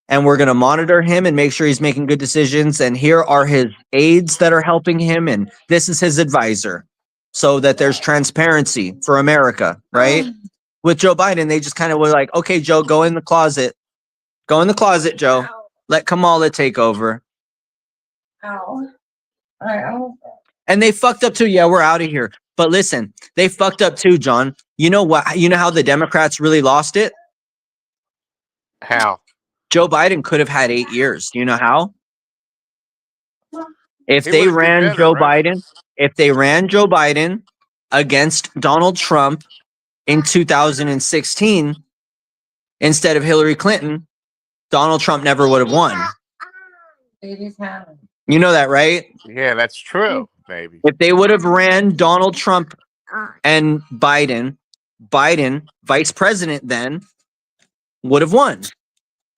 and we're going to monitor him and make sure he's making good decisions. And here are his aides that are helping him, and this is his advisor, so that there's transparency for America, right? With Joe Biden, they just kind of were like, okay, Joe, go in the closet. Go in the closet, Joe. Let Kamala take over. And they fucked up too. Yeah, we're out of here. But listen, they fucked up too, John. You know what? You know how the Democrats really lost it? How? Joe Biden could have had 8 years. Do you know how? If He they would've been ran better, Joe right? Biden, if they ran Joe Biden against Donald Trump in 2016 instead of Hillary Clinton, Donald Trump never would have won. You know that, right? Yeah, that's true, baby. If they would have ran Donald Trump and Biden, vice president then, would have won.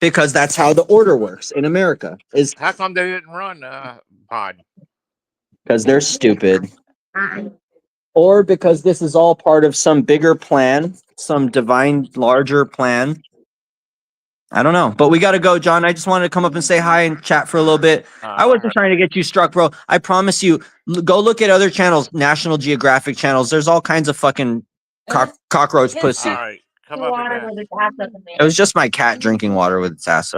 Because that's how the order works in America. Is How come they didn't run Biden? because they're stupid. or because this is all part of some bigger plan, some divine, larger plan. I don't know, but we got to go, John. I just wanted to come up and say hi and chat for a little bit. I wasn't trying to get you struck, bro. I promise you, go look at other channels, National Geographic channels. There's all kinds of fucking cockroach pussy. All right, come up Water again. with its ass up in the It was just my cat drinking water with its ass up.